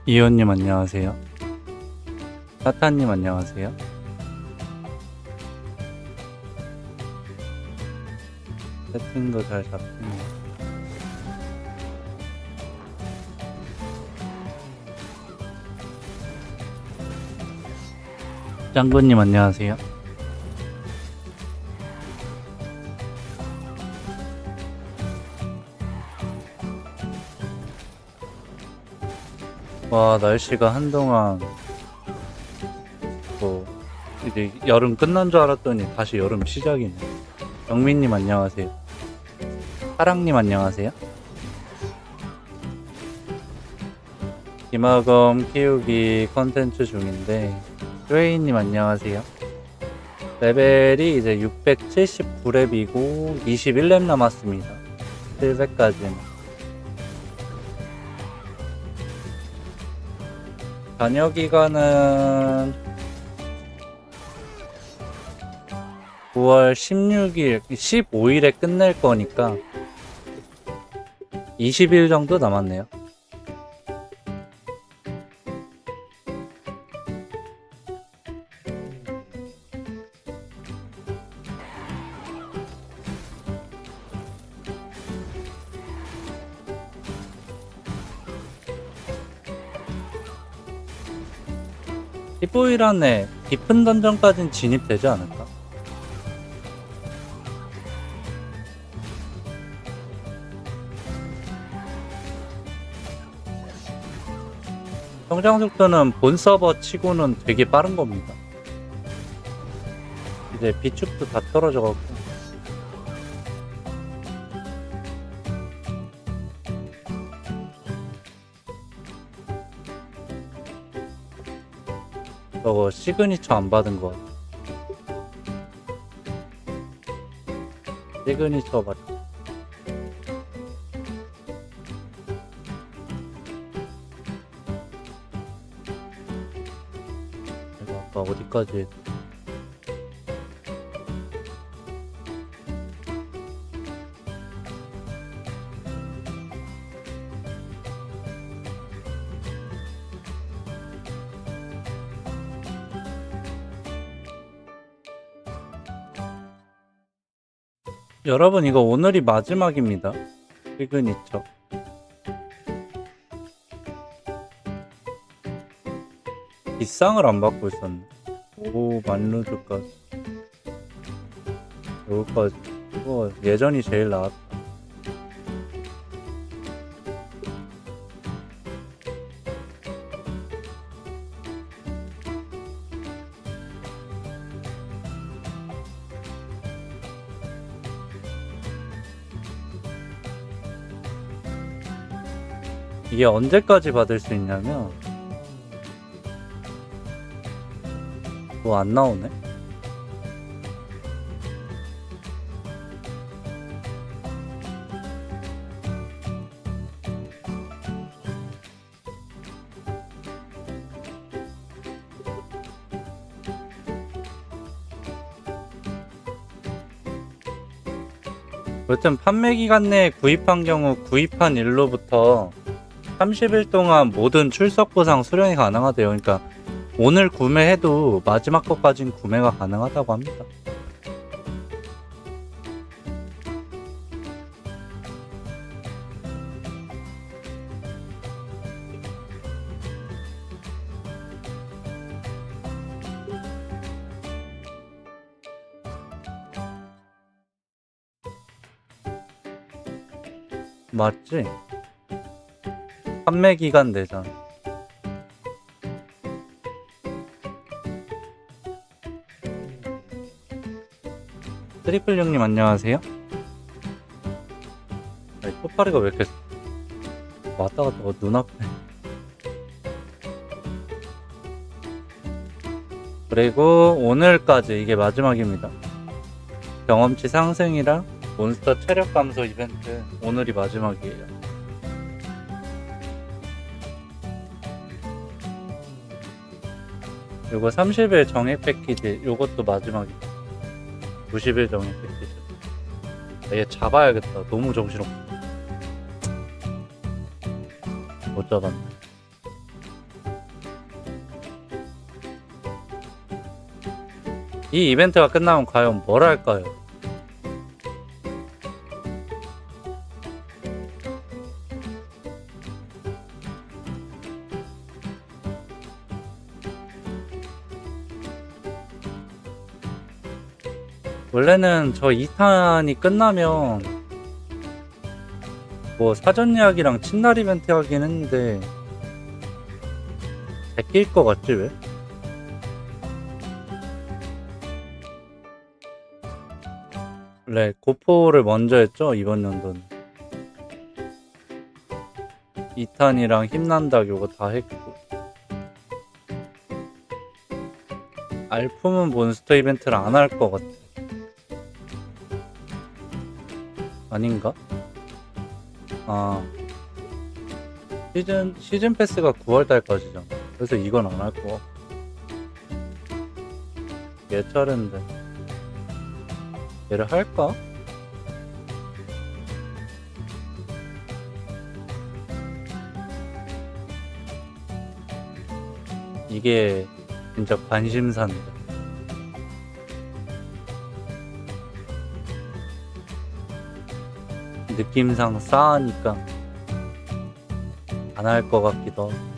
이호님 안녕하세요. 사타님 안녕하세요. 세팅도 잘 잡히네요. 짱구님 안녕하세요. 와, 날씨가 한동안 뭐 이제 여름 끝난 줄 알았더니 다시 여름 시작이네. 영민님 안녕하세요. 사랑님 안녕하세요. 기마검 키우기 컨텐츠 중인데 슈웨이님 안녕하세요. 레벨이 이제 679렙이고 21렙 남았습니다. 700까지는. 잔여기간은 9월 16일, 15일에 끝낼 거니까 20일 정도 남았네요. (15일) 안에 깊은 던전까진 진입되지 않을까? 성장 속도는 본 서버 치고는 되게 빠른 겁니다. 이제 비축도 다 떨어져갖고 저거 시그니처 안 받은 거 같아. 시그니처 받. 이거 아까 어디까지? 여러분 이거 오늘이 마지막입니다. 시그니처. 비상을 안 받고 있었네. 오, 만루드까지. 여기까지. 이거 예전이 제일 나았다. 이게 언제까지 받을 수 있냐면 뭐 안 나오네? 여튼 판매 기간 내에 구입한 경우 구입한 일로부터 30일 동안 모든 출석 보상 수령이 가능하대요. 그러니까 오늘 구매해도 마지막 것까진 구매가 가능하다고 합니다. 맞지? 판매 기간 내잖아. 트리플 형님 안녕하세요. 아니, 토파리가 왜 이렇게 왔다 갔다 눈앞에. 그리고 오늘까지 이게 마지막입니다. 경험치 상승이랑 몬스터 체력 감소 이벤트 오늘이 마지막이에요. 요거 30일 정액 패키지 요것도 마지막이다. 90일 정액 패키지. 얘 잡아야겠다. 너무 정신없어. 못 잡았네. 이 이벤트가 끝나면 과연 뭘 할까요? 원래는 저 2탄이 끝나면 뭐 사전 예약이랑 친날 이벤트 하긴 했는데 제낄 것 같지 왜? 원래 고포를 먼저 했죠 이번 연도는. 2탄이랑 힘난다 요거 다 했고 알품은 몬스터 이벤트를 안 할 것 같아. 아닌가? 아 시즌 패스가 9월달까지잖아. 그래서 이건 안 할 거. 얘 차례인데 얘를 할까? 이게 진짜 관심사인데. 느낌상 싸하니까 안 할 것 같기도 하고.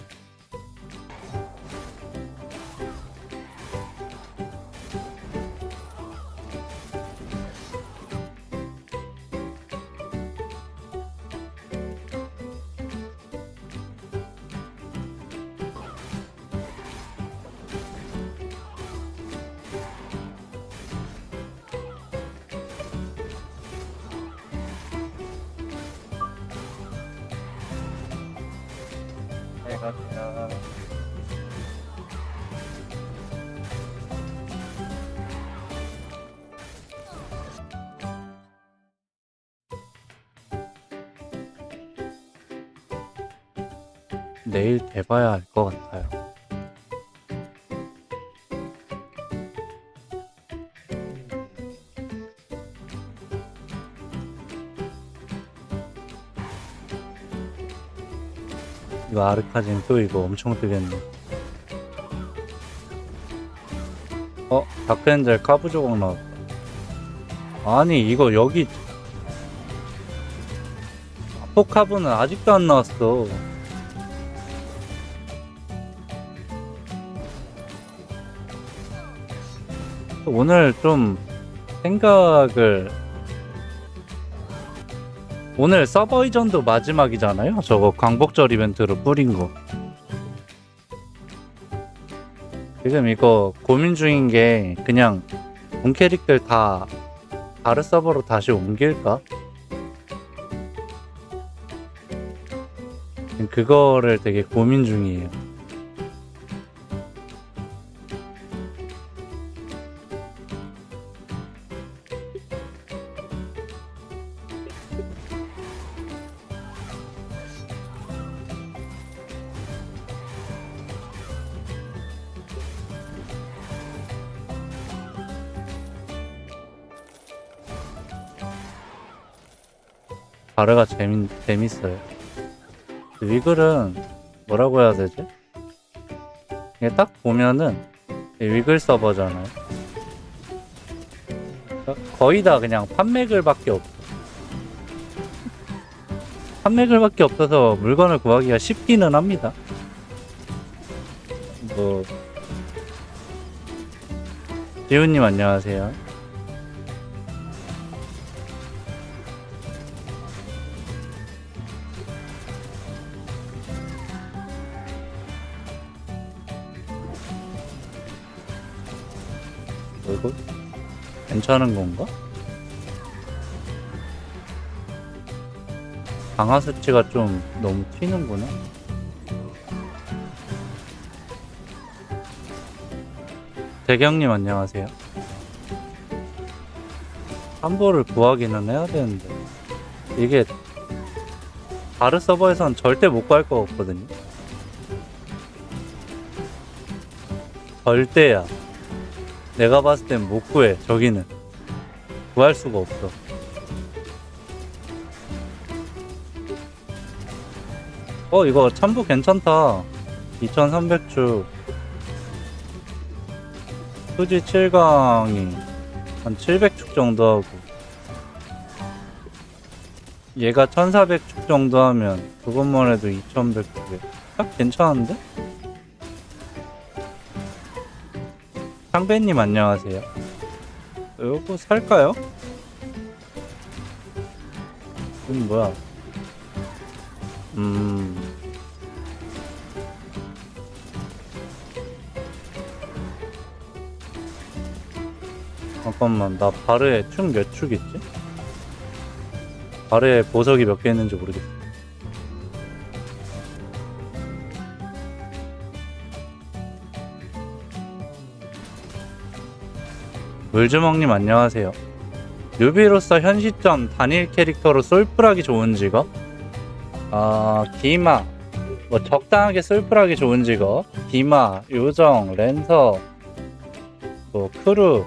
내가 내일 돼봐야 알 것 같아요. 이거 아르카진 또 이거 엄청 뜨겠네. 다크엔젤 카부 조각 나왔다. 아니 이거 여기 아포카브는 아직도 안 나왔어. 오늘 좀 생각을 오늘 서버 이전도 마지막이잖아요. 저거 광복절 이벤트로 뿌린 거. 지금 이거 고민 중인 게 그냥 본 캐릭들 다 다른 서버로 다시 옮길까? 그거를 되게 고민 중이에요. 바르가 재밌어요. 위글은 뭐라고 해야 되지? 이게 딱 보면은 위글 서버잖아요. 거의 다 그냥 판매글밖에 없어. 판매글밖에 없어서 물건을 구하기가 쉽기는 합니다. 뭐 지훈님 안녕하세요. 이거 괜찮은 건가? 강화 수치가 좀 너무 튀는구나. 대경님 안녕하세요. 한보를 구하기는 해야 되는데 이게 다른 서버에선 절대 못 구할 것 같거든요. 절대야. 내가 봤을 땐 못 구해. 저기는 구할 수가 없어. 이거 참부 괜찮다. 2300주 수지 7강이 한 700축 정도 하고 얘가 1400축 정도 하면 그것만 해도 2100축에 딱 괜찮은데? 상배님 안녕하세요. 요거 살까요? 이건 뭐야? 잠깐만, 나 발에 축 몇 축 있지? 발에 보석이 몇 개 있는지 모르겠어. 물주먹님 안녕하세요. 뉴비로서 현 시점 단일 캐릭터로 솔플하기 좋은 직업? 기마, 뭐 적당하게 솔플하기 좋은 직업, 기마, 요정, 랜서, 뭐 크루.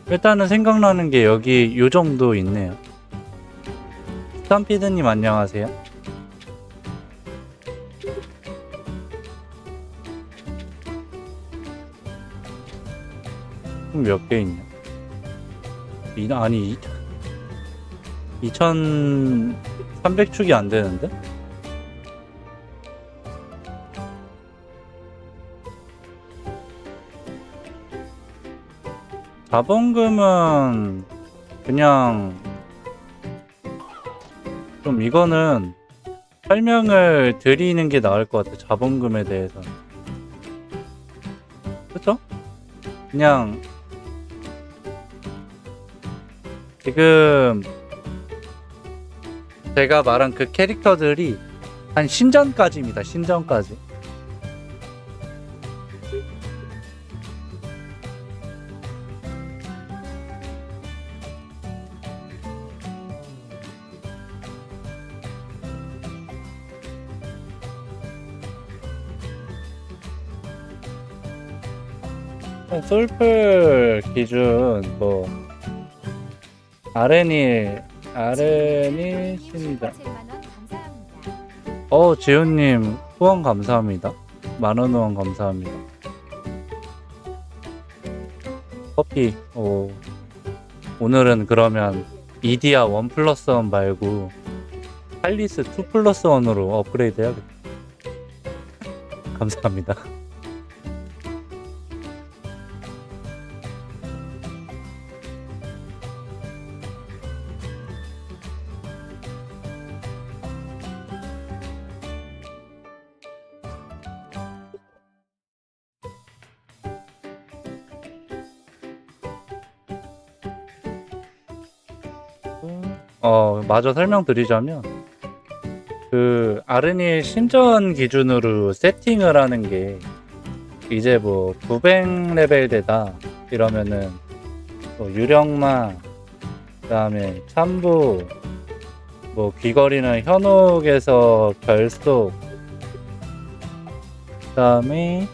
일단은 생각나는 게 여기 요 정도 있네요. 스tam피드님 안녕하세요. 몇 개 있냐? 아니 2300축이 안 되는데? 자본금은 그냥 좀 이거는 설명을 드리는 게 나을 것 같아. 자본금에 대해서. 그쵸? 그냥 지금 제가 말한 그 캐릭터들이 한 신전까지입니다. 신전까지. 솔플 기준 뭐 아레니 신이다. 지훈님 후원 감사합니다. 만원 후원 감사합니다. 커피. 오늘은 그러면 이디아 1+1 말고 할리스 2+1으로 업그레이드 해야겠다. 감사합니다. 마저 설명드리자면 그 아르닐 신전 기준으로 세팅을 하는 게 이제 뭐 900레벨 되다 이러면은 뭐 유령마, 그 다음에 참부, 뭐 귀걸이는 현혹에서 결속, 그 다음에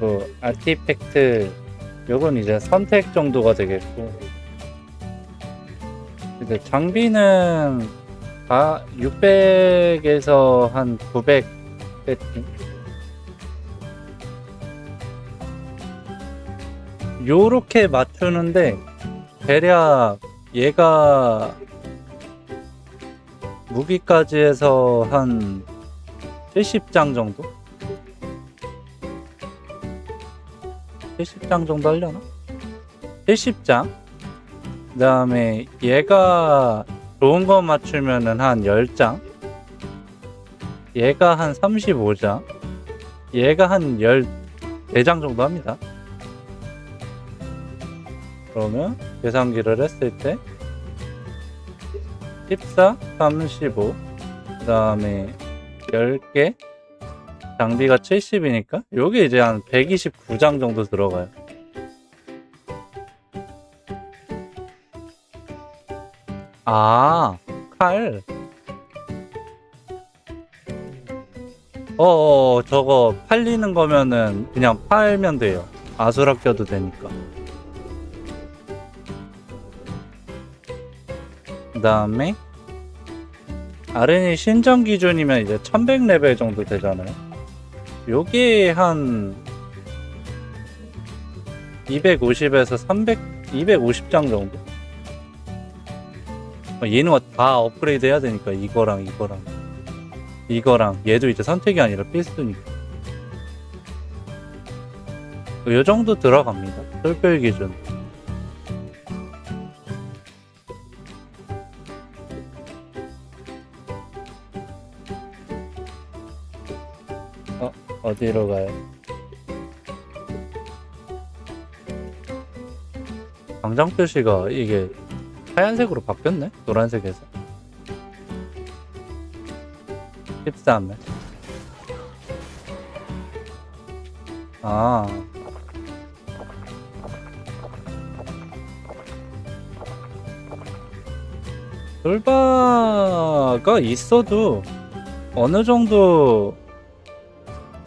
뭐 아티팩트, 요건 이제 선택 정도가 되겠고, 이제 장비는 다 600에서 한 900 세팅. 요렇게 맞추는데 대략 얘가 무기까지 해서 한 70장 정도? 70장 정도 하려나? 70장? 그 다음에 얘가 좋은 거 맞추면은 한 10장, 얘가 한 35장, 얘가 한 14장 정도 합니다. 그러면 계산기를 했을 때 14, 35, 그 다음에 10개, 장비가 70이니까 요게 이제 한 129장 정도 들어가요. 칼. 저거 팔리는 거면은 그냥 팔면 돼요. 아수라 껴도 되니까. 다음에 아르니 신정 기준이면 이제 1100레벨 정도 되잖아요. 요게 한 250에서 300, 250장 정도? 얘는 다 업그레이드 해야 되니까 이거랑 얘도 이제 선택이 아니라 필수니까 요 정도 들어갑니다. 솔별 기준. 어디로 가요? 광장 표시가 이게 하얀색으로 바뀌었네? 노란색에서 13회. 아, 솔바가 있어도 어느 정도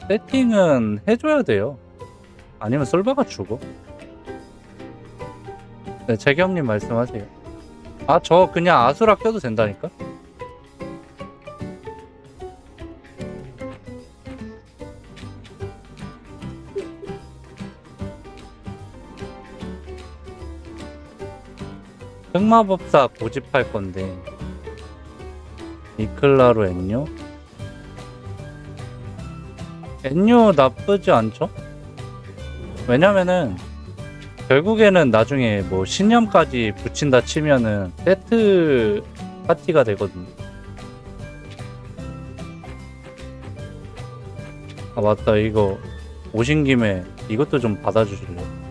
세팅은 해줘야 돼요. 아니면 솔바가 죽어. 네, 재경님 말씀하세요. 아, 저 그냥 아수라 껴도 된다니까? 흑마법사 고집할 건데 이클라로 엔뇨? 엔뇨 나쁘지 않죠? 왜냐면은 결국에는 나중에 뭐 신념까지 붙인다 치면은 세트 파티가 되거든요. 아 맞다, 이거 오신 김에 이것도 좀 받아주실래요?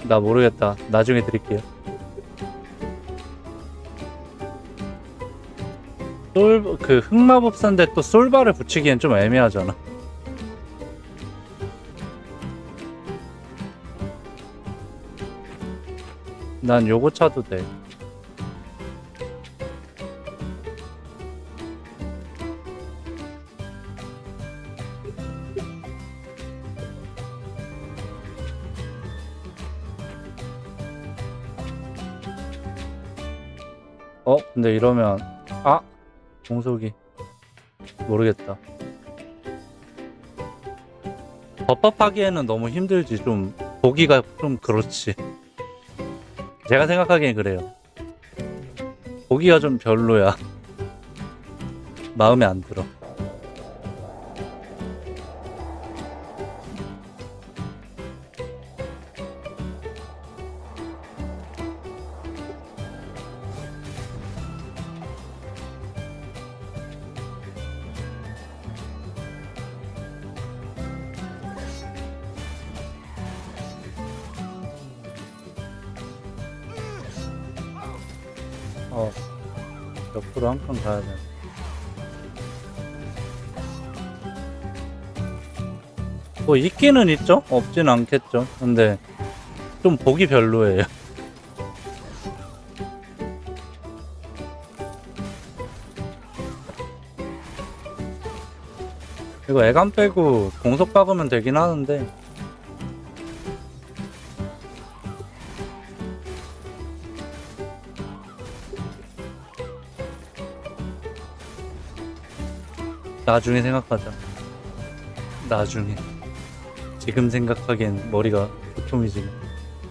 나 모르겠다. 나중에 드릴게요. 그 흑마법사인데 또 솔바를 붙이기엔 좀 애매하잖아. 난 요거 차도 돼. 근데 이러면 공속이 모르겠다. 법합하기에는 너무 힘들지. 좀 보기가 좀 그렇지. 제가 생각하기엔 그래요. 보기가 좀 별로야. 마음에 안 들어. 옆으로 한 칸 가야 돼. 뭐 있기는 있죠? 없진 않겠죠. 근데 좀 보기 별로예요. 이거 애간 빼고 공속 박으면 되긴 하는데 나중에 생각하자. 나중에. 지금 생각하기엔 머리가 고통이 지금.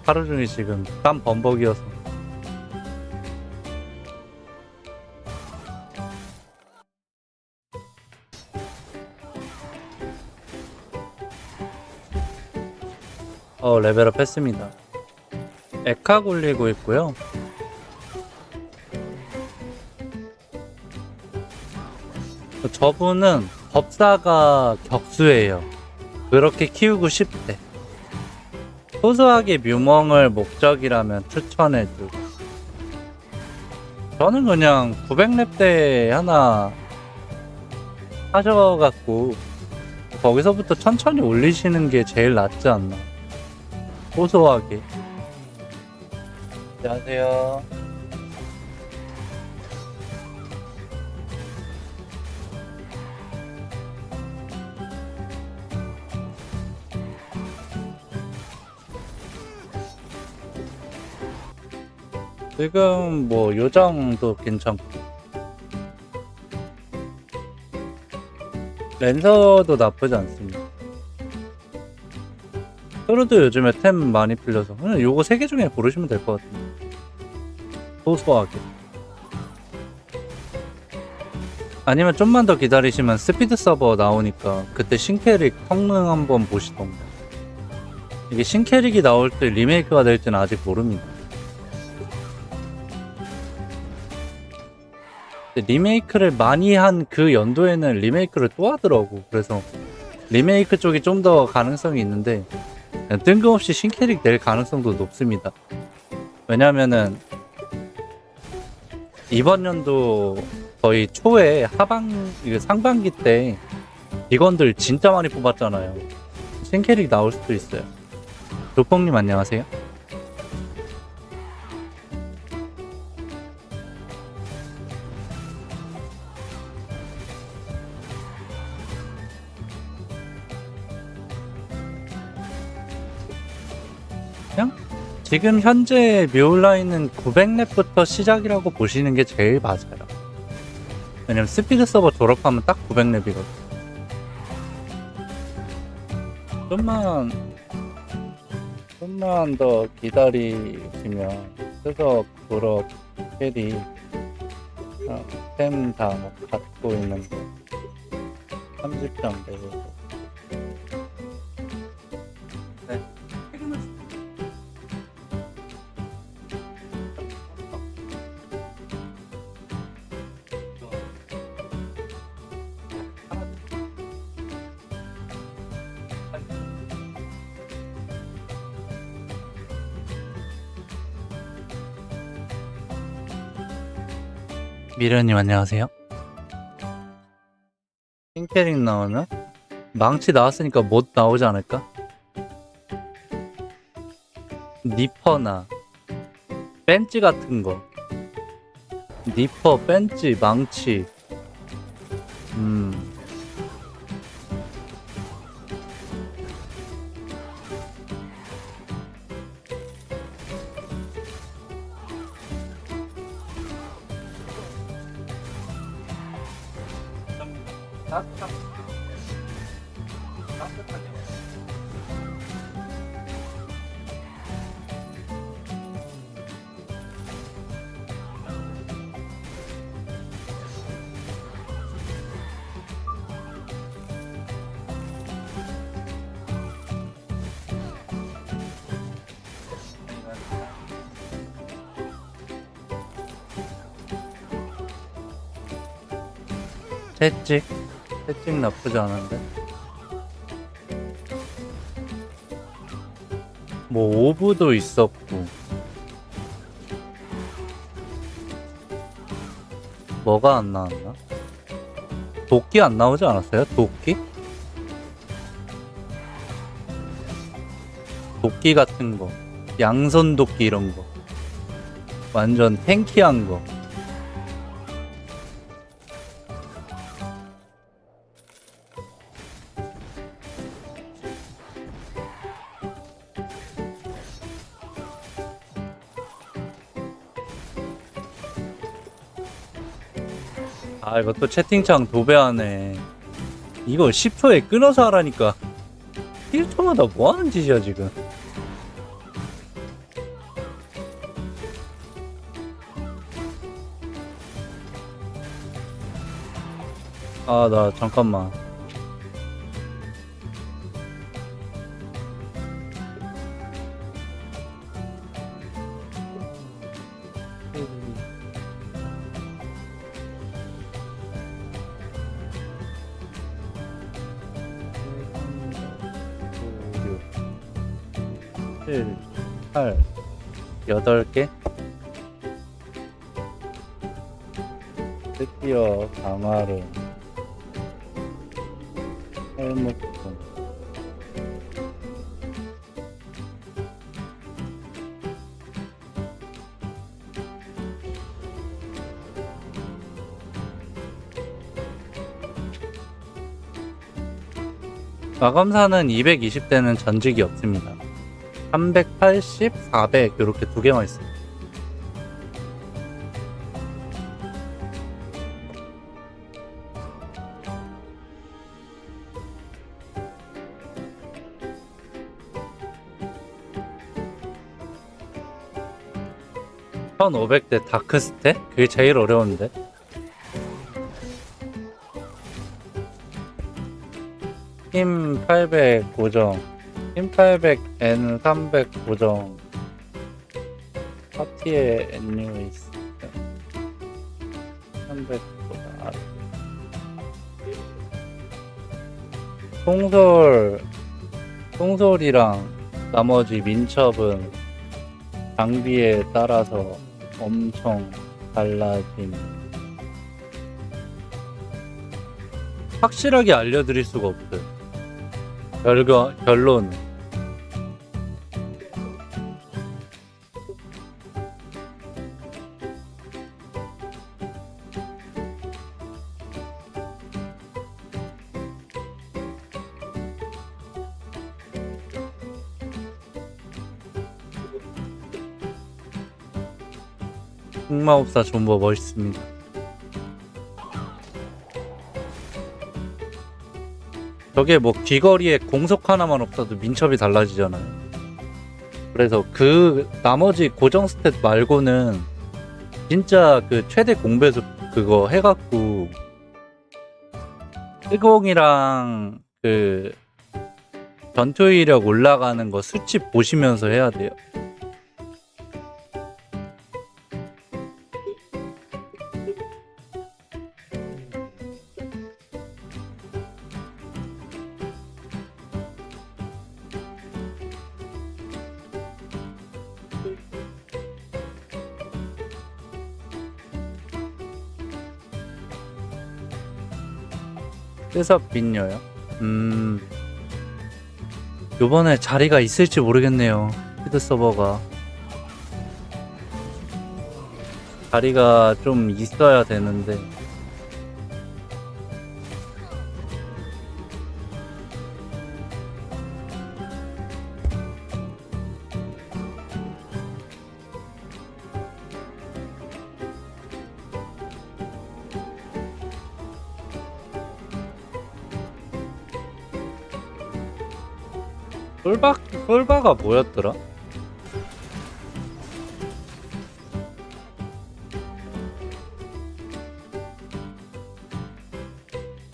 하루 종일 지금 땀 범벅이어서. 레벨업 했습니다. 에카 굴리고 있고요. 저분은 법사가 격수예요. 그렇게 키우고 싶대. 소소하게 묘멍을 목적이라면 추천해주고. 저는 그냥 900렙 때 하나 하셔갖고 거기서부터 천천히 올리시는 게 제일 낫지 않나. 소소하게. 안녕하세요. 지금 뭐 요정도 괜찮고 랜서도 나쁘지 않습니다. 소르도 요즘에 템 많이 풀려서 그냥 요거 3개 중에 고르시면 될 것 같아요. 소소하게. 아니면 좀만 더 기다리시면 스피드 서버 나오니까 그때 신캐릭 성능 한번 보시던가. 이게 신캐릭이 나올 때 리메이크가 될지는 아직 모릅니다. 리메이크를 많이 한 그 연도에는 리메이크를 또 하더라고. 그래서 리메이크 쪽이 좀 더 가능성이 있는데 뜬금없이 신캐릭 낼 가능성도 높습니다. 왜냐면은 이번 연도 거의 초에 상반기 때 직원들 진짜 많이 뽑았잖아요. 신캐릭 나올 수도 있어요. 조뽕님 안녕하세요. 그냥 지금 현재 묘라인은 900렙부터 시작이라고 보시는 게 제일 맞아요. 왜냐면 스피드 서버 졸업하면 딱 900렙이거든. 좀만 더 기다리시면 그래서 졸업 캐리 템 다 갖고 있는 거 30장 되고. 네. 미련님 안녕하세요. 신캐릭 나오면 망치 나왔으니까 못 나오지 않을까? 니퍼나 벤치 같은 거. 니퍼, 벤치, 망치. 채찍 나쁘지 않은데. 뭐 오브도 있었고. 뭐가 안 나왔나? 도끼 안 나오지 않았어요? 도끼? 도끼 같은 거, 양손 도끼 이런 거, 완전 탱키한 거. 아, 이것도 채팅창 도배하네. 이거 10초에 끊어서 하라니까. 1초마다 뭐 하는 짓이야, 지금. 아, 나 잠깐만. 칠, 8, 8개? 드디어 강화를 해먹고. 마검사는 220대는 전직이 없습니다. 380, 400 이렇게 두 개만 있어요. 1500대 다크스탯? 그게 제일 어려운데. 힘 800 고정, 힘 800 N 300 고정, 파티에 NU 있어 300 고정. 송솔이랑 나머지 민첩은 장비에 따라서 엄청 달라짐. 확실하게 알려드릴 수가 없어요. 결론. 흑마법사 존버 멋있습니다. 저게 뭐 귀걸이에 공속 하나만 없어도 민첩이 달라지잖아요. 그래서 그 나머지 고정 스탯 말고는 진짜 그 최대 공배수 그거 해갖고 10이랑 그 전투 이력 올라가는 거 수치 보시면서 해야 돼요. 뜨섭 빈녀요? 요번에 자리가 있을지 모르겠네요. 피드 서버가 자리가 좀 있어야 되는데 솔바가 뭐였더라?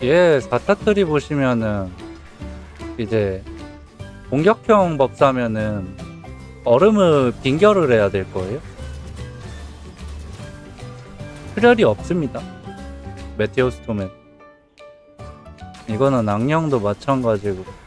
얘 사타트리 보시면은 이제 공격형 법사면은 얼음을 빙결을 해야 될 거예요. 출혈이 없습니다. 메테오스톰은 이거는 악령도 마찬가지고.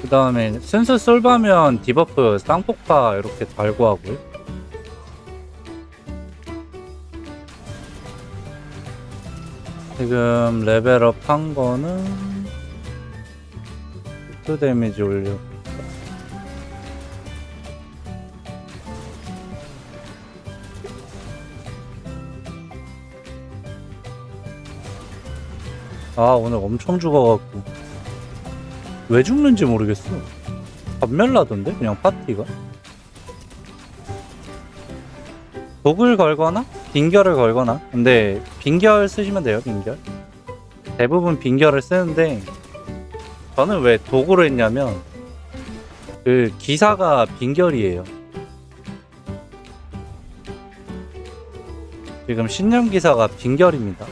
그 다음에 순수 솔바면 디버프 쌍폭파 이렇게 달고 하고요. 지금 레벨업 한 거는 히트 데미지 올려. 아, 오늘 엄청 죽어갖고 왜 죽는지 모르겠어. 전멸나던데 그냥 파티가. 독을 걸거나 빙결을 걸거나. 근데 빙결 쓰시면 돼요. 빙결 대부분 빙결을 쓰는데 저는 왜 독으로 했냐면 그 기사가 빙결이에요. 지금 신념 기사가 빙결입니다.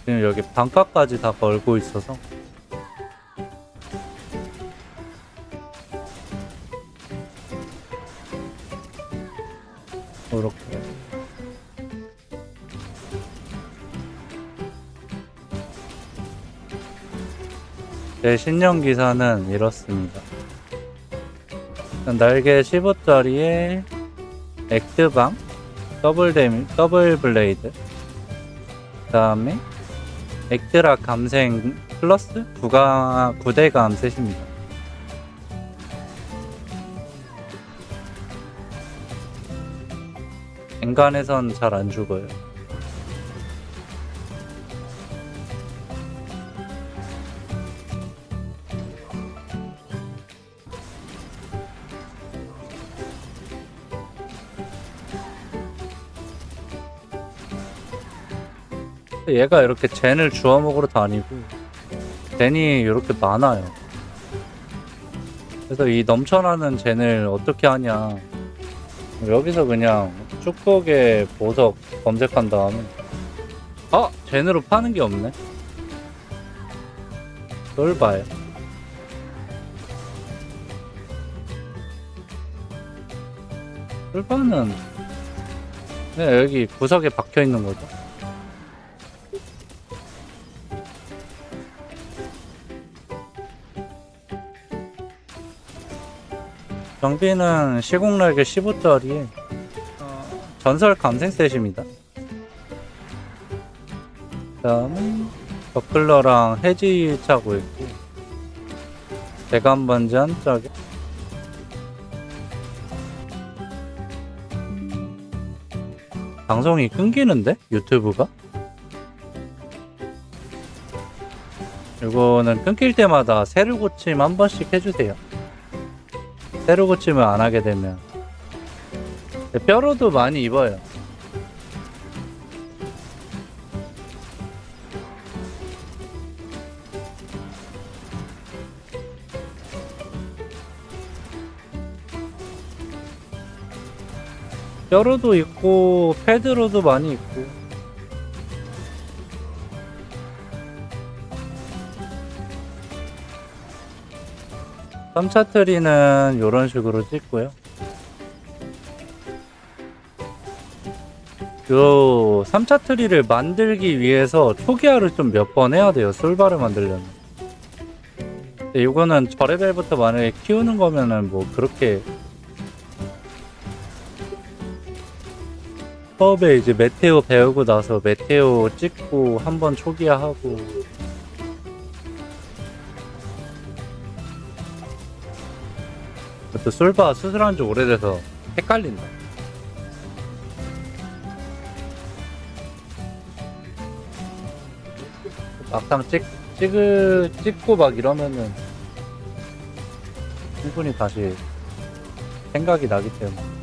지금 여기 반값까지 다 걸고 있어서 이렇게 제 신령 기사는 이렇습니다. 날개 15짜리에 액드방 더블 블레이드, 그 다음에 액드락 감생 플러스 9대감 셋입니다. 엔간에선 잘 안 죽어요. 얘가 이렇게 젠을 주워 먹으러 다니고 젠이 이렇게 많아요. 그래서 이 넘쳐나는 젠을 어떻게 하냐, 여기서 그냥 축복의 보석 검색한 다음에 젠으로 파는 게 없네. 솔바요. 솔바는 그냥 여기 구석에 박혀 있는 거죠. 정비는 시공날개 15짜리에 전설 감생 셋입니다. 그 다음에 버클러랑 해지 차고 있고, 대감 반지 한 짝에 방송이 끊기는데? 유튜브가? 이거는 끊길 때마다 세르 고침 한 번씩 해주세요. 세르 고침을 안 하게 되면 뼈로도 많이 입어요. 뼈로도 있고 패드로도 많이 있고. 썸차트리는 이런 식으로 찍고요. 요 3차 트리를 만들기 위해서 초기화를 좀 몇 번 해야 돼요. 솔바를 만들려면. 근데 이거는 저레벨부터 만약에 키우는 거면은 뭐 그렇게 처음에 이제 메테오 배우고 나서 메테오 찍고 한번 초기화하고, 또 솔바 수술한 지 오래돼서 헷갈린다. 막상 찍고 막 이러면은 충분히 다시 생각이 나기 때문에.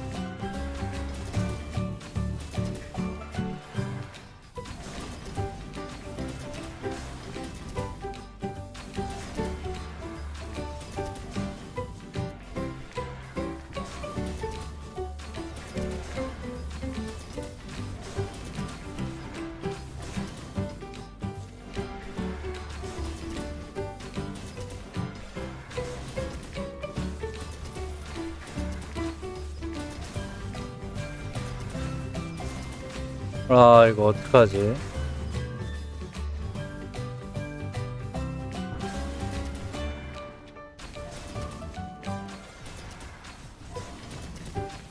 아, 이거 어떡하지?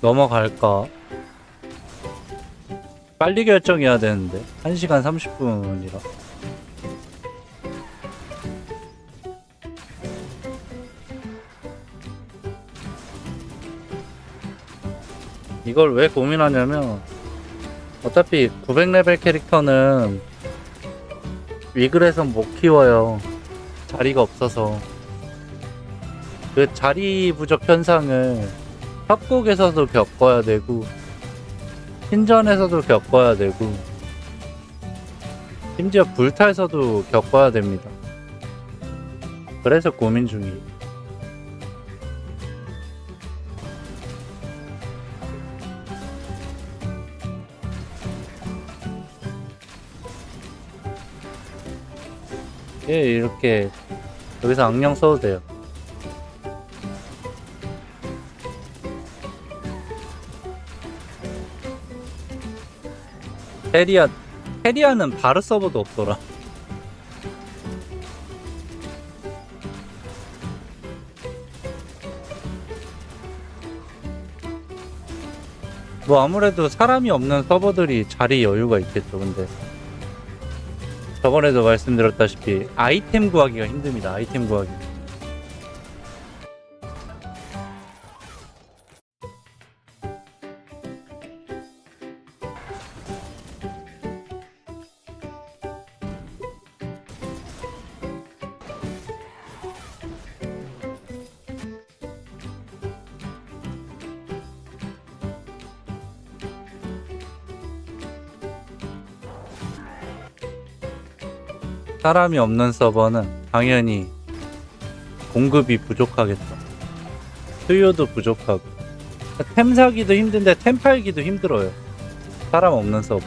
넘어갈까? 빨리 결정해야 되는데 1시간 30분이라. 이걸 왜 고민하냐면 어차피 900레벨 캐릭터는 위글에선 못 키워요. 자리가 없어서. 그 자리 부족 현상을 협곡에서도 겪어야 되고 신전에서도 겪어야 되고 심지어 불타에서도 겪어야 됩니다. 그래서 고민 중이에요. 예, 이렇게 여기서 악령 써도 돼요. 테리아는 바르 서버도 없더라. 뭐 아무래도 사람이 없는 서버들이 자리 여유가 있겠죠. 근데 저번에도 말씀드렸다시피 아이템 구하기가 힘듭니다. 아이템 구하기. 사람이 없는 서버는 당연히 공급이 부족하겠죠. 수요도 부족하고. 템 사기도 힘든데 템 팔기도 힘들어요. 사람 없는 서버.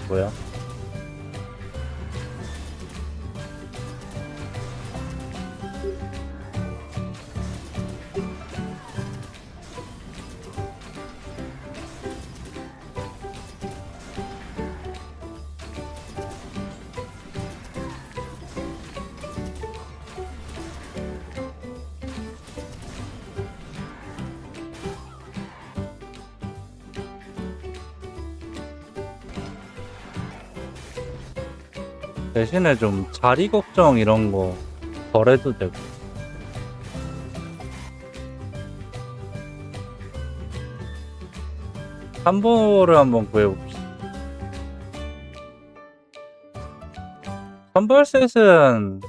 뭐야? 대신에 좀 자리 걱정 이런 거 덜 해도 되고. 한보를 한번 구해봅시다. 선벌셋은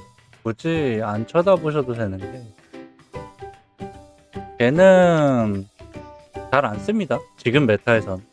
굳이 안 쳐다보셔도 되는 게 걔는 잘 안 씁니다. 지금 메타에선.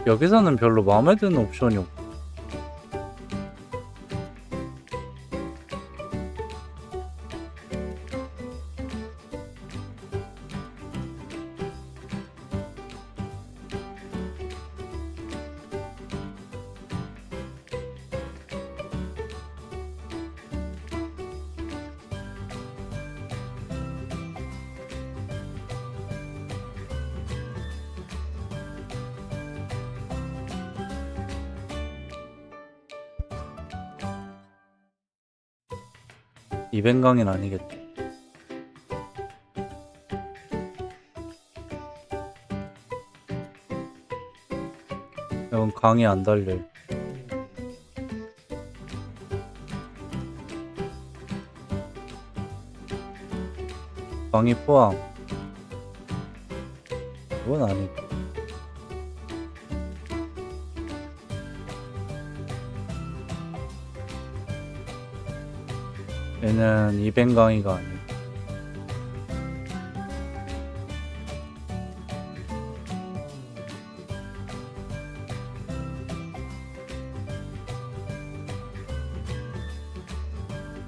여기서는 별로 마음에 드는 옵션이 없고. 이벤강인 아니겠지. 이건 강이 안 달려요. 강이 포함. 그건 아니고. 얘는 이벤강이가 아니고.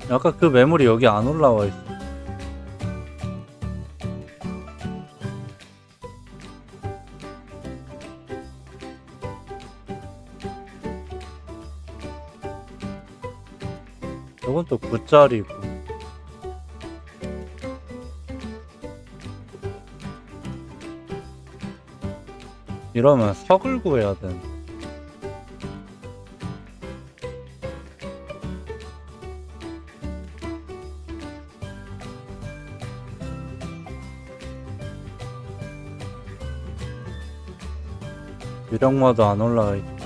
아까 그 매물이 여기 안 올라와 있어. 이건 또 9짜리고. 이러면 석을 구해야 되는데. 유령마도 안 올라와 있다.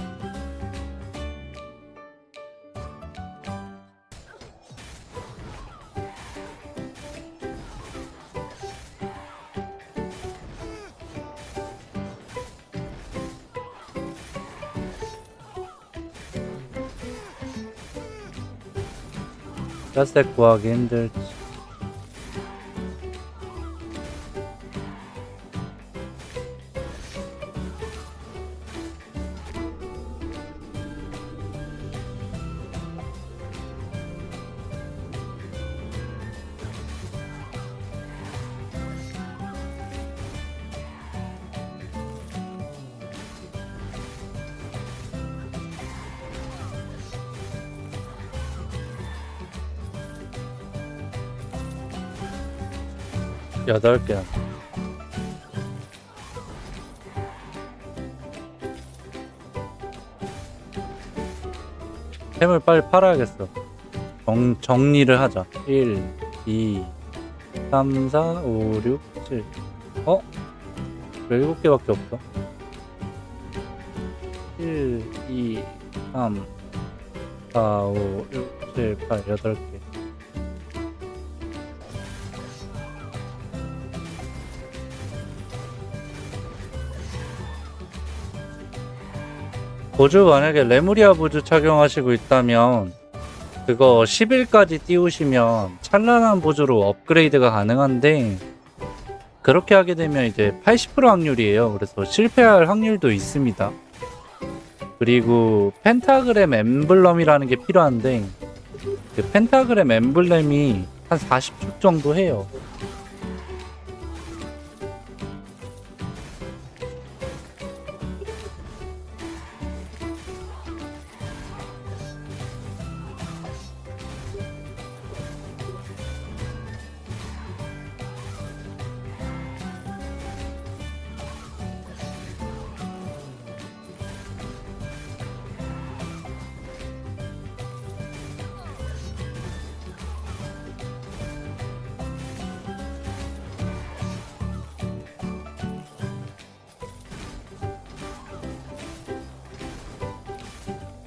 자색 구하기 힘들지. 여덟 개. 템을 빨리 팔아야겠어. 정리를 하자. 1, 2, 3, 4, 5, 6, 7. 어? 왜 7개밖에 없어? 1, 2, 3, 4, 5, 6, 7, 8, 8개. 보조 만약에 레무리아 보조 착용하시고 있다면 그거 10일까지 띄우시면 찬란한 보조로 업그레이드가 가능한데 그렇게 하게 되면 이제 80% 확률이에요. 그래서 실패할 확률도 있습니다. 그리고 펜타그램 엠블럼이라는 게 필요한데 그 펜타그램 엠블렘이 한 40축 정도 해요.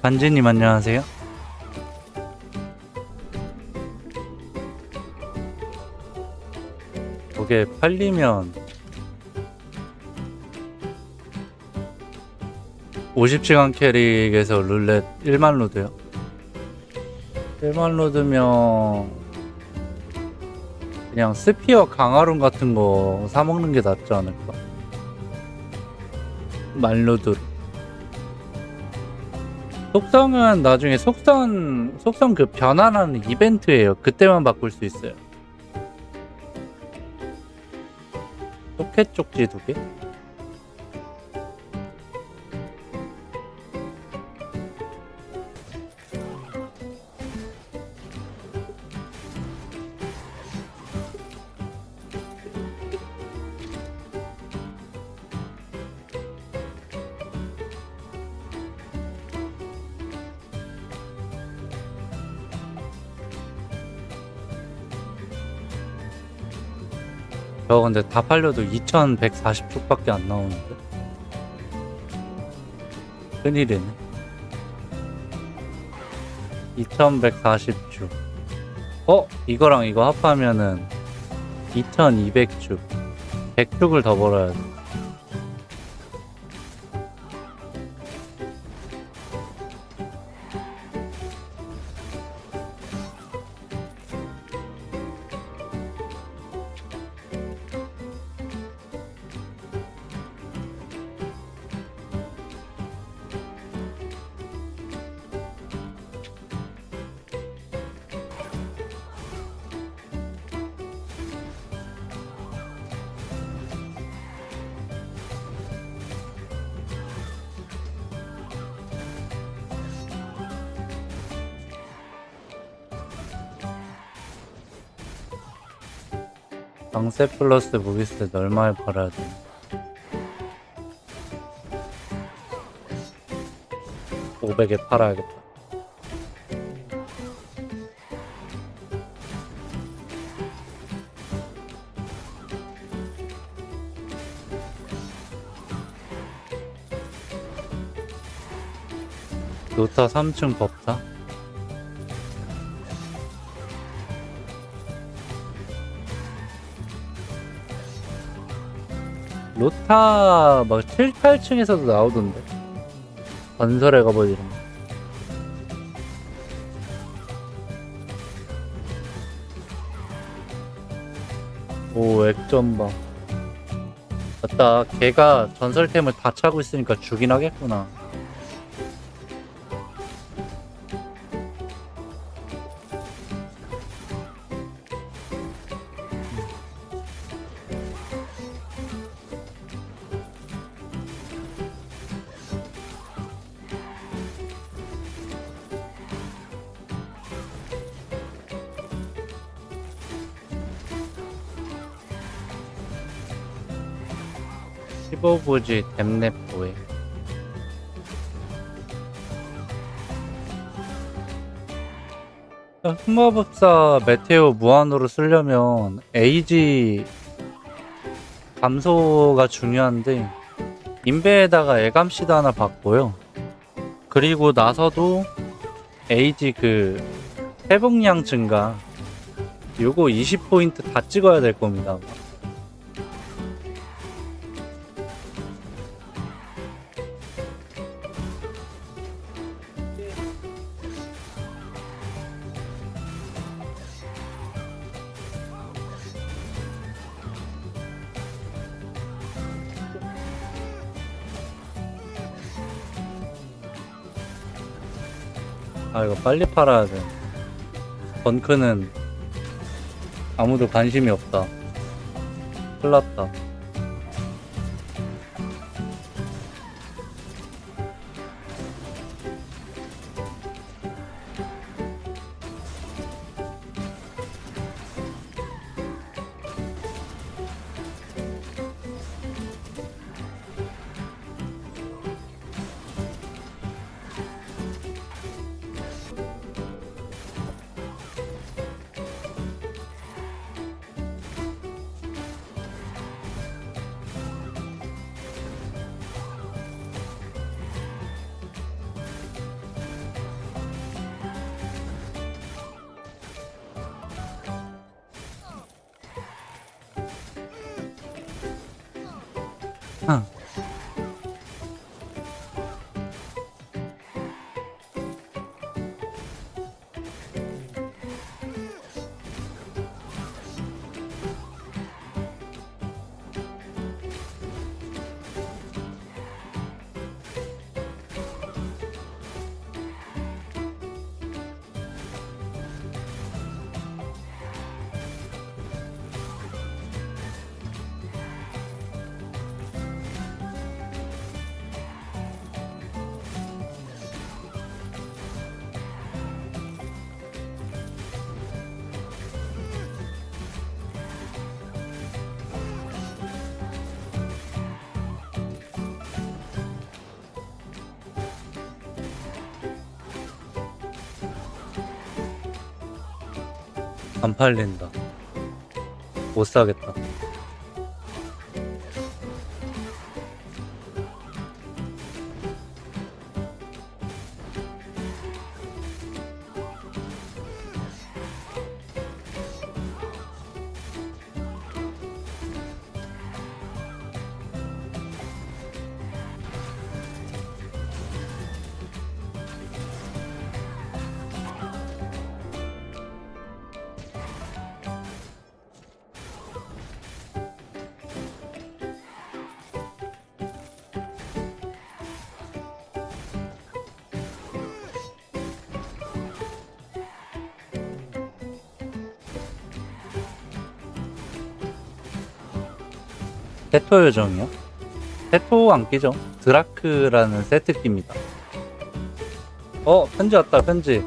반지님 안녕하세요. 저게 팔리면 50시간 캐릭에서 룰렛 1만 로드요. 1만 로드면 그냥 스피어 강화룬 같은 거 사먹는 게 낫지 않을까? 만로드. 속성은 나중에 속성 그 변환하는 이벤트예요. 그때만 바꿀 수 있어요. 로켓 쪽지 2개? 저 근데 다 팔려도 2140쪽밖에 안 나오는데 큰일이네. 2140주. 이거랑 이거 합하면은 2200주. 100축을 더 벌어야 돼. 방세 플러스 무기세 얼마에 팔아야 돼? $500에 팔아야겠다. 노타 3층 법사? 로타 막 7, 8층에서도 나오던데. 건설에 가버리는 거. 오, 액전방. 맞다. 걔가 전설템을 다 차고 있으니까 죽긴 하겠구나. 시보부지 댐랩 보해. 흑마법사 메테오 무한으로 쓰려면 에이지 감소가 중요한데 인베에다가 애감시드 하나 받고요. 그리고 나서도 에이지 그 회복량 증가 요거 20포인트 다 찍어야 될 겁니다. 아 이거 빨리 팔아야 돼. 덩크는 아무도 관심이 없다. 큰일났다. 응. 안 팔린다. 못 사겠다. 세토 요정이요? 세토 안 끼죠? 드라크라는 세트 낍니다. 편지 왔다, 편지.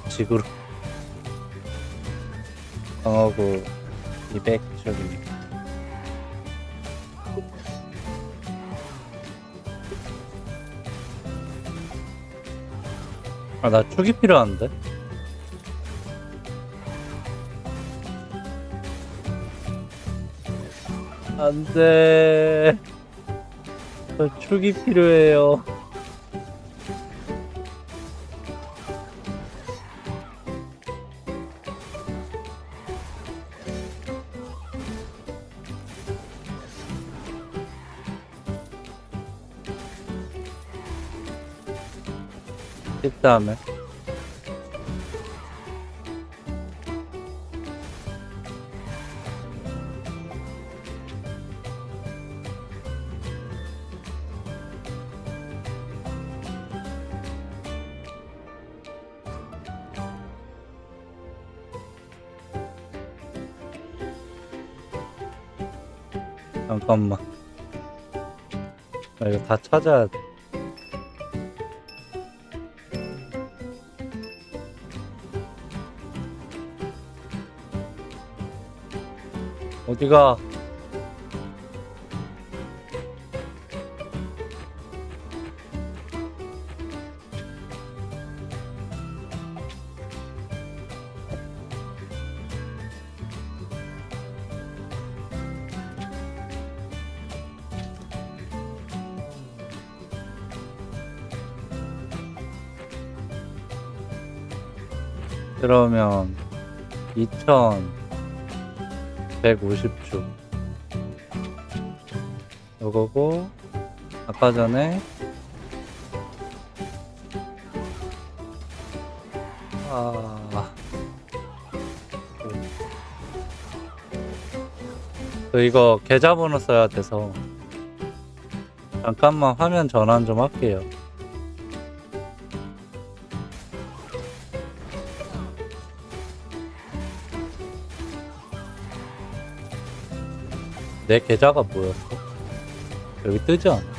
지구로. 강하고 200 저기. 아, 나 축이 필요한데? 안 돼. 저 축이 필요해요. 그 다음에 잠깐만. 나 이거 다 찾아야 돼. 어디가? 그러면 2150축 요거고, 아까 전에 이거 계좌번호 써야 돼서 잠깐만 화면 전환 좀 할게요. 내 계좌가 뭐였어? 여기 뜨지 않아?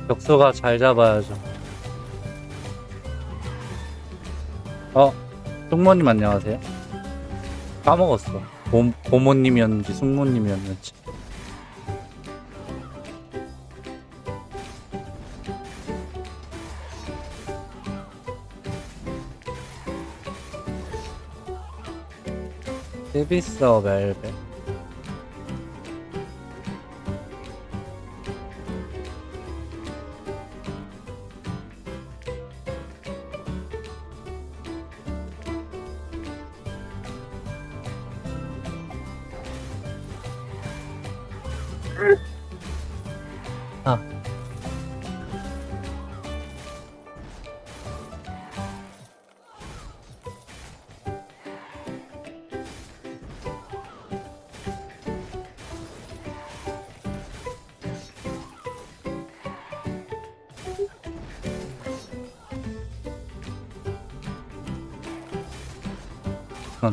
격수가 잘 잡아야죠. 숙모님 안녕하세요. 까먹었어. 고모님이었는지 숙모님이었는지. 세비서 멜베.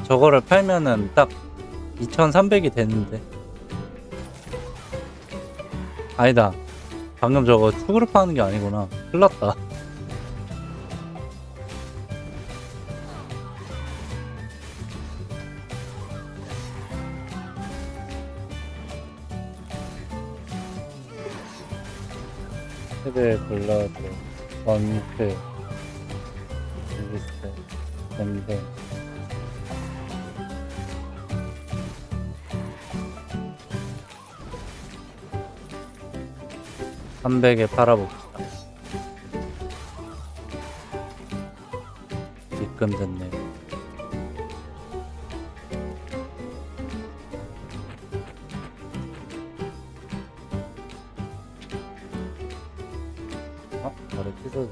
저거를 팔면은 딱 2300이 되는데. 아니다, 방금 저거 축으로 파는 게 아니구나. 큰일났다. 세배 블러드 원크 리스트 밴드 300에 팔아봅시다. 입금됐네. 바로 취소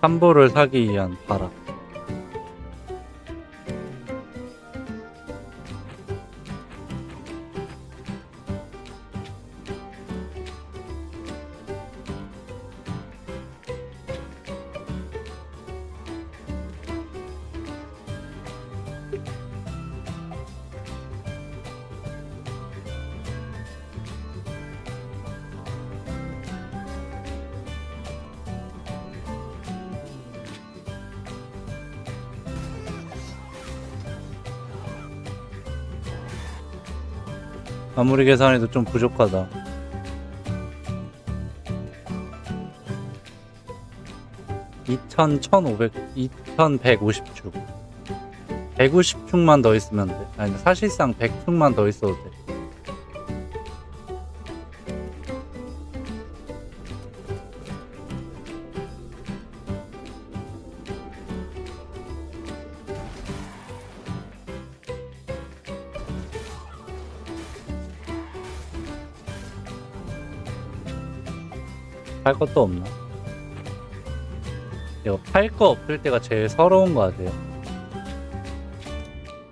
삼보를 사기 위한 바람. 아무리 계산해도 좀 부족하다. 2150축. 150축만 더 있으면 돼. 아니, 사실상 100축만 더 있어도 돼. 팔 것도 없나? 이거 팔 거 없을 때가 제일 서러운 거 같아요.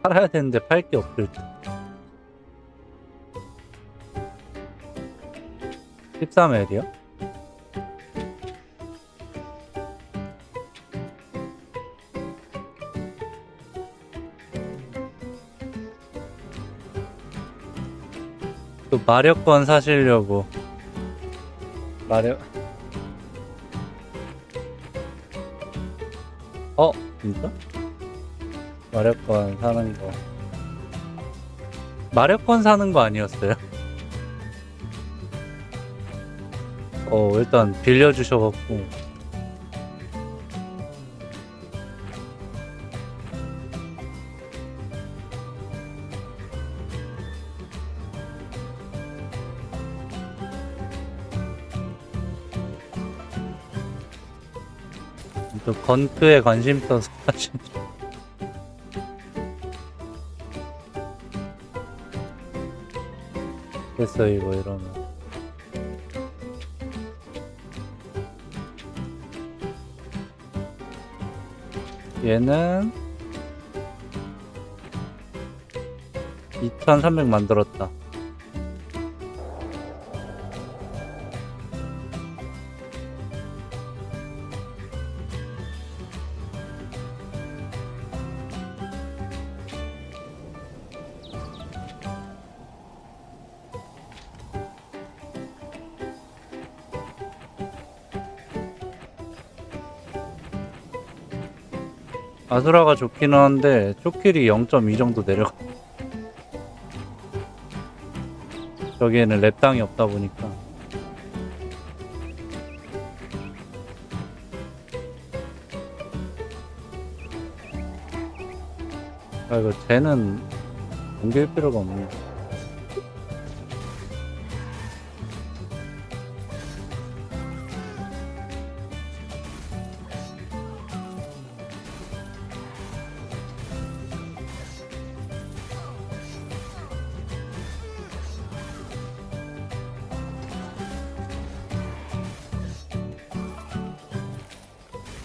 팔아야 되는데 팔 게 없을 때. 13L이요? 또 마력권 사시려고 마력 진짜? 마력권 사는 거 마력권 사는 거 아니었어요? 일단 빌려주셔갖고 또 건크에 관심 있어서 하신 됐어 이거 이러면 얘는 2300 만들었다. 아수라가 좋기는 한데 쪼킬이 0.2 정도 내려가. 저기에는 랩당이 없다 보니까. 이거 쟤는 옮길 필요가 없네.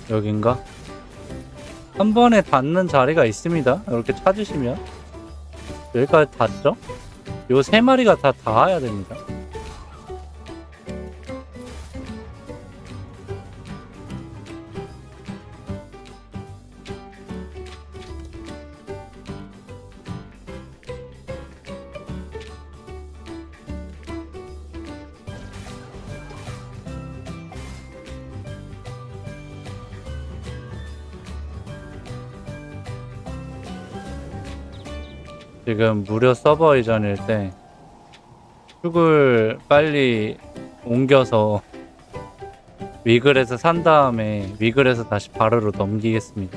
여긴가? 한 번에 닿는 자리가 있습니다. 이렇게 찾으시면 여기까지 닿죠? 요 세 마리가 다 닿아야 됩니다. 지금 무료 서버 이전일 때 축을 빨리 옮겨서 위글에서 산 다음에 위글에서 다시 바르로 넘기겠습니다.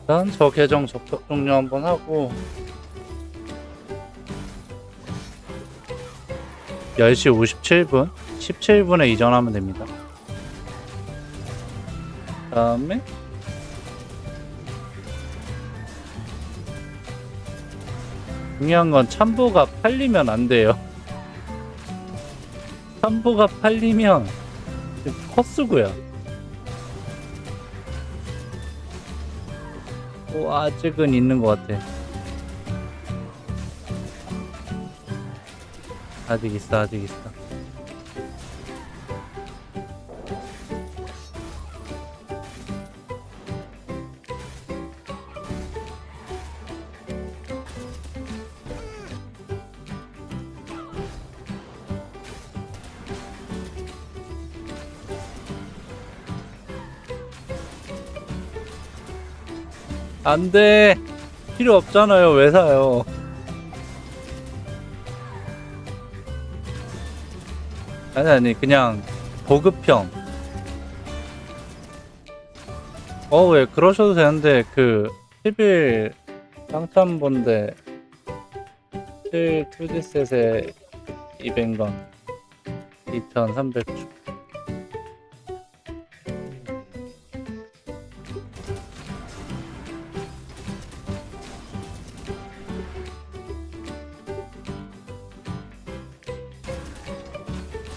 일단 저 계정 접속 종료 한번 하고 10시 57분 17분에 이전하면 됩니다. 다음에 중요한 건 참보가 팔리면 안 돼요. 참보가 팔리면 헛수고야. 아직은 있는 것 같아. 아직 있어, 아직 있어. 안 돼. 필요 없잖아요. 왜 사요? 아니, 그냥 보급형. 왜 그러셔도 되는데, 10일 쌍참본데, 7 2D셋에 200원, 2300주.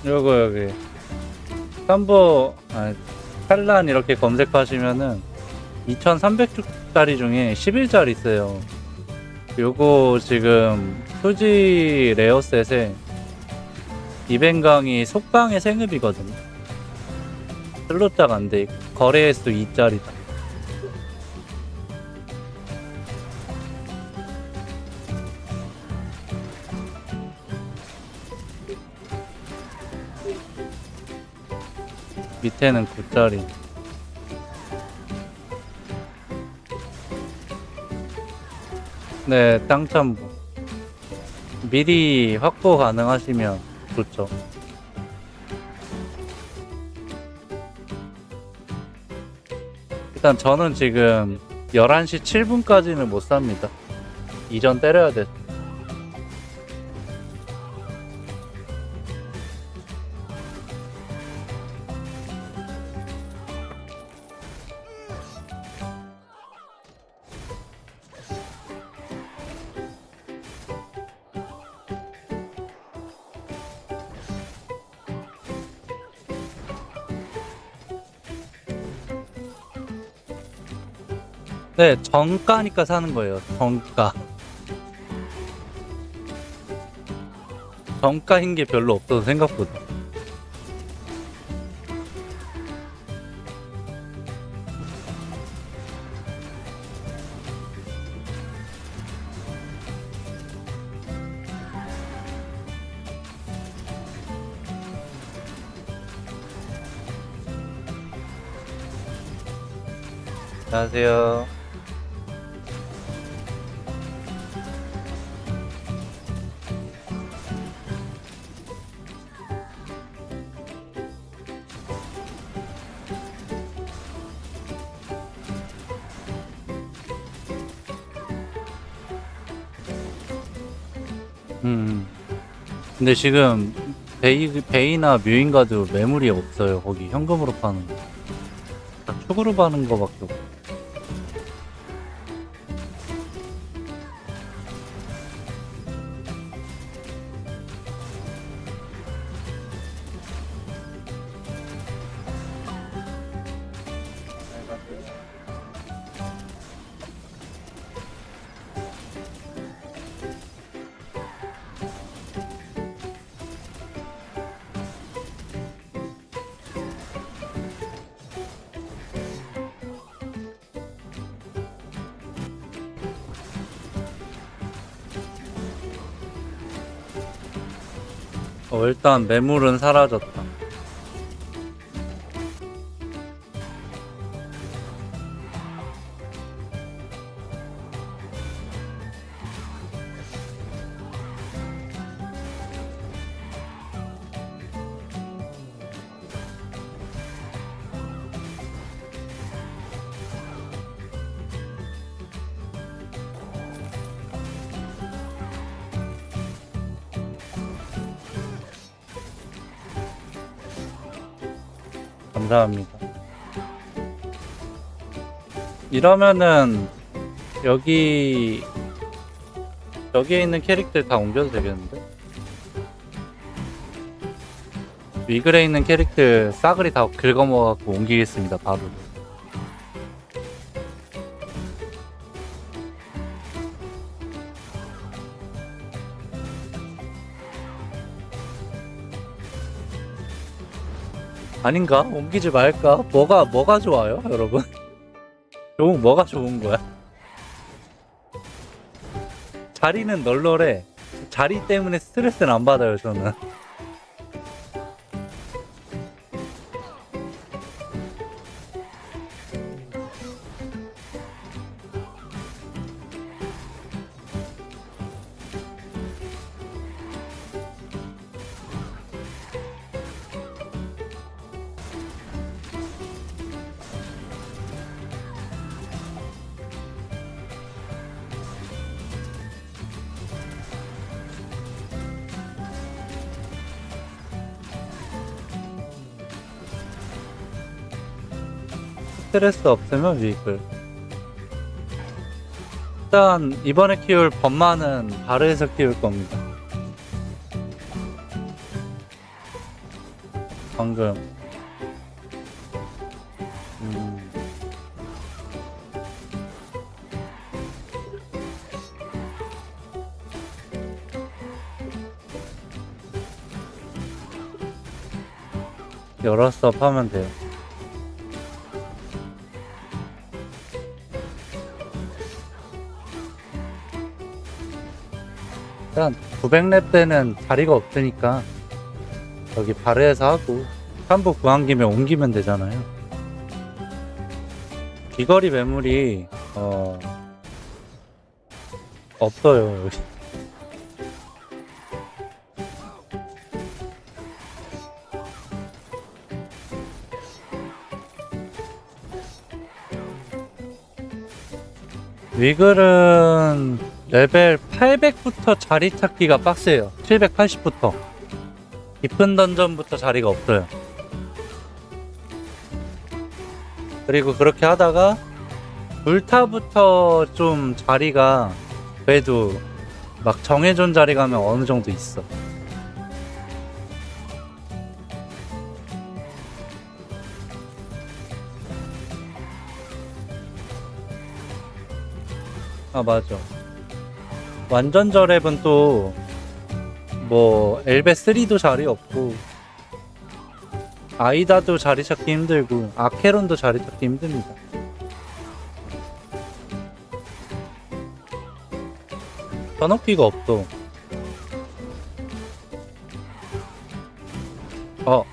요거 여기 삼보 칼란 이렇게 검색하시면은 2300짜리 중에 11짜리 있어요. 요거 지금 휴지 레어셋에 이벤강이 속방의 생읍이거든요. 슬롯작 안돼 있고 거래횟수 2짜리다. 밑에는 9짜리. 네, 땅참부. 미리 확보 가능하시면 좋죠. 일단 저는 지금 11시 7분까지는 못 삽니다. 이전 때려야 돼. 네, 정가니까 사는 거예요. 정가. 정가인 게 별로 없어서 생각보다. 안녕하세요. 근데 지금 베이나 뮤인가도 매물이 없어요. 거기 현금으로 파는 거. 다 축으로 파는 거밖에 없고. 일단 매물은 사라졌다. 감사합니다. 이러면은 여기에 있는 캐릭터 다 옮겨도 되겠는데? 위글에 있는 캐릭터 싸그리 다 긁어먹어갖고 옮기겠습니다. 바로. 아닌가? 옮기지 말까? 뭐가 좋아요, 여러분? 뭐가 좋은 거야? 자리는 널널해. 자리 때문에 스트레스는 안 받아요, 저는. 스트레스 없으면 위글. 일단 이번에 키울 범마는 바르에서 키울 겁니다. 방금. 음. 여러 수업 하면 돼요. 일단 900렙 때는 자리가 없으니까 여기 바르에서 하고 3부 구한 김에 옮기면 되잖아요. 귀걸이 매물이 없어요. 여기. 위글은 레벨 800부터 자리 찾기가 빡세요. 780부터 깊은 던전부터 자리가 없어요. 그리고 그렇게 하다가 불타부터 좀 자리가 그래도 막 정해준 자리 가면 어느 정도 있어. 아 맞아. 완전 저랩은 또 뭐 엘베3도 자리 없고 아이다도 자리 찾기 힘들고 아케론도 자리 찾기 힘듭니다. 전업기가 없어. 어.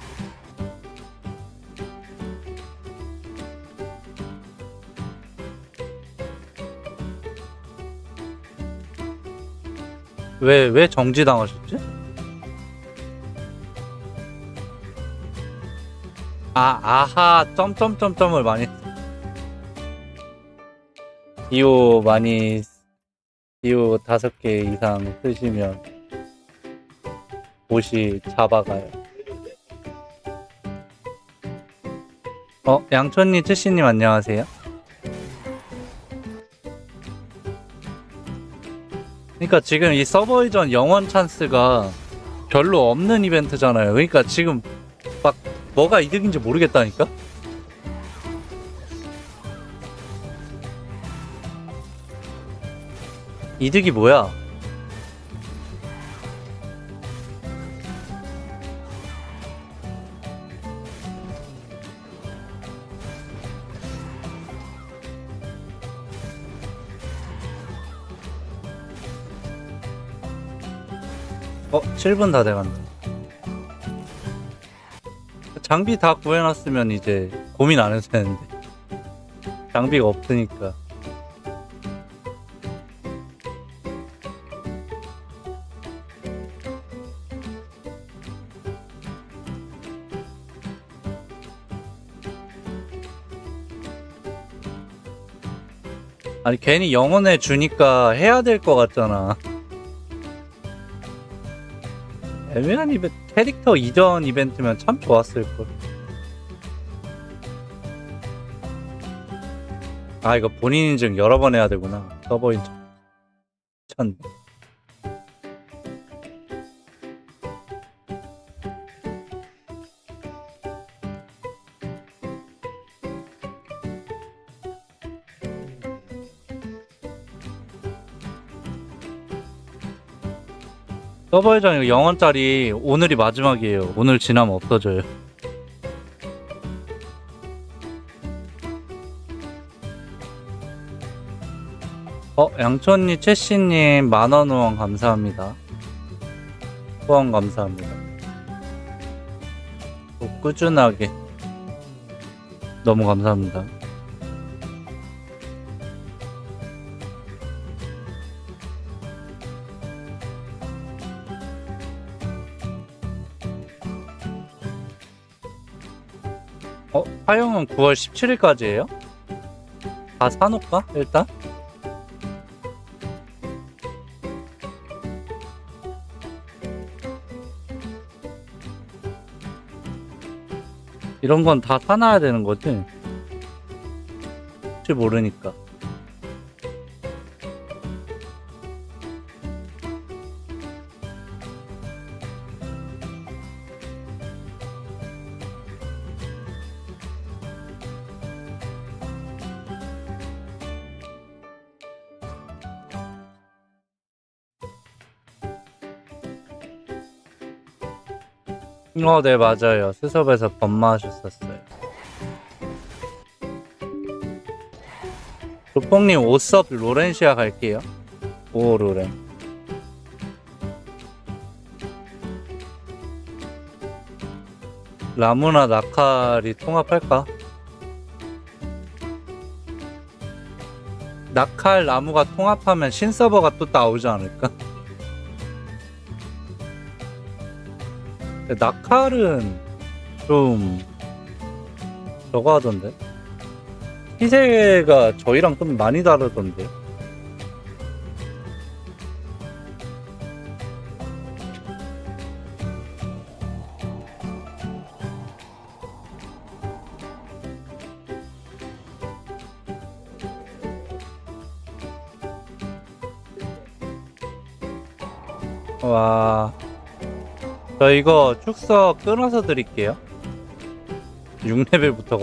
왜 정지당하셨지? 아하, 점점점점을 많이. 디오 많이, 디오 5개 이상 쓰시면 옷이 잡아가요. 양촌님, 쯔씨님 안녕하세요. 그러니까 지금 이 서버 이전 영원 찬스가 별로 없는 이벤트잖아요. 그러니까 지금 막 뭐가 이득인지 모르겠다니까? 이득이 뭐야? 어, 7분 다 돼간다. 장비 다 구해놨으면 이제 고민 안 해도 되는데. 장비가 없으니까. 아니, 괜히 영혼에 주니까 해야 될 것 같잖아. 애매한 이벤트, 캐릭터 이전 이벤트면 참 좋았을걸. 아, 이거 본인 인증 여러 번 해야 되구나. 서버 인증. 천. 서버 회장 이거 0원짜리 오늘이 마지막이에요. 오늘 지나면 없어져요. 양촌님, 채씨님 만원 후원 감사합니다. 후원 감사합니다. 또 꾸준하게 너무 감사합니다. 파용은 9월 17일까지예요? 다 사놓을까? 일단? 이런 건 다 사놔야 되는 거지? 혹시 모르니까. 네, 맞아요. 수섭에서 범마하셨었어요. 조뽕님, 오섭 로렌시아 갈게요. 오, 로렌. 라무나 나칼이 통합할까? 나칼 라무가 통합하면 신서버가 또 나오지 않을까? 근데 나칼은 좀 저거 하던데? 희세가 저희랑 좀 많이 다르던데. 와, 저 이거 축서 끊어서 드릴게요. 6레벨부터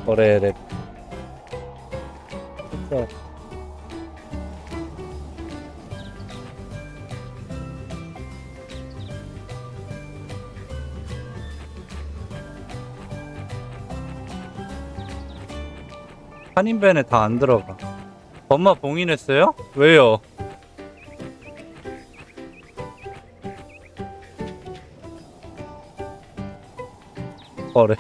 거래 랩. 축서. 한인벤에 다 안 들어가. 엄마 봉인했어요? 왜요? 거래.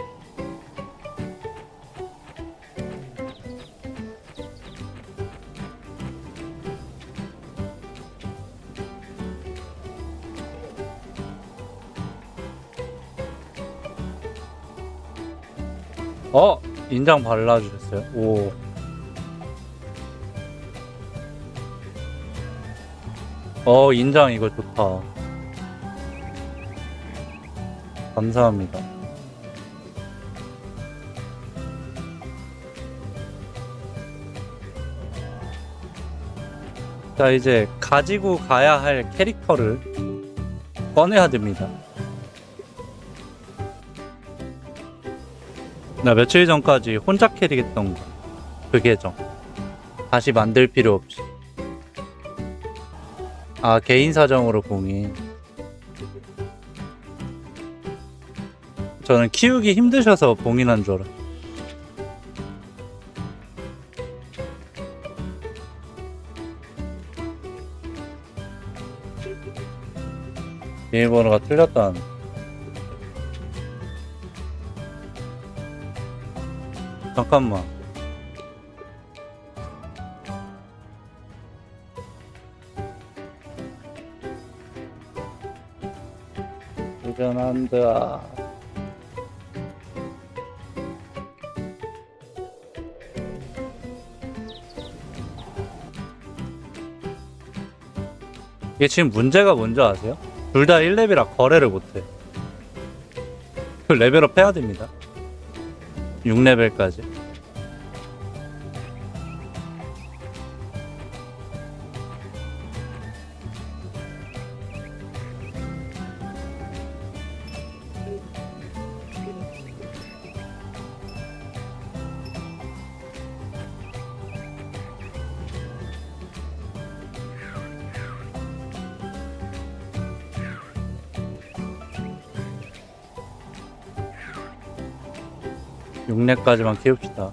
인장 발라주셨어요? 오. 인장 이거 좋다. 감사합니다. 자, 이제 가지고 가야 할 캐릭터를 꺼내야 됩니다. 나 며칠 전까지 혼자 캐릭했던 거. 그 계정. 다시 만들 필요 없이. 개인 사정으로 봉인. 저는 키우기 힘드셔서 봉인한 줄 알아요. 비밀번호가 틀렸다는. 잠깐만. 도전한다. 이게 지금 문제가 뭔지 아세요? 둘 다 1렙이라 거래를 못해. 그 레벨업 해야 됩니다. 6레벨까지. 육렙까지만 키웁시다.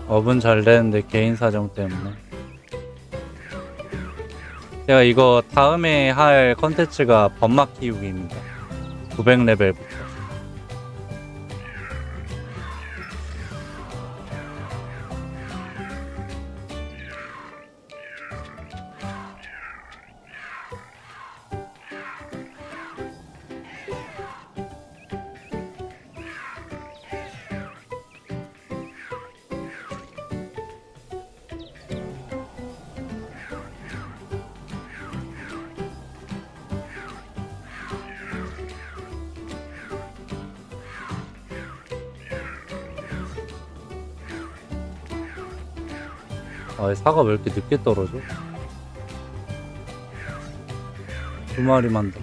업은 잘 되는데 개인 사정 때문에. 제가 이거 다음에 할 컨텐츠가 범막 키우기입니다. 900레벨부터. 사과 왜 이렇게 늦게 떨어져? 2마리만 더.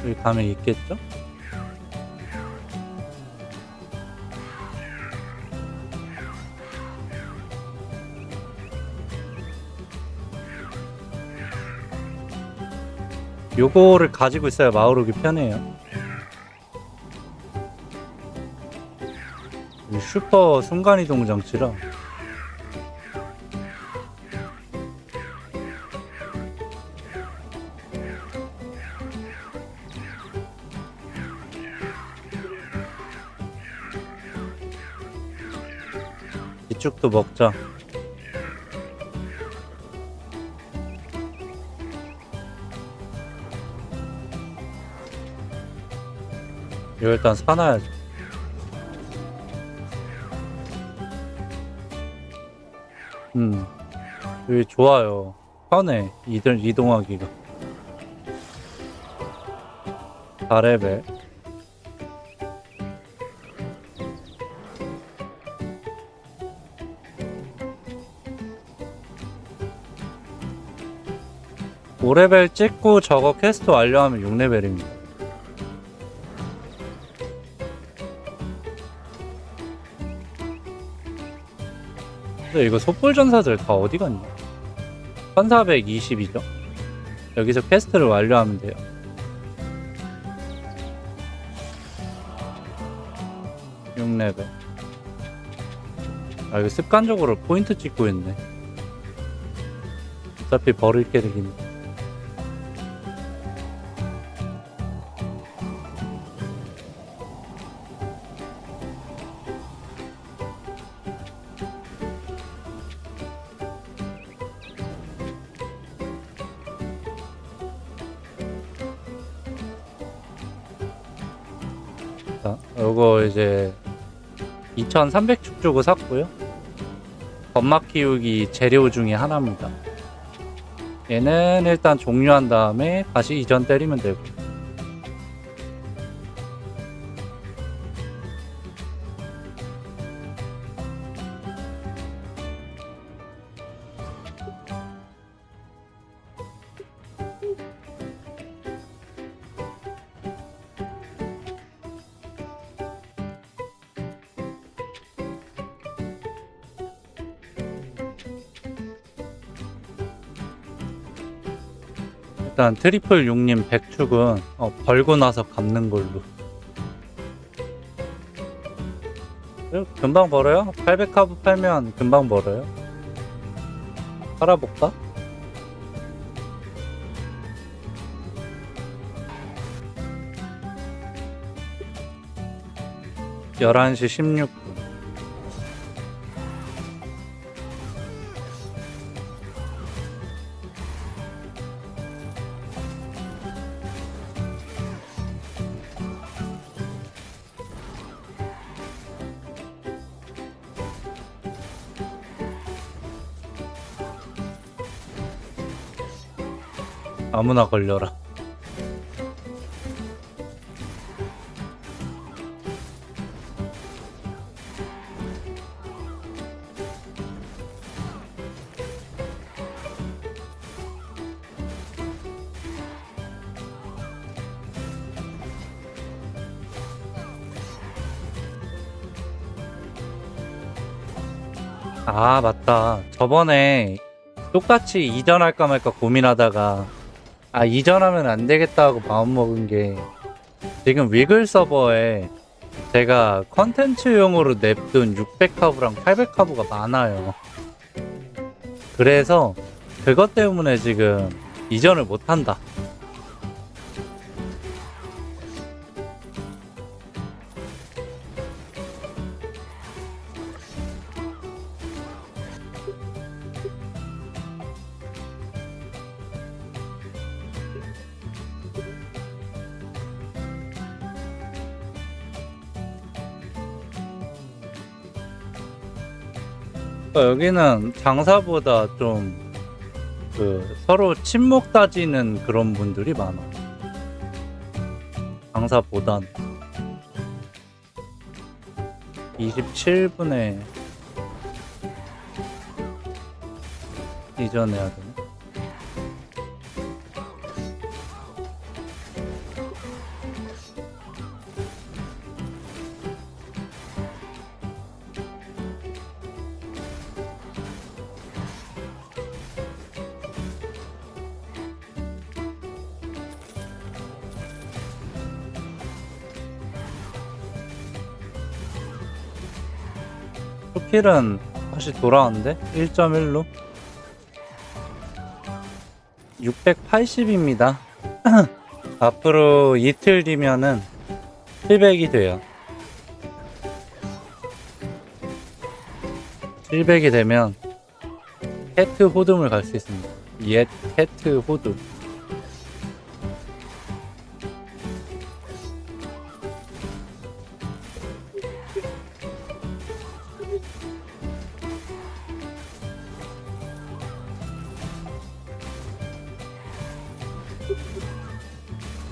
여기 가면 있겠죠? 요거를 가지고 있어야 마을 오기 편해요. 이 슈퍼 순간이동 장치라. 이쪽도 먹자. 이거 일단 사놔야지. 여기 좋아요. 편해. 이동하기가. 4레벨. 오레벨 찍고 저거 퀘스트 완료하면 6레벨입니다. 근데 이거 촛불전사들 다 어디 갔냐? 1420이죠? 여기서 퀘스트를 완료하면 돼요. 육 레벨 아, 이거 습관적으로 포인트 찍고 있네. 어차피 버릴 계획이니까. 자, 요거 이제 2300축 주고 샀고요. 건막 키우기 재료 중에 하나입니다. 얘는 일단 종료한 다음에 다시 이전 때리면 되고. 일단 트리플 6님 100축은 벌고 나서 갚는 걸로. 금방 벌어요? 800카브 팔면 금방 벌어요. 팔아볼까? (11시 16분) 아무나 걸려라. 아, 맞다. 저번에 똑같이 이전할까 말까 고민하다가 이전하면 안 되겠다 하고 마음먹은 게, 지금 위글 서버에 제가 컨텐츠용으로 냅둔 600카브랑 800카브가 많아요. 그래서 그것 때문에 지금 이전을 못한다. 여기는 장사보다 좀 서로 친목 따지는 그런 분들이 많아. 장사보단 27분에 이전해야 되나? 스킬은 다시 돌아왔는데 1.1로 680입니다. 앞으로 이틀 뒤면은 700이 돼요. 700이 되면 캐트 호둠을 갈 수 있습니다. 옛 캐트 호둠.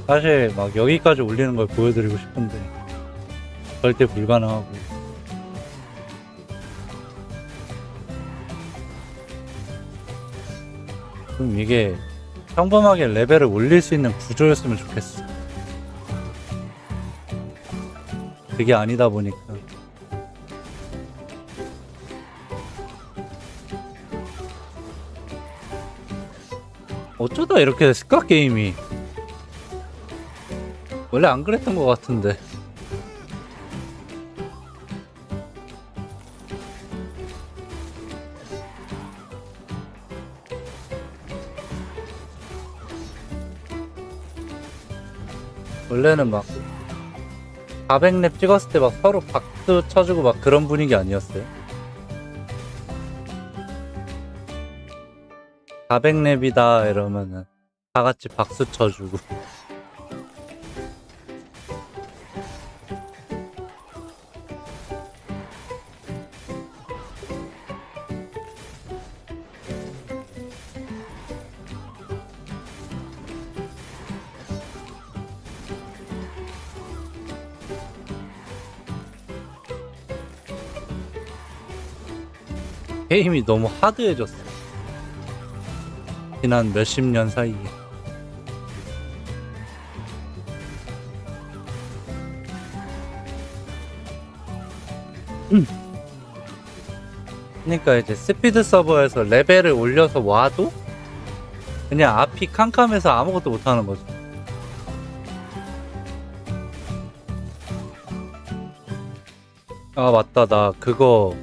사실 막 여기까지 올리는 걸 보여드리고 싶은데 절대 불가능하고, 좀 이게 평범하게 레벨을 올릴 수 있는 구조였으면 좋겠어. 그게 아니다 보니까 어쩌다 이렇게 됐을까 게임이. 원래 안 그랬던 것 같은데. 원래는 막 400렙 찍었을 때 막 서로 박수 쳐주고 막 그런 분위기 아니었어요? 400렙이다 이러면은 다 같이 박수 쳐주고. 게임이 너무 하드해졌어. 지난 몇십 년 사이에. 그러니까 이제 스피드 서버에서 레벨을 올려서 와도 그냥 앞이 캄캄해서 아무것도 못하는 거죠. 아 맞다, 나 그거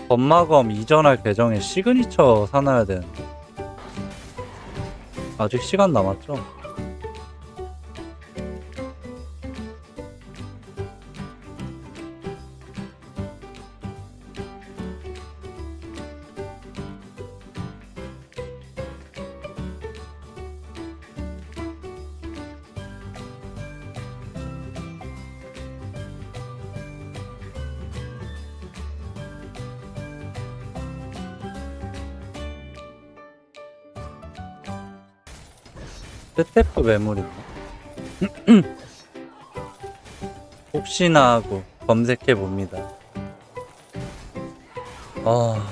범마검 이전할 계정에 시그니처 사놔야 되는데 아직 시간 남았죠? 스태프 메모리인가? 혹시나 하고 검색해 봅니다. 아,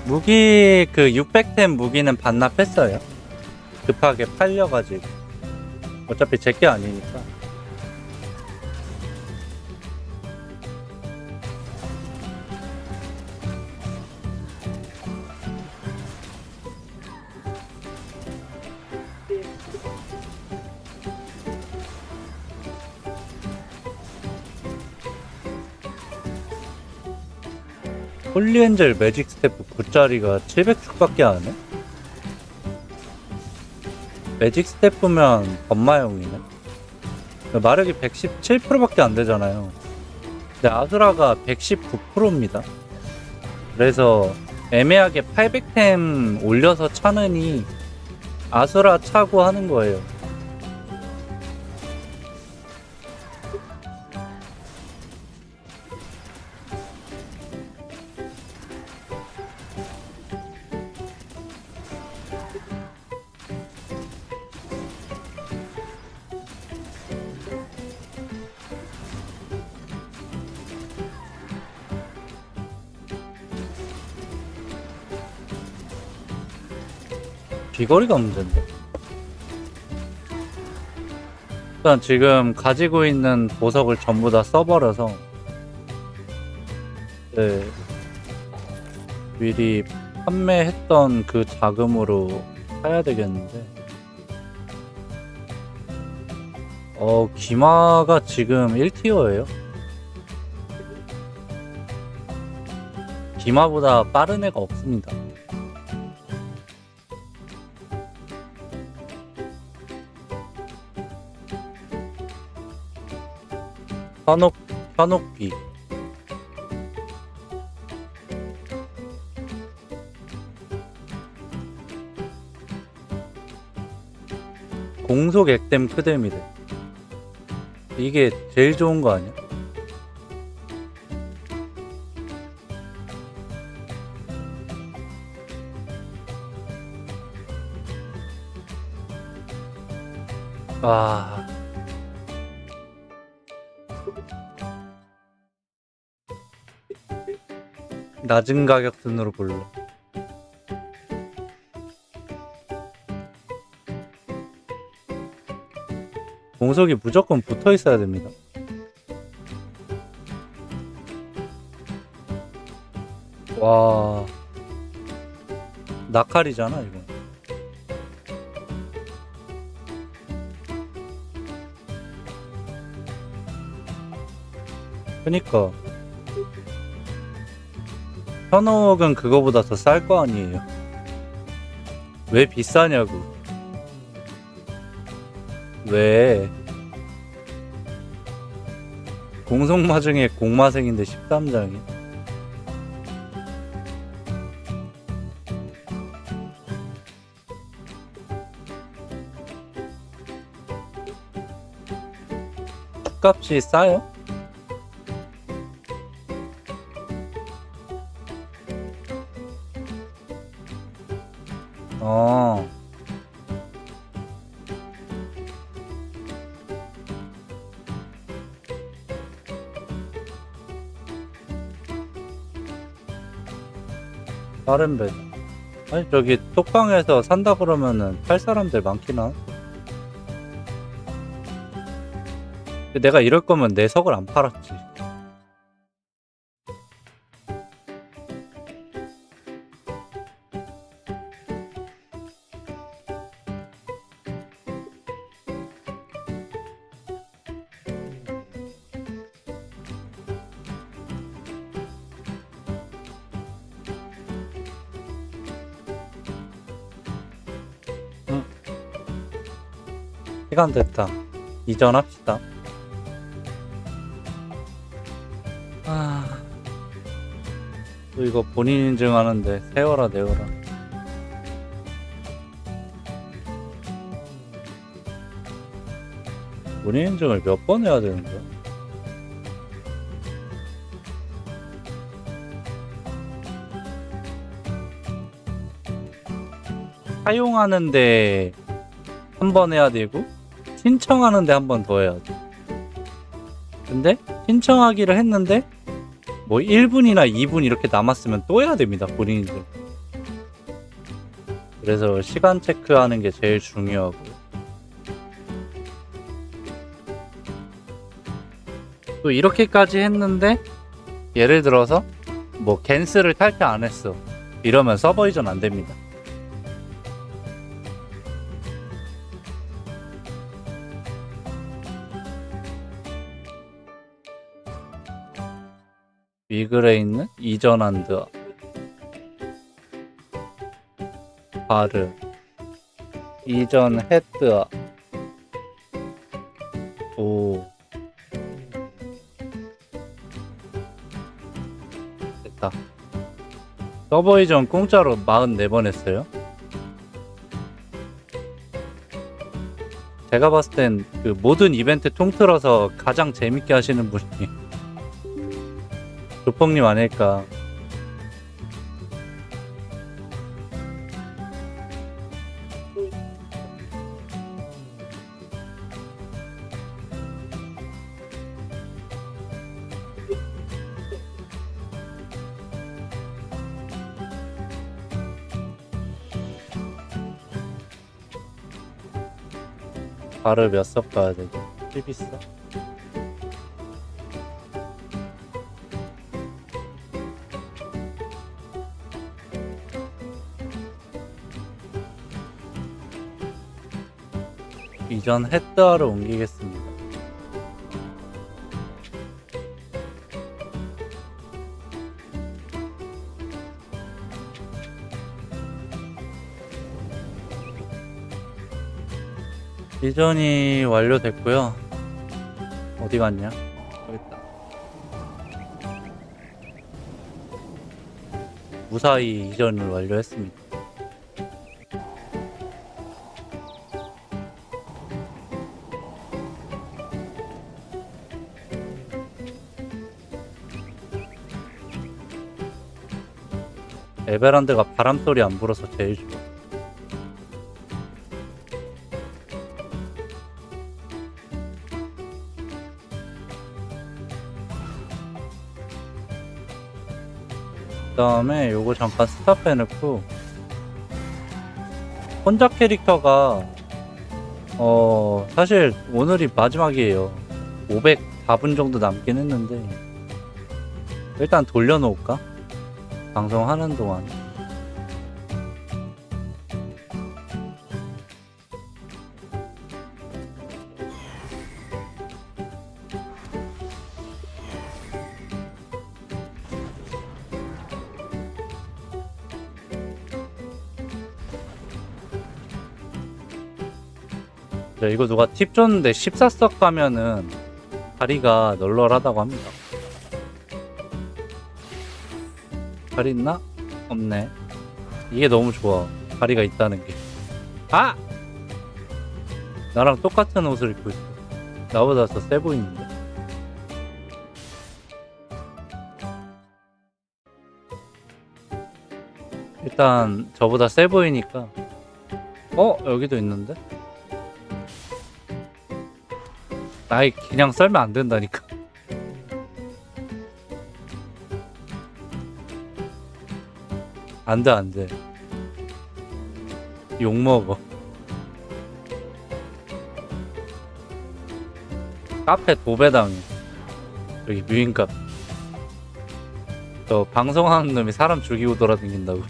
무기 그 600템 무기는 반납했어요. 급하게 팔려가지고. 어차피 제게 아니니까. 홀리엔젤 매직 스태프 9짜리가 700축밖에 안 해? 매직 스태프면 범마용이네? 마력이 117%밖에 안 되잖아요. 근데 아수라가 119%입니다. 그래서 애매하게 800템 올려서 차느니 아수라 차고 하는 거예요. 비거리가 문제인데. 일단 지금 가지고 있는 보석을 전부 다 써버려서 네, 미리 판매했던 그 자금으로 사야 되겠는데. 기마가 지금 1티어예요. 기마보다 빠른 애가 없습니다. 현옥비. 공속 액땜 크뎀이래. 이게 제일 좋은 거 아니야? 아, 낮은 가격 순으로 볼래. 공속이 무조건 붙어 있어야 됩니다. 와, 낙칼이잖아 이거. 그니까 현옥은 그거보다 더 쌀 거 아니에요. 왜 비싸냐고. 왜? 공속마중에 공마생인데 13장이. 값이 싸요? 어. 다른 배. 아니 저기 톡방에서 산다 그러면은 팔 사람들 많긴 한. 내가 이럴 거면 내 석을 안 팔았지. 응. 시간 됐다. 이전합시다. 또 이거 본인 인증하는데 세워라 내워라. 본인 인증을 몇 번 해야 되는 거야? 사용하는데 한 번 해야 되고 신청하는데 한 번 더 해야 돼. 근데 신청하기를 했는데 뭐 1분이나 2분 이렇게 남았으면 또 해야 됩니다, 본인들. 그래서 시간 체크하는 게 제일 중요하고. 또 이렇게까지 했는데 예를 들어서 뭐 겐스를 탈퇴 안 했어. 이러면 서버 이전 안 됩니다. 위글에 있는 이전한드 바르 이전 헤드. 오, 됐다. 서버 이전 공짜로 44번 했어요. 제가 봤을 땐 그 모든 이벤트 통틀어서 가장 재밌게 하시는 분이 조펑님 아닐까. 발을 몇 석 가야 되지? 10 있어? 이전 헤드하러 옮기겠습니다. 이전이 완료됐고요. 어디 갔냐? 여기 있다. 무사히 이전을 완료했습니다. 에베란드가 바람소리 안 불어서 제일 좋아. 그 다음에 요거 잠깐 스탑 해놓고 혼자 캐릭터가 사실 오늘이 마지막이에요. 504분 정도 남긴 했는데 일단 돌려놓을까? 방송하는 동안. 네, 이거 누가 팁 줬는데 14석 가면은 다리가 널널하다고 합니다. 다리 있나? 없네. 이게 너무 좋아. 다리가 있다는 게. 아! 나랑 똑같은 옷을 입고 있어. 나보다 더 세 보이는데. 일단 저보다 세 보이니까. 여기도 있는데? 나이 그냥 썰면 안 된다니까. 안 돼, 안 돼. 욕먹어. 카페 도배당해. 여기 뮤인카. 저 방송하는 놈이 사람 죽이고 돌아다닌다고.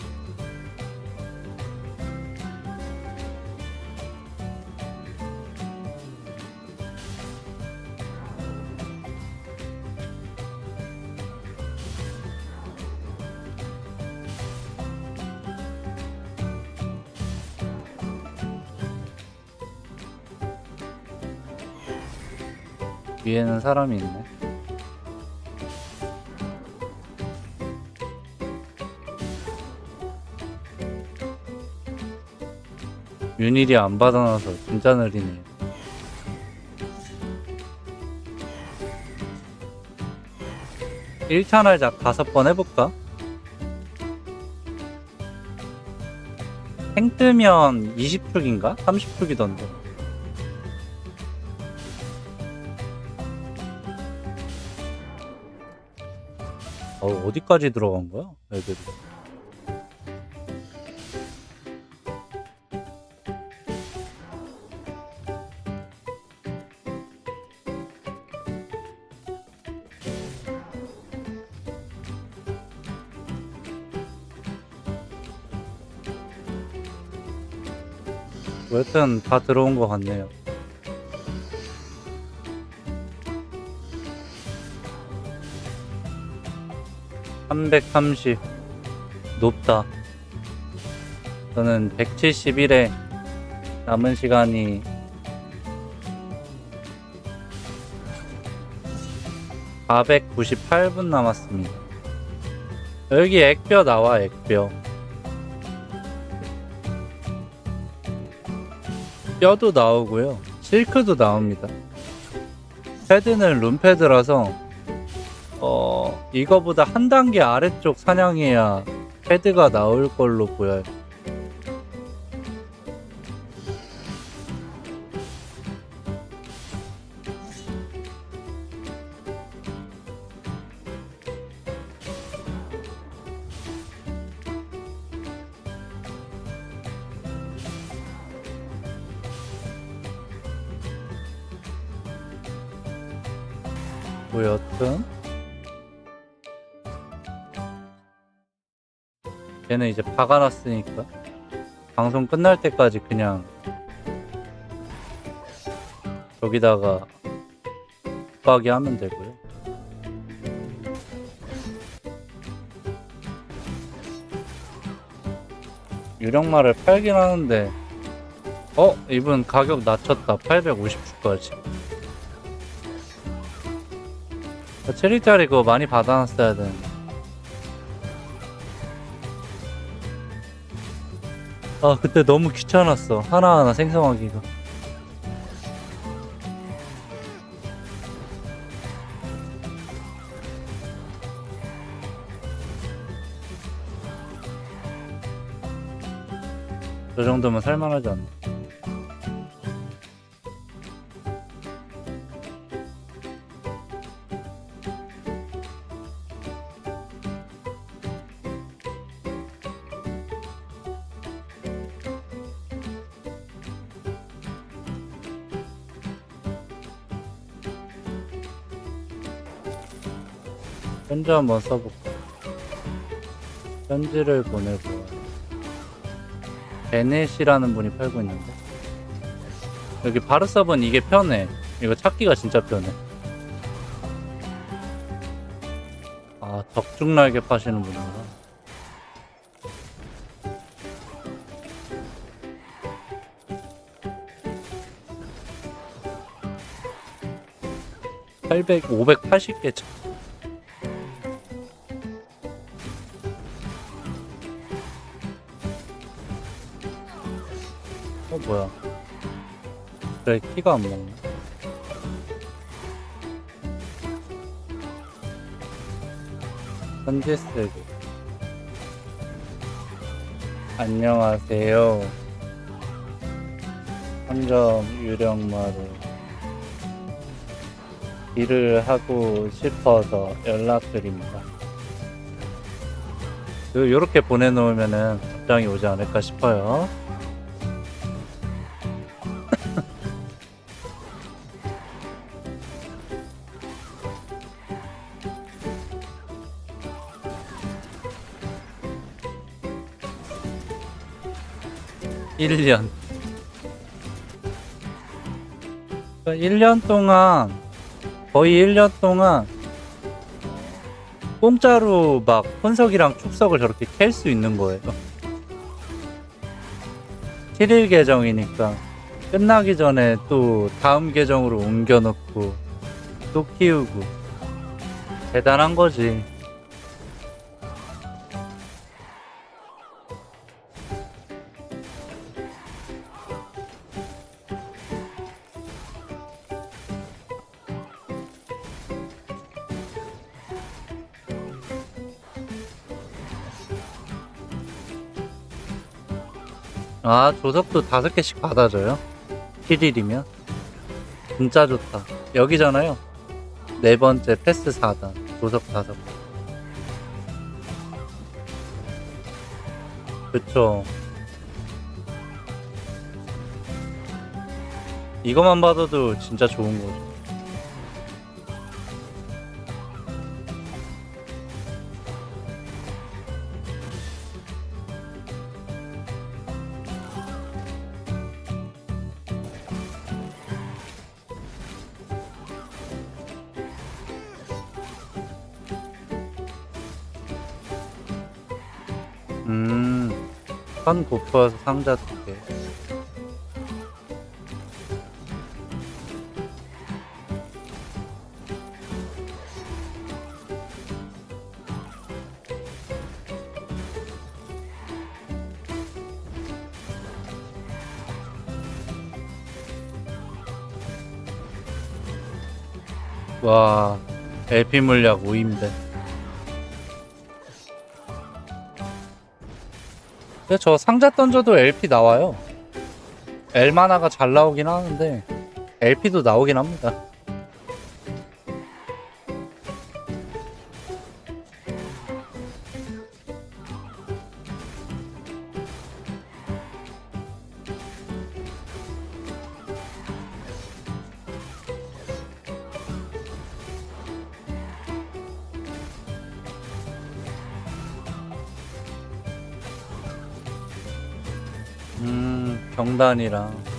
위에는 사람이 있네. 윤일이 안 받아놔서 진짜 느리네. 일찬활작 5번 해볼까? 행 뜨면 20축인가? 30축이던데. 어디까지 들어간 거야? 애들이. 여튼 다 들어온 것 같네요. (330) 높다. 저는 171에 남은 시간이 498분 남았습니다. 여기 액뼈 나와. 액뼈 뼈도 나오고요, 실크도 나옵니다. 패드는 룸패드라서 이거보다 한 단계 아래쪽 사냥해야 패드가 나올 걸로 보여요. 뭐 여튼 얘는 이제 박아놨으니까 방송 끝날 때까지 그냥 여기다가 붙박이 하면 되고요. 유령말을 팔긴 하는데 이분 가격 낮췄다. 850주까지. 체리짜리 그거 많이 받아놨어야 되는데. 그때 너무 귀찮았어. 하나하나 생성하기가. 저 정도면 살만하지 않나? 편지 한번 써볼까? 편지를 보내고 베넷이라는 분이 팔고 있는데 여기 바르사본 이게 편해. 이거 찾기가 진짜 편해. 덕중날개 파시는 분인가? $800, 580개 차. 뭐야? 그래, 키가 안 먹네. 편지 쓰기. 안녕하세요. 한점 유령마루 일을 하고 싶어서 연락드립니다. 요렇게 보내놓으면은 답장이 오지 않을까 싶어요. 거의 1년 동안 공짜로 막 혼석이랑 축석을 저렇게 캘 수 있는 거예요. 7일 계정이니까 끝나기 전에 또 다음 계정으로 옮겨놓고 또 키우고 대단한 거지. 조석도 5개씩 받아줘요? 7일이면? 진짜 좋다. 여기잖아요. 4번째 패스 4단. 조석 5개. 그쵸. 이거만 받아도 진짜 좋은 거죠. 선 고프어서 상자 2개. 와, LP 물약 5인데. 근데 저 상자 던져도 LP 나와요. 엘마나가 잘 나오긴 하는데 LP도 나오긴 합니다. 경단이랑.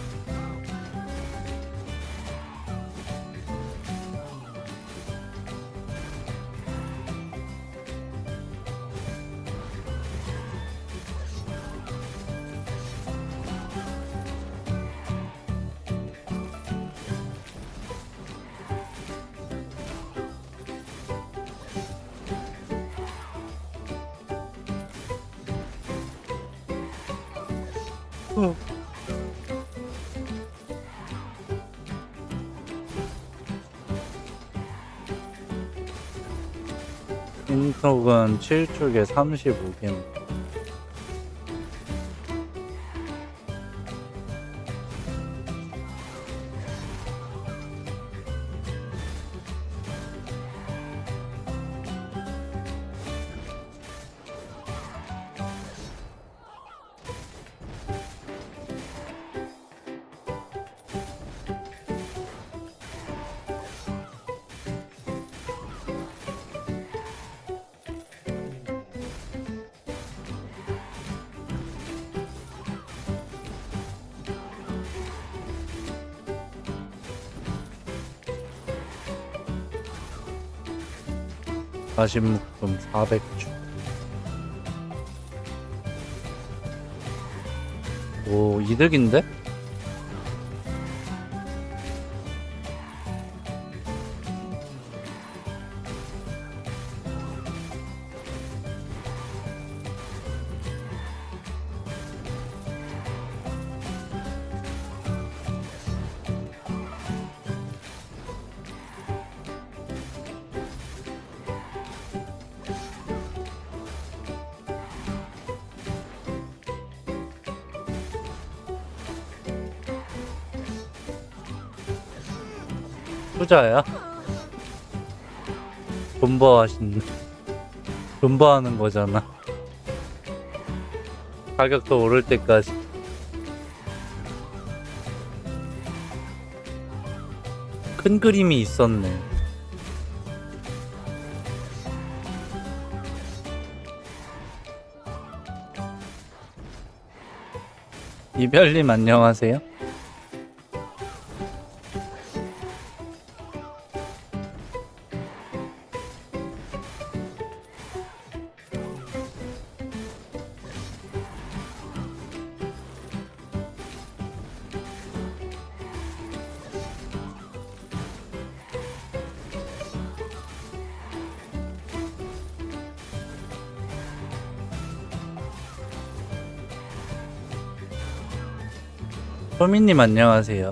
인톡은 7축에 35개. 가심묶음 400축. 오, 이득인데? 투자야? 존버하는 거잖아. 가격도 오를 때까지. 큰 그림이 있었네. 이별님 안녕하세요. 소민님 안녕하세요.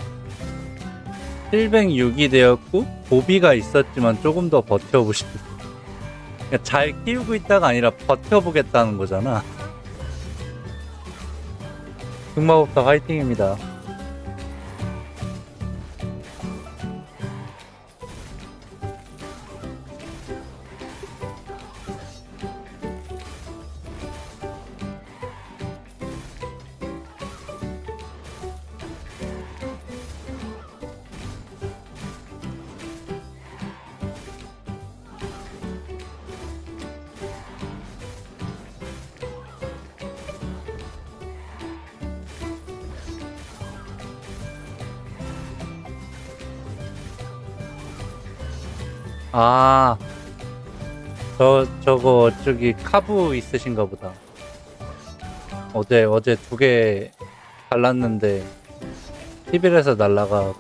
706이 되었고 고비가 있었지만 조금 더 버텨보시고. 그러니까 잘 키우고 있다가 아니라 버텨보겠다는 거잖아. 흑마법사 화이팅입니다. 아, 저거 저기 카부 있으신가 보다. 어제 2개 갈랐는데 TV에서 날라가.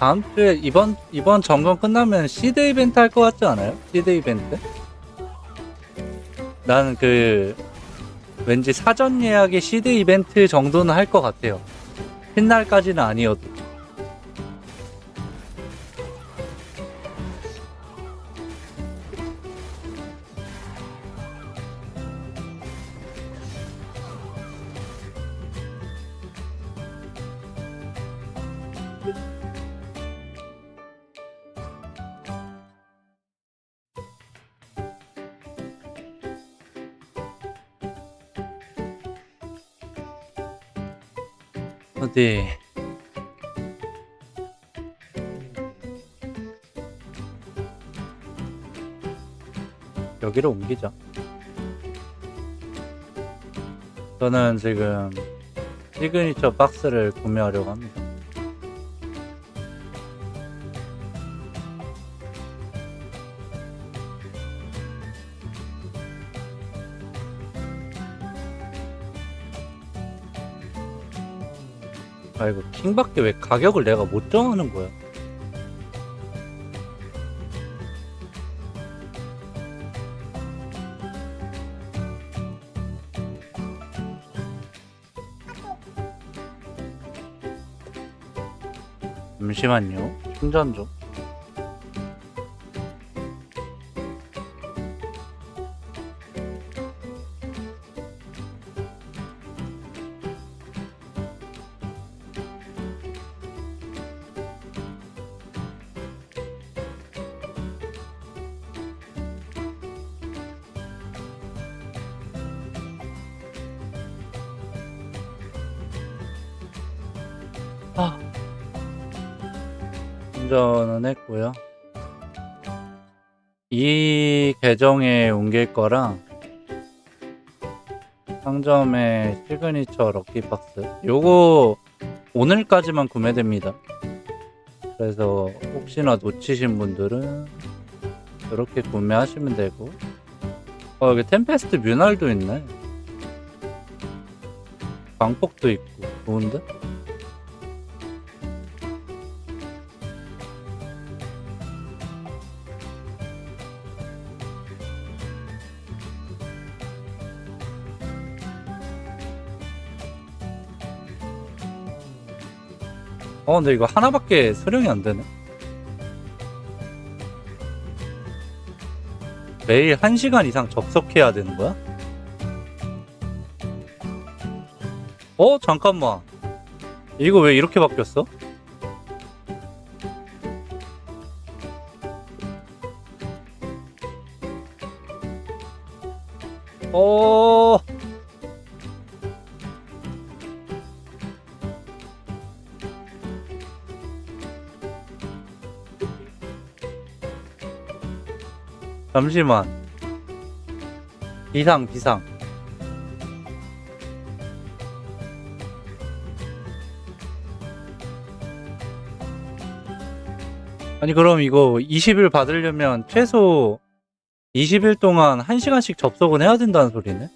다음 주에 이번 점검 끝나면 시드 이벤트 할 것 같지 않아요? 시드 이벤트? 나는 왠지 사전 예약의 시드 이벤트 정도는 할 것 같아요. 신날까지는 아니어도. 어디 여기로 옮기자. 저는 지금 시그니처 박스를 구매하려고 합니다. 아이고, 킹밖에 왜 가격을 내가 못 정하는 거야? 잠시만요. 충전 좀. 충전은 했고요. 이 계정에 옮길 거랑 상점의 시그니처 럭키박스 요거 오늘까지만 구매됩니다. 그래서 혹시나 놓치신 분들은 이렇게 구매하시면 되고, 여기 템페스트 뮤날도 있네. 광폭도 있고 좋은데? 근데 이거 하나밖에 수령이 안 되네. 매일 1시간 이상 접속해야 되는 거야? 잠깐만. 이거 왜 이렇게 바뀌었어? 잠시만. 비상. 아니, 그럼 이거 20일 받으려면 최소 20일 동안 1시간씩 접속은 해야 된다는 소리네?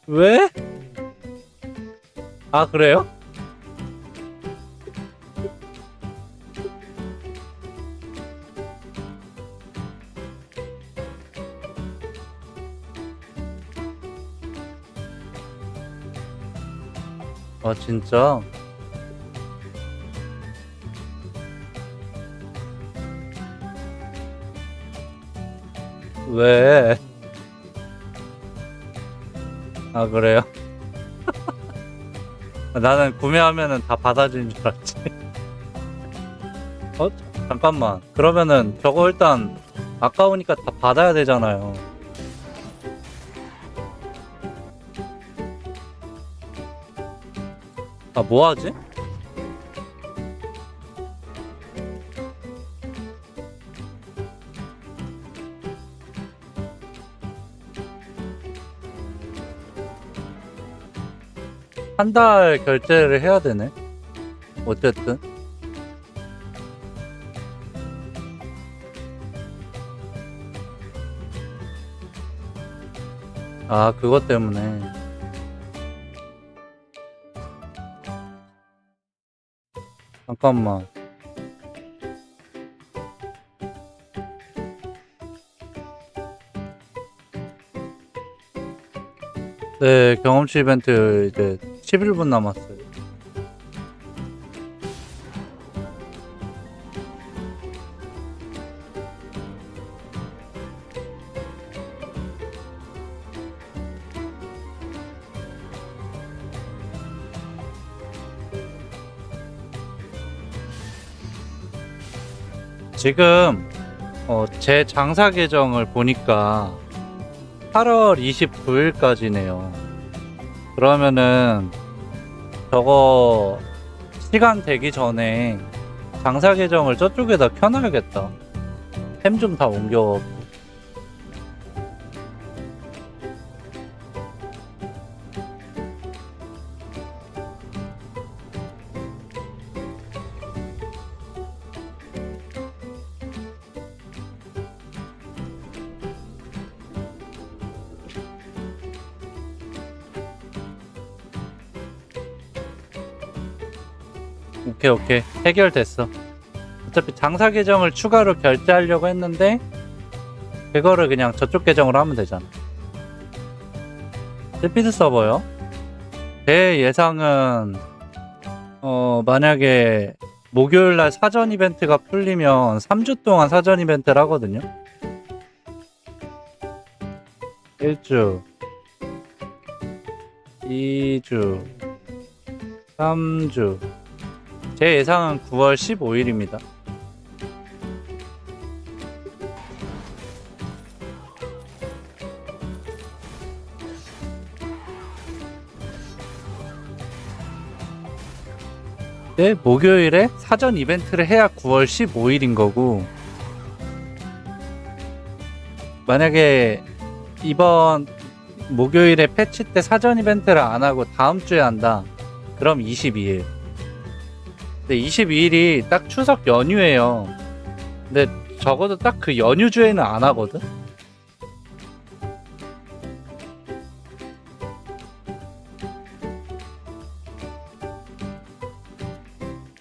왜? 아, 그래요? 아, 진짜? 왜? 아, 그래요? 나는 구매하면은 다 받아주는 줄 알았지. 잠깐만. 그러면은 저거 일단 아까우니까 다 받아야 되잖아요. 아, 뭐하지? 한 달 결제를 해야 되네. 어쨌든. 아, 그것 때문에. 잠깐만. 네, 경험치 이벤트 이제 11분 남았어요. 지금 제 장사 계정을 보니까 8월 29일까지네요. 그러면은 저거 시간 되기 전에 장사 계정을 저쪽에다 켜놔야겠다. 템 좀 다 옮겨. 오케이. 해결됐어. 어차피 장사 계정을 추가로 결제하려고 했는데 그거를 그냥 저쪽 계정으로 하면 되잖아. 스피드 서버요? 제 예상은 만약에 목요일날 사전 이벤트가 풀리면 3주 동안 사전 이벤트를 하거든요. 1주 2주 3주 제 예상은 9월 15일입니다. 네, 목요일에 사전 이벤트를 해야 9월 15일인 거고, 만약에 이번 목요일에 패치 때 사전 이벤트를 안 하고 다음 주에 한다. 그럼 22일. 근데 22일이 딱 추석 연휴예요. 근데 적어도 딱 그 연휴 주에는 안 하거든?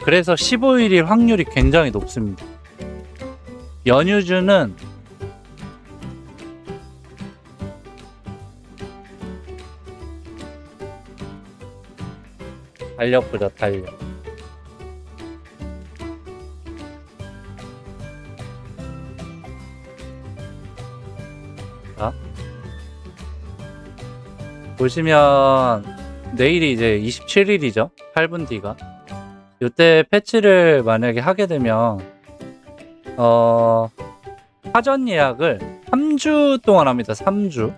그래서 15일일 확률이 굉장히 높습니다. 연휴주는 달력 보자, 달력. 자, 보시면 내일이 이제 27일이죠. 8분 뒤가. 이때 패치를 만약에 하게 되면 사전 예약을 3주 동안 합니다. 3주.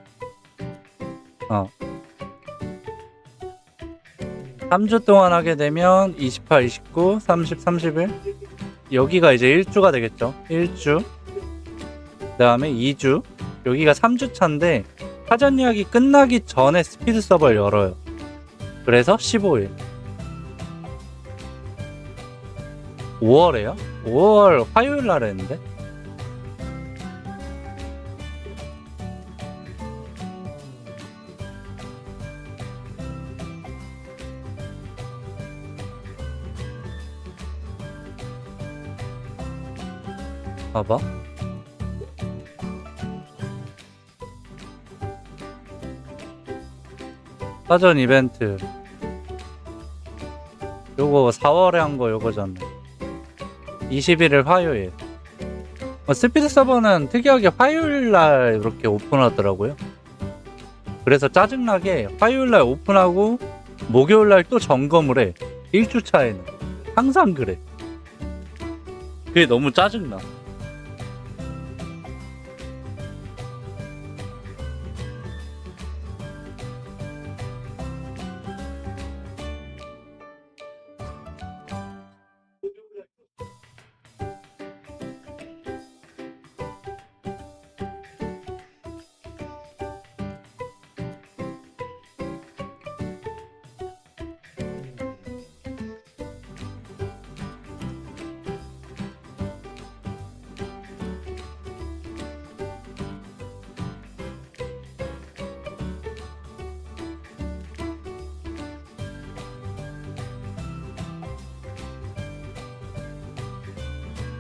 3주 동안 하게 되면 28, 29, 30, 31 여기가 이제 1주가 되겠죠. 1주 그 다음에 2주 여기가 3주 차인데 사전 예약이 끝나기 전에 스피드 서버를 열어요. 그래서 15일 5월에요? 5월 화요일 날 했는데? 봐봐. 사전 이벤트 요거 4월에 한 거 요거잖아. 21일 화요일. 스피드 서버는 특이하게 화요일날 이렇게 오픈하더라고요. 그래서 짜증나게 화요일날 오픈하고 목요일날 또 점검을 해. 1주 차에는 항상 그래. 그게 너무 짜증나.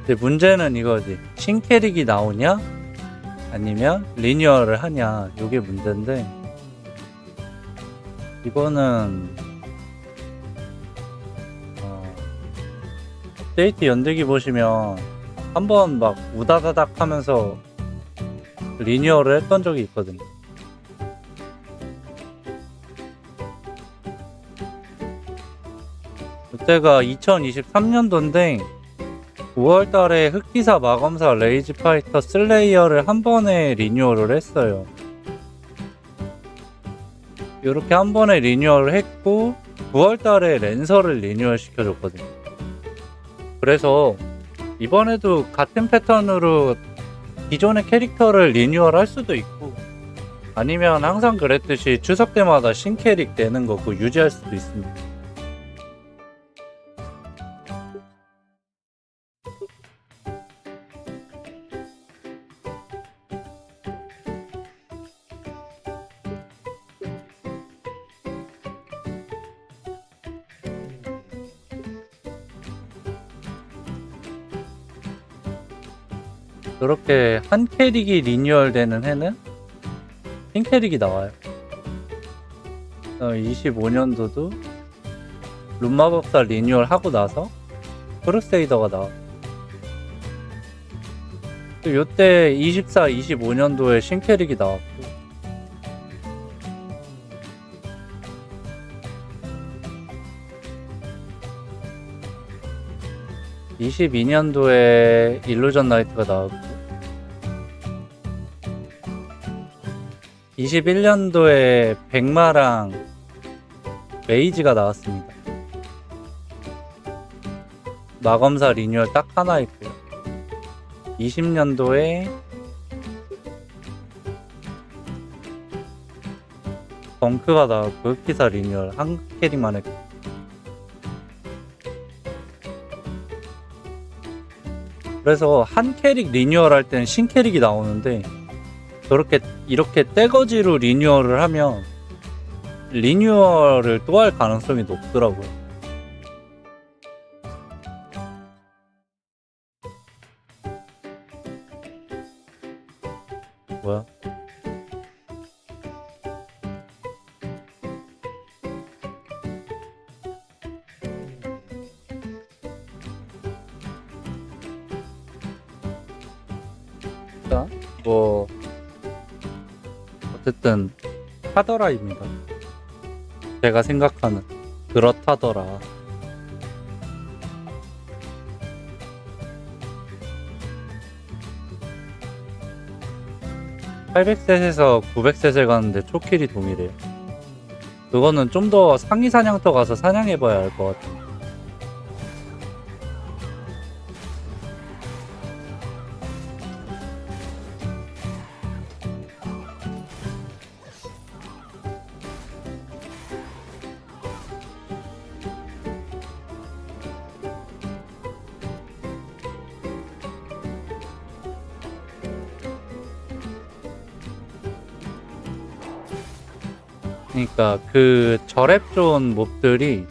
근데 문제는 이거지. 신캐릭이 나오냐? 아니면 리뉴얼을 하냐? 요게 문제인데, 이거는 업데이트 연대기 보시면 한번 막 우다다닥 하면서 리뉴얼을 했던 적이 있거든요. 그때가 2023년도인데 5월달에 흑기사 마검사 레이지 파이터 슬레이어를 한 번에 리뉴얼을 했어요. 이렇게 한 번에 리뉴얼을 했고 9월달에 랜서를 리뉴얼 시켜줬거든요. 그래서 이번에도 같은 패턴으로 기존의 캐릭터를 리뉴얼 할 수도 있고, 아니면 항상 그랬듯이 추석 때마다 신캐릭 내는 거 그거 유지할 수도 있습니다. 그렇게 한 캐릭이 리뉴얼 되는 해는 신캐릭이 나와요. 25년도도 룸마법사 리뉴얼 하고 나서 크루세이더가 나와. 또 요때 24, 25년도에 신캐릭이 나왔고, 22년도에 일루전 나이트가 나왔고, 21년도에 백마랑 메이지가 나왔습니다. 마검사 리뉴얼 딱 하나 있고요. 20년도에 덩크가 나왔고 흑기사 리뉴얼 한 캐릭만 했고, 그래서 한 캐릭 리뉴얼 할 때는 신캐릭이 나오는데, 저렇게 이렇게 떼거지로 리뉴얼을 하면 리뉴얼을 또 할 가능성이 높더라고요. 뭐야? 자, 뭐 어쨌든 타더라입니다. 제가 생각하는 그렇다더라. (800셋에서) (900셋을) 가는데 초킬이 동일해요. 그거는 좀 더 상위 사냥터 가서 사냥해봐야 알 것 같아요. 그러니까 그 저랩존 몹들이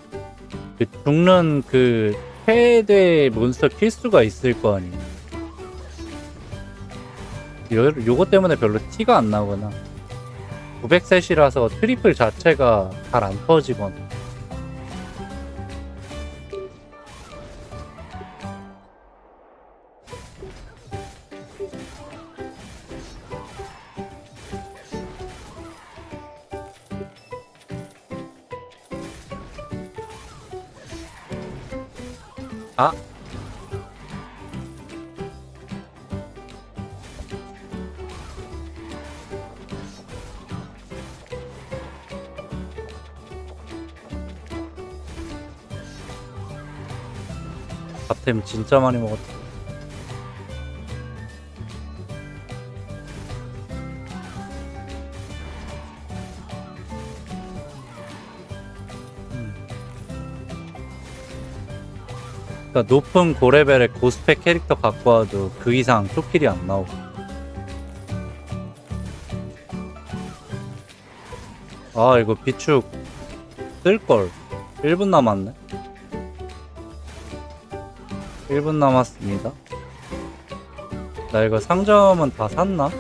그 죽는 그 최대 몬스터 필수가 있을 거 아니에요. 요거 때문에 별로 티가 안 나거나 900셋이라서 트리플 자체가 잘 안 터지거나. 아! 밥템 진짜 많이 먹었다. 그러니까 높은 고레벨의 고스펙 캐릭터 갖고 와도 그 이상 초킬이 안 나오고. 아, 이거 비축 쓸걸. 1분 남았네. 1분 남았습니다. 나 이거 상점은 다 샀나?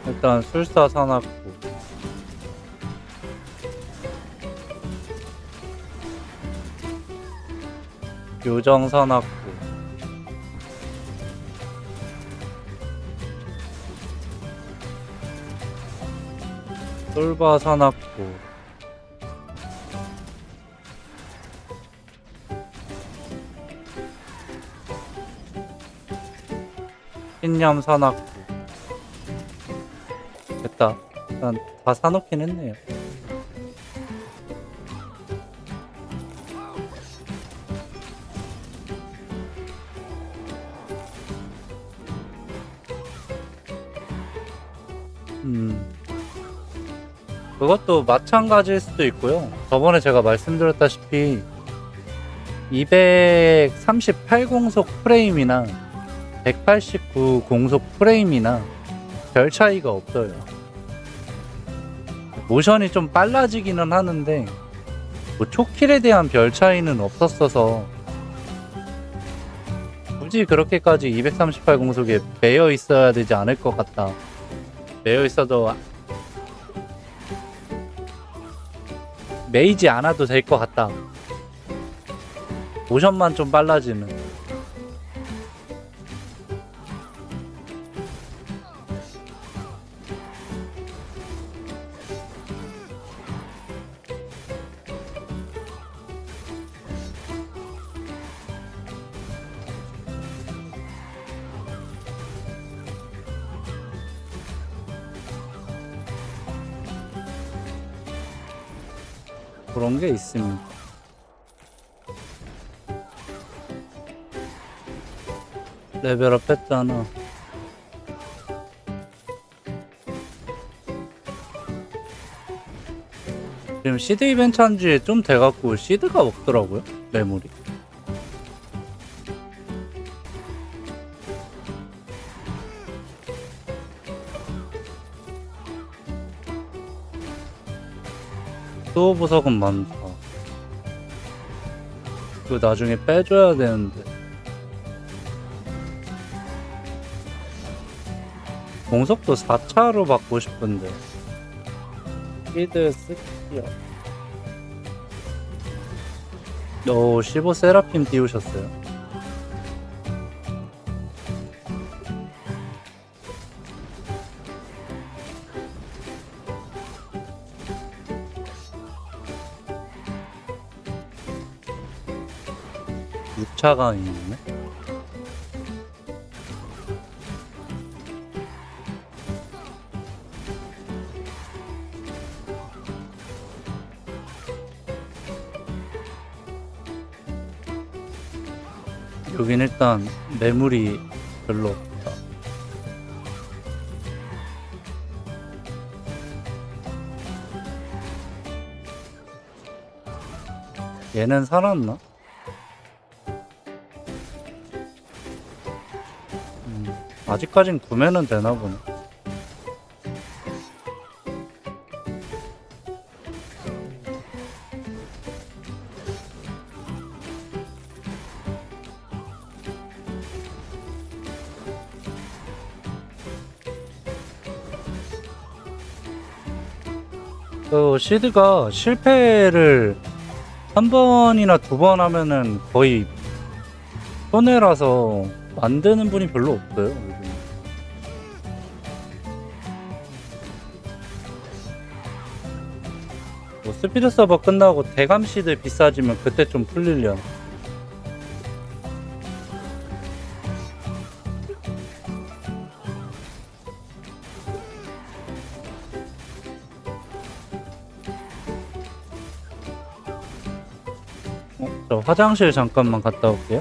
일단 술사 사놨고 요정 사놨고 솔바 사놨고 신념 사놨고 됐다. 일단 다 사놓긴 했네요. 그것도 마찬가지일 수도 있고요. 저번에 제가 말씀드렸다시피 238 공속 프레임이나 189 공속 프레임이나 별 차이가 없어요. 모션이 좀 빨라지기는 하는데 뭐 초킬에 대한 별 차이는 없었어서 굳이 그렇게까지 238 공속에 매여 있어야 되지 않을 것 같다. 매여 있어도 매이지 않아도 될 것 같다. 모션만 좀 빨라지는. 그런 게 있습니다. 레벨업 했잖아. 지금 시드 이벤트 한 지 좀 돼갖고 시드가 없더라고요. 메모리. 수호 보석은 많다. 그거 나중에 빼줘야 되는데. 공속도 4차로 받고 싶은데. 시드 쓸게요. 15 세라핌 띄우셨어요. 차가 있네. 여긴 일단 매물이 별로 없다. 얘는 살았나? 아직까진 구매는 되나 보네. 그 시드가 실패를 한 번이나 두 번 하면은 거의 손해라서 만드는 분이 별로 없어요. 요즘. 뭐 스피드 서버 끝나고 대감 시드 비싸지면 그때 좀 풀리려나. 저 화장실 잠깐만 갔다 올게요.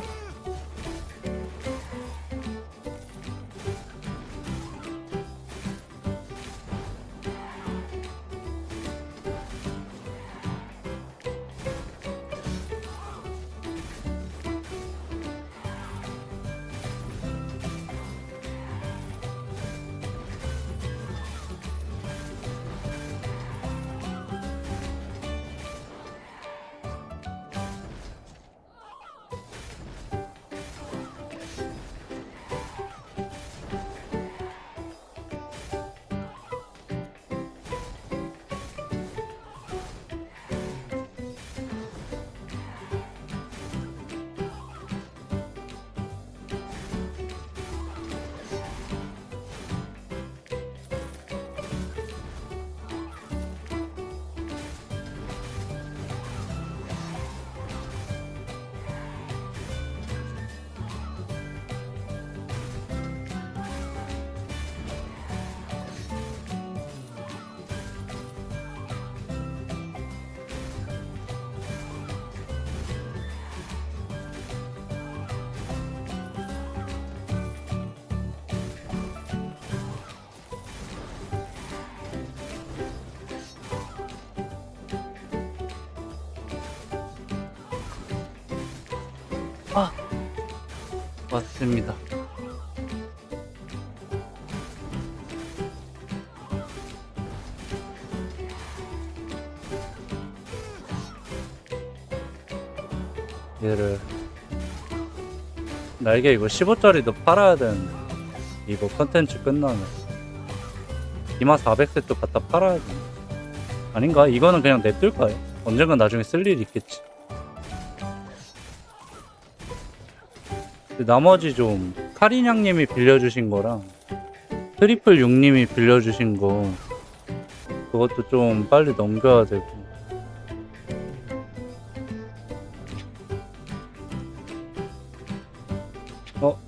왔습니다. 얘를 날개 이거 15짜리도 팔아야 되는데 이거 컨텐츠 끝나면 이마 400세트 갖다 팔아야 돼. 아닌가? 이거는 그냥 냅둘까요? 언젠간 나중에 쓸 일이 있겠지. 나머지 좀 카리냥님이 빌려주신 거랑 트리플 6님이 빌려주신 거 그것도 좀 빨리 넘겨야 되고.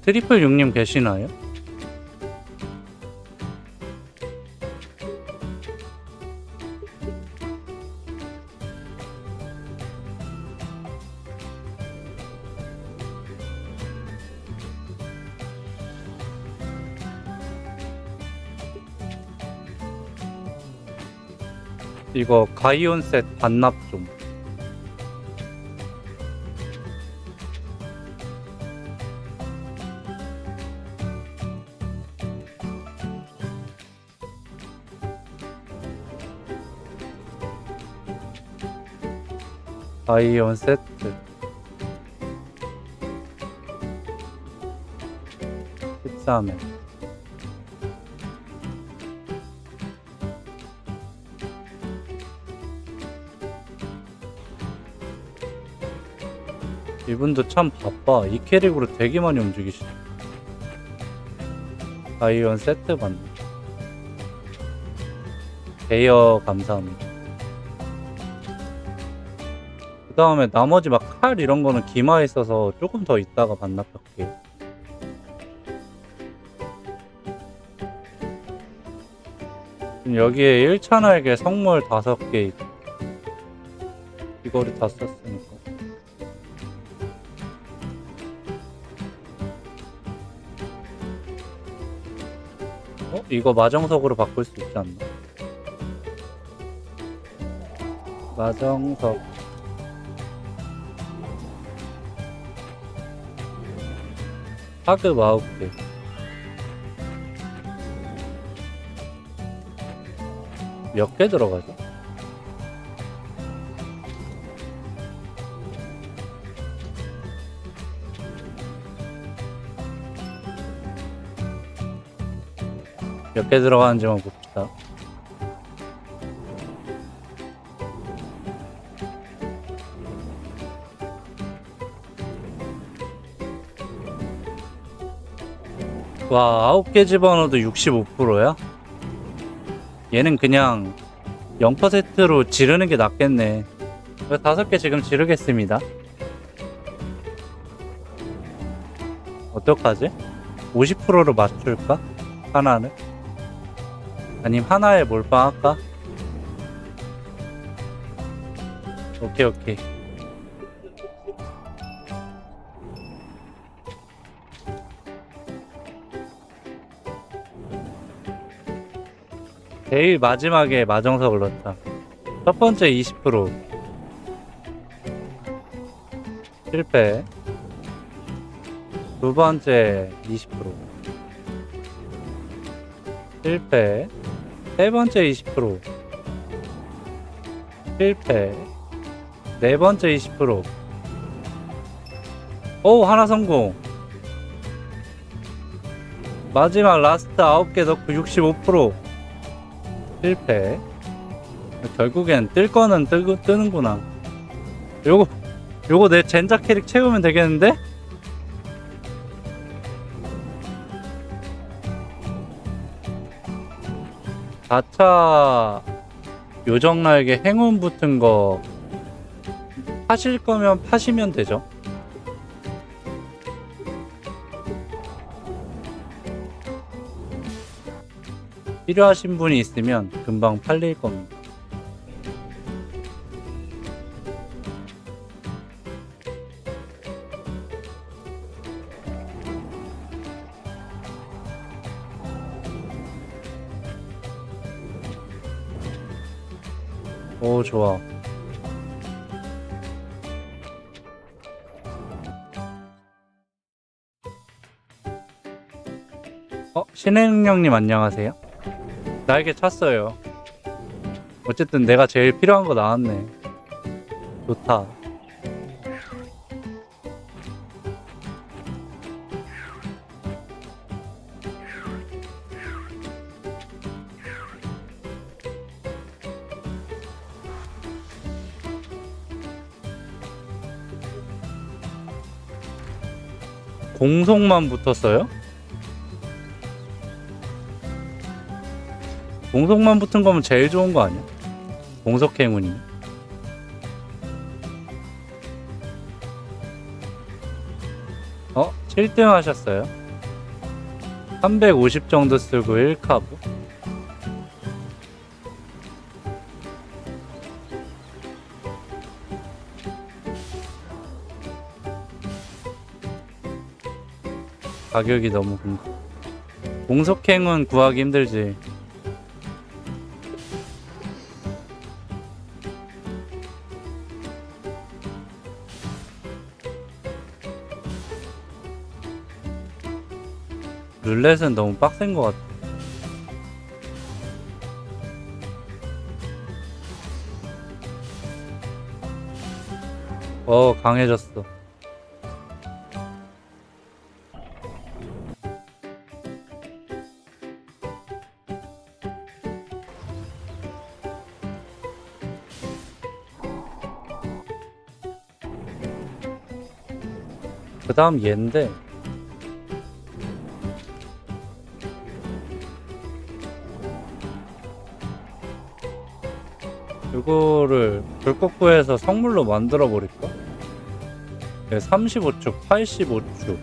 트리플 6님 계시나요? 이거 가이온 셋 반납 좀. 가이온 세트 13회 이분도 참 바빠. 이 캐릭으로 되게 많이 움직이시죠. 가이온 세트 받네. 대여 감사합니다. 그 다음에 나머지 막 칼 이런 거는 기마에 있어서 조금 더 있다가 반납할게요. 여기에 1차 날개 성물 5개 있고 이거를 다 썼으니까. 이거 마정석으로 바꿀 수 있지 않나? 마정석 하급 9개 몇 개 들어가죠? 몇 개 들어가는지만 봅시다. 와, 9개 집어넣어도 65%야? 얘는 그냥 0%로 지르는 게 낫겠네. 5개 지금 지르겠습니다. 어떡하지? 50%로 맞출까? 하나는? 아님 하나에 몰빵할까? 오케이. 제일 마지막에 마정석을 넣었다. 첫 번째 20% 실패. 두 번째 20% 실패. 세 번째 20% 실패. 네 번째 20%. 오, 하나 성공. 마지막 라스트 9개 넣고 65% 실패. 결국엔 뜰 거는 뜨는구나. 요거 내 젠자 캐릭 채우면 되겠는데? 가차 요정 날개 행운 붙은 거 파실 거면 파시면 되죠. 필요하신 분이 있으면 금방 팔릴 겁니다. 오, 좋아. 신의 능력님 안녕하세요. 나에게 찼어요. 어쨌든 내가 제일 필요한 거 나왔네. 좋다. 공속만 붙었어요? 공속만 붙은 거면 제일 좋은 거 아니야? 공속 행운이. 어? 7등 하셨어요? 350 정도 쓰고 1카브? 가격이 너무 궁금. 공속행운 구하기 힘들지. 룰렛은 너무 빡센 것 같아. 강해졌어. 그 다음 얘인데 이거를 불꽃구에서 성물로 만들어 버릴까? 네, 35축, 85축.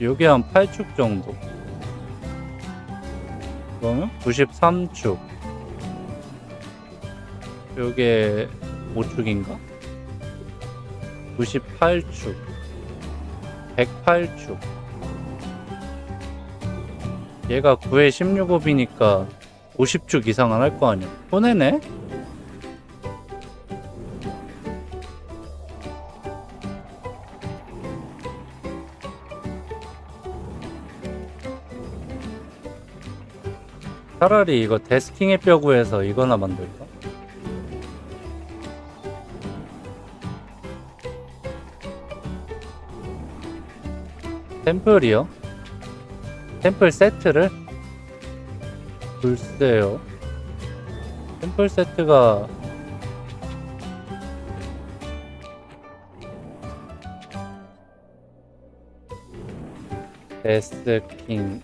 요게 한 8축 정도. 그러면 93축. 요게 5축인가? 98축. 108축. 얘가 9에 16옵이니까 50축 이상은 할 거 아니야. 손해네? 차라리 이거 데스킹의 뼈구에서 이거나 만들까? 템플이요? 템플 세트를? 글쎄요. 템플 세트가 데스킹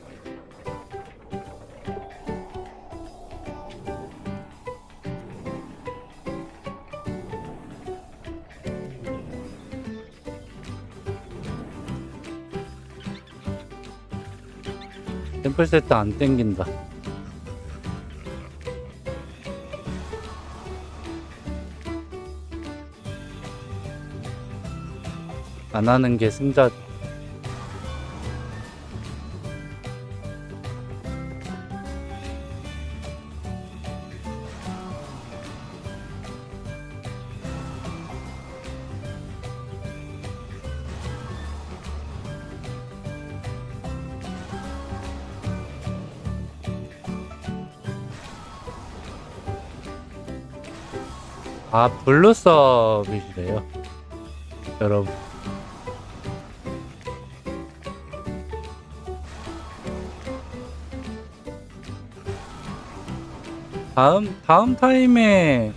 템플 세트 안 땡긴다. 안 하는 게 승자. 아, 블루 서밋이래요, 여러분. 다음 타임에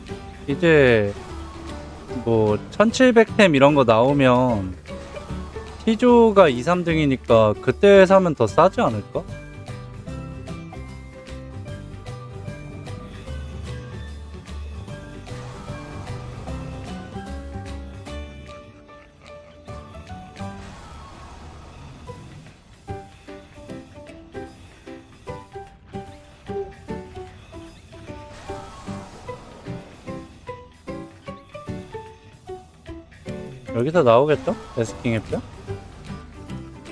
이제 뭐 1700템 이런 거 나오면 T조가 2, 3등이니까 그때 사면 더 싸지 않을까? 여기서 나오겠죠? 데스킹의 뼈?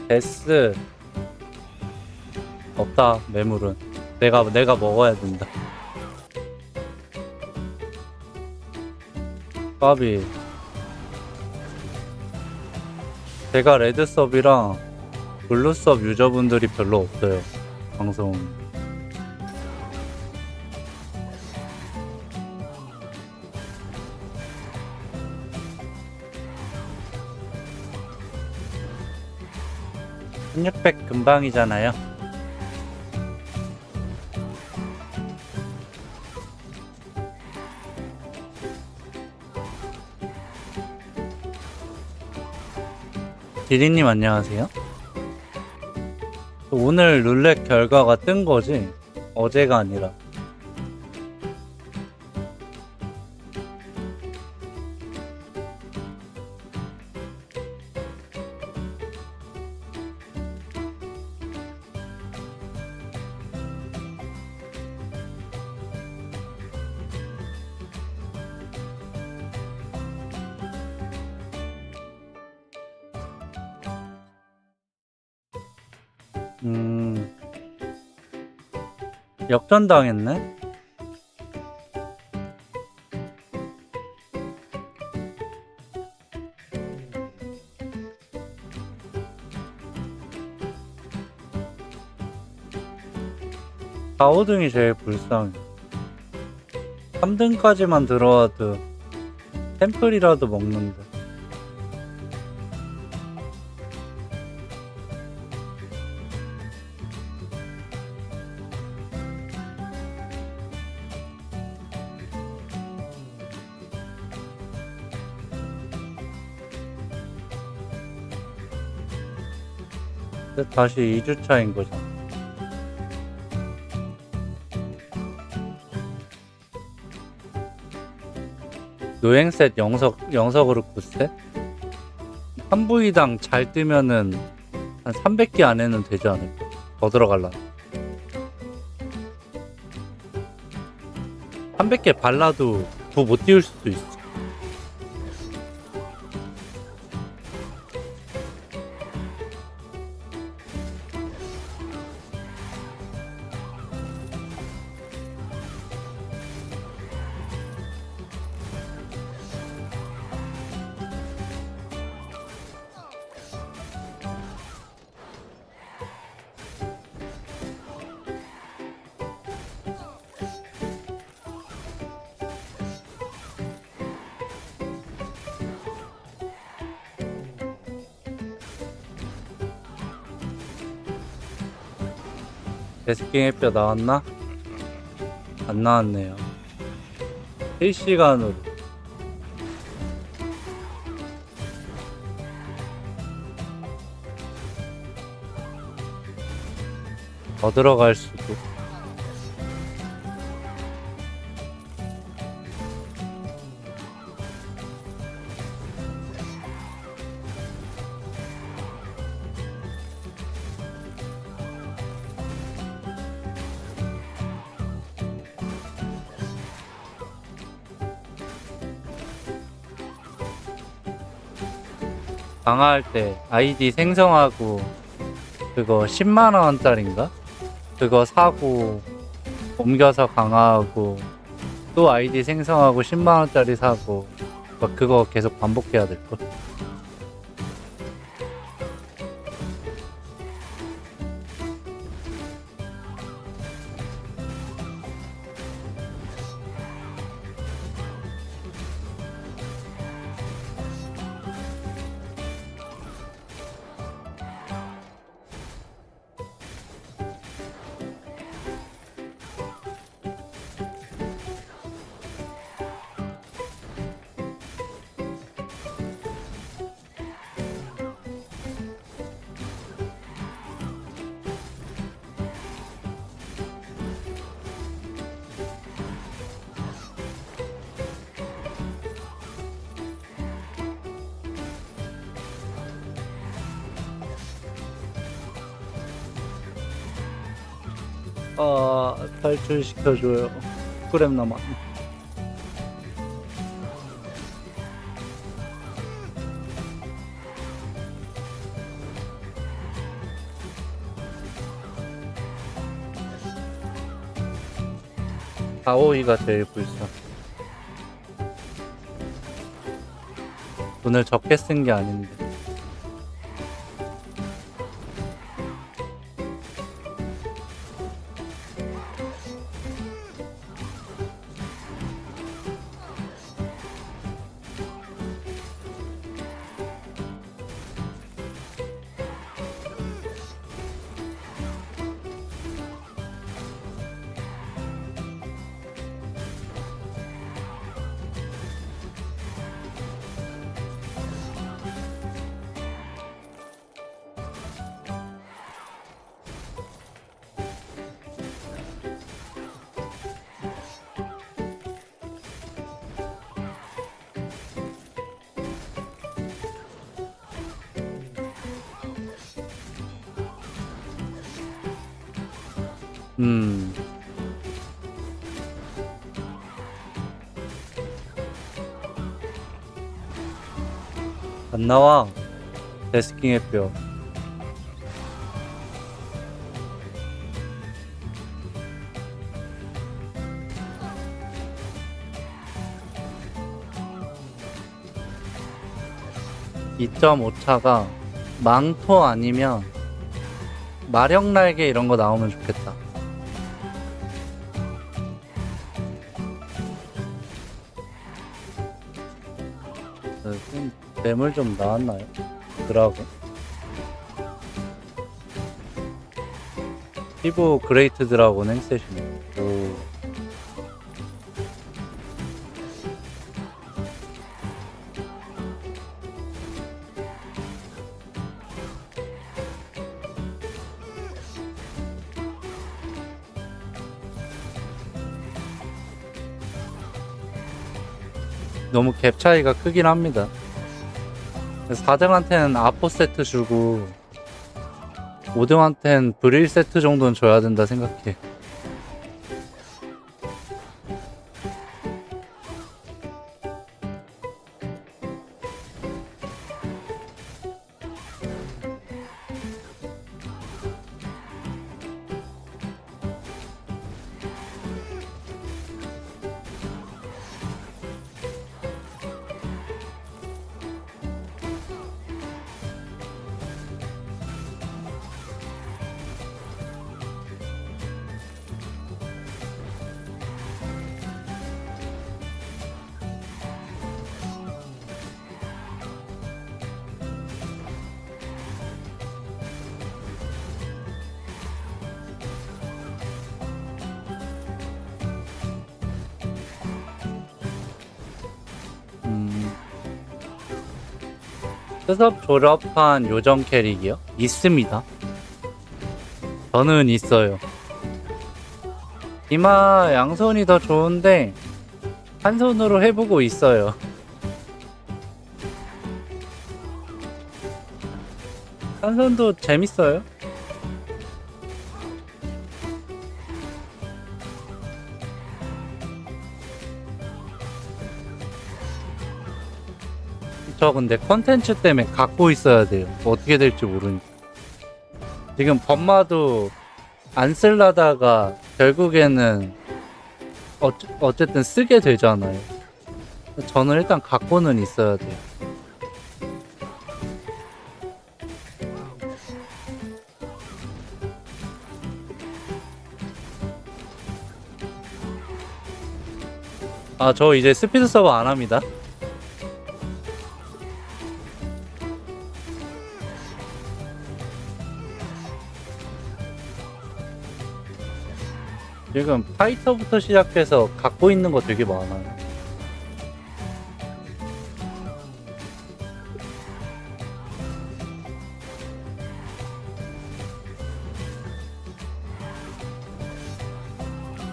데스 없다. 매물은 내가 먹어야 된다. 까비. 제가 레드섭이랑 블루섭 유저분들이 별로 없어요. 방송. (1600) 금방이잖아요. 디디님 안녕하세요. 오늘 룰렛 결과가 뜬 거지? 어제가 아니라. 역전당했네? (4, 5등이) 제일 불쌍해. 3등까지만 들어와도 템플이라도 먹는데. 다시 2주차인 거잖아. 노행셋 영석으로 9셋? 한 부위당 잘 뜨면은 한 300개 안에는 되지 않을까? 더 들어갈라나? 300개 발라도 부 못 띄울 수도 있어. 데스킹의 뼈 나왔나? 안 나왔네요. 실시간으로. 더 들어갈 수도. 강화할 때 아이디 생성하고 그거 10만원짜리인가? 그거 사고 옮겨서 강화하고 또 아이디 생성하고 10만원짜리 사고 막 그거 계속 반복해야 될걸? 탈출시켜줘요. 10g 남았네. 아오이가 제일 불쌍. 돈을 적게 쓴 게 아닌데. 음, 안 나와. 데스킹의 뼈. (2.5차가) 망토 아니면 마력날개 이런 거 나오면 좋겠다. 매물 좀 나왔나요? 드라곤 피부 그레이트 드라곤 행셋이네. 오. 너무 갭 차이가 크긴 합니다. 4등한테는 아포 세트 주고 5등한테는 브릴 세트 정도는 줘야 된다 생각해. 수습 졸업한 요정 캐릭이요? 있습니다. 저는 있어요. 이마 양손이 더 좋은데 한 손으로 해보고 있어요. 한 손도 재밌어요. 저 근데 컨텐츠 때문에 갖고 있어야 돼요. 어떻게 될지 모르니까. 지금 범마도 안 쓸라다가 결국에는 어쨌든 쓰게 되잖아요. 저는 일단 갖고는 있어야 돼요. 아, 저 이제 스피드 서버 안 합니다. 지금 파이터부터 시작해서 갖고 있는 거 되게 많아요.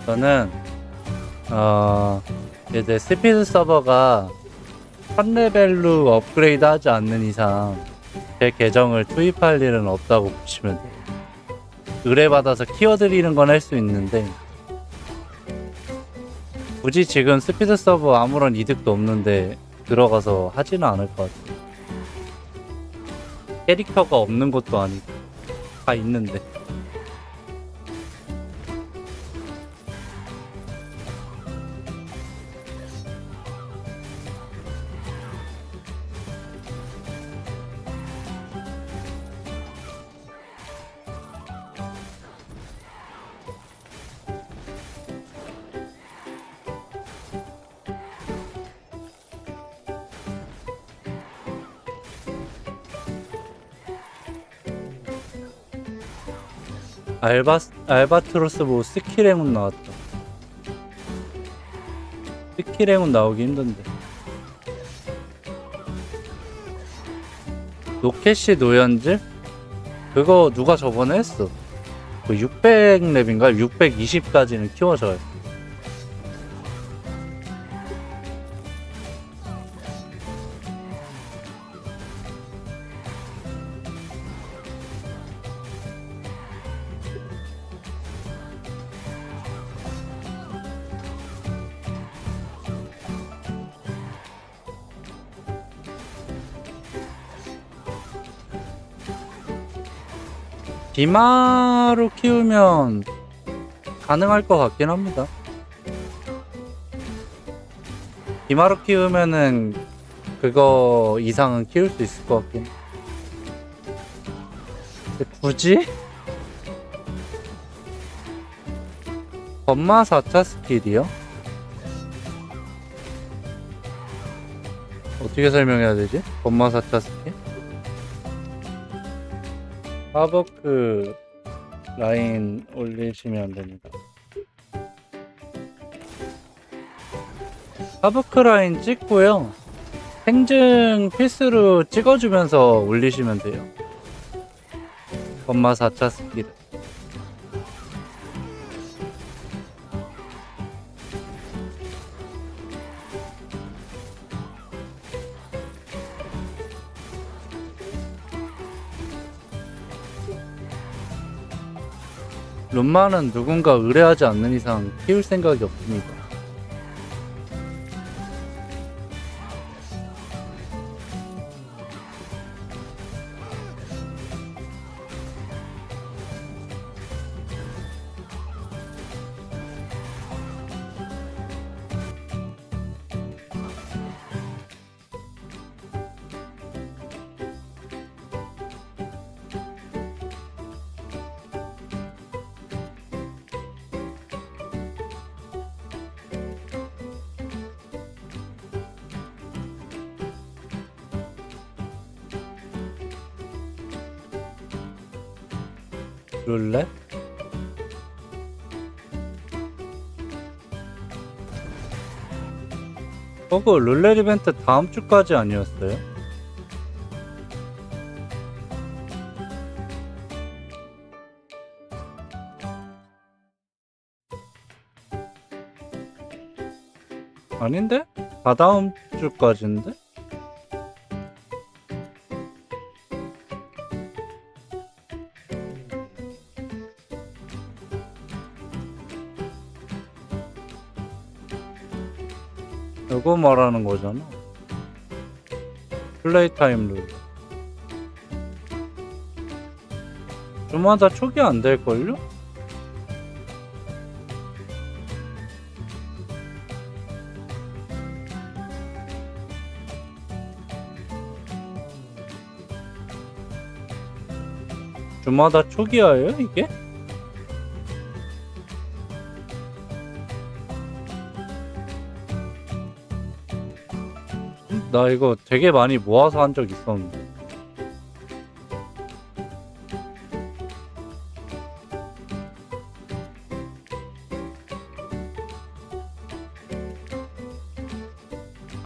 저는 이제 스피드 서버가 3레벨로 업그레이드 하지 않는 이상 제 계정을 투입할 일은 없다고 보시면 돼요. 의뢰받아서 키워드리는 건 할 수 있는데 굳이 지금 스피드 서버 아무런 이득도 없는데 들어가서 하지는 않을 것 같아요. 캐릭터가 없는 것도 아니고 다 있는데. 알바트로스 뭐 스킬 행운 나왔다. 스킬 행운 나오기 힘든데. 노캐시 노연질? 그거 누가 저번에 했어. 그 600렙인가? 620까지는 키워줘요. 디마로 키우면 가능할 것 같긴 합니다. 디마로 키우면은 그거 이상은 키울 수 있을 것 같긴. 근데 굳이? 건마 4차 스킬이요? 어떻게 설명해야 되지? 건마 4차 스킬? 하버크 라인 올리시면 됩니다. 하버크 라인 찍고요. 생증 필수로 찍어주면서 올리시면 돼요. 건마 4차 스킬. 룸마는 누군가 의뢰하지 않는 이상 키울 생각이 없습니다. 룰렛? 그거 룰렛 이벤트 다음 주까지 아니었어요? 아닌데? 다다음 주까지인데? 이거 말하는 거잖아. 플레이 타임 룰. 주마다 초기 안 될걸요? 주마다 초기화예요 이게? 나 이거 되게 많이 모아서 한 적 있었는데.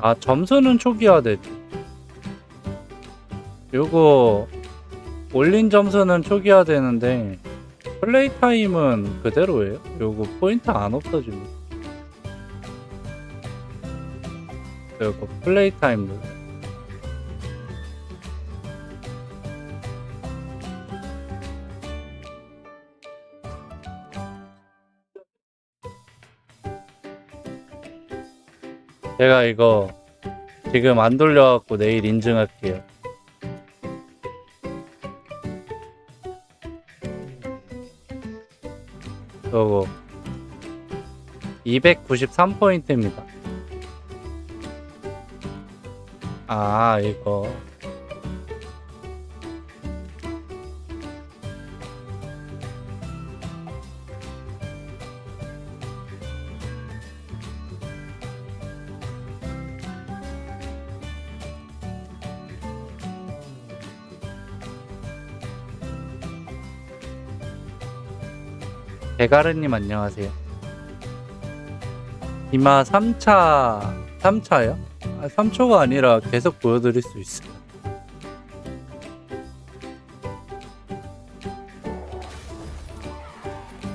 아, 점수는 초기화되지. 요거 올린 점수는 초기화되는데 플레이 타임은 그대로예요. 요거 포인트 안 없어집니다. 요거 플레이 타임 룰. 제가 이거 지금 안 돌려갖고 내일 인증할게요. 요거 293포인트입니다. 아, 이거 대가르님 안녕하세요. 이마 3차요? 아, 3초가 아니라 계속 보여드릴 수 있어요.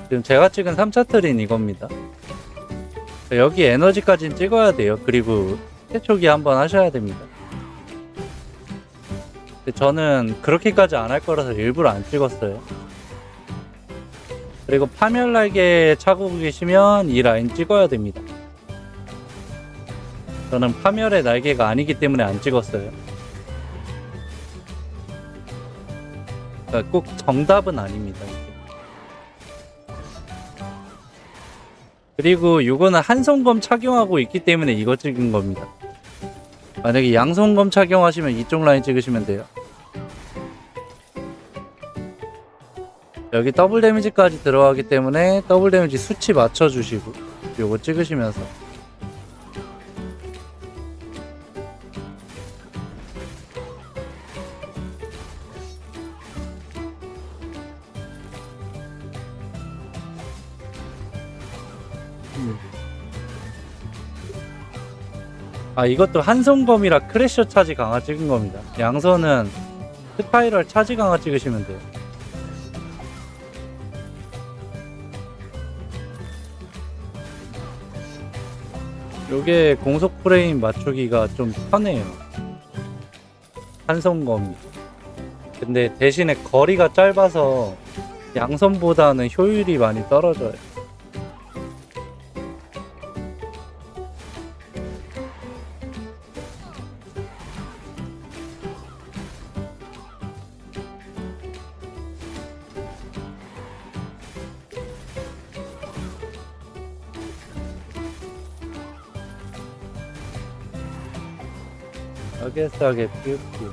지금 제가 찍은 3차 트린 이겁니다. 여기 에너지까지는 찍어야 돼요. 그리고 최초기 한번 하셔야 됩니다. 근데 저는 그렇게까지 안 할 거라서 일부러 안 찍었어요. 그리고 파멸 날개 차고 계시면 이 라인 찍어야 됩니다. 저는 파멸의 날개가 아니기 때문에 안 찍었어요. 그러니까 꼭 정답은 아닙니다. 이게. 그리고 이거는 한 손검 착용하고 있기 때문에 이거 찍은 겁니다. 만약에 양손검 착용하시면 이쪽 라인 찍으시면 돼요. 여기 더블 데미지까지 들어가기 때문에 더블 데미지 수치 맞춰주시고 요거 찍으시면서 아 이것도 한손검이라 크래셔 차지 강화 찍은 겁니다. 양손은 스파이럴 차지 강화 찍으시면 돼요. 요게 공속 프레임 맞추기가 좀 편해요. 한손검이. 근데 대신에 거리가 짧아서 양손보다는 효율이 많이 떨어져요. 싸게 피우피우.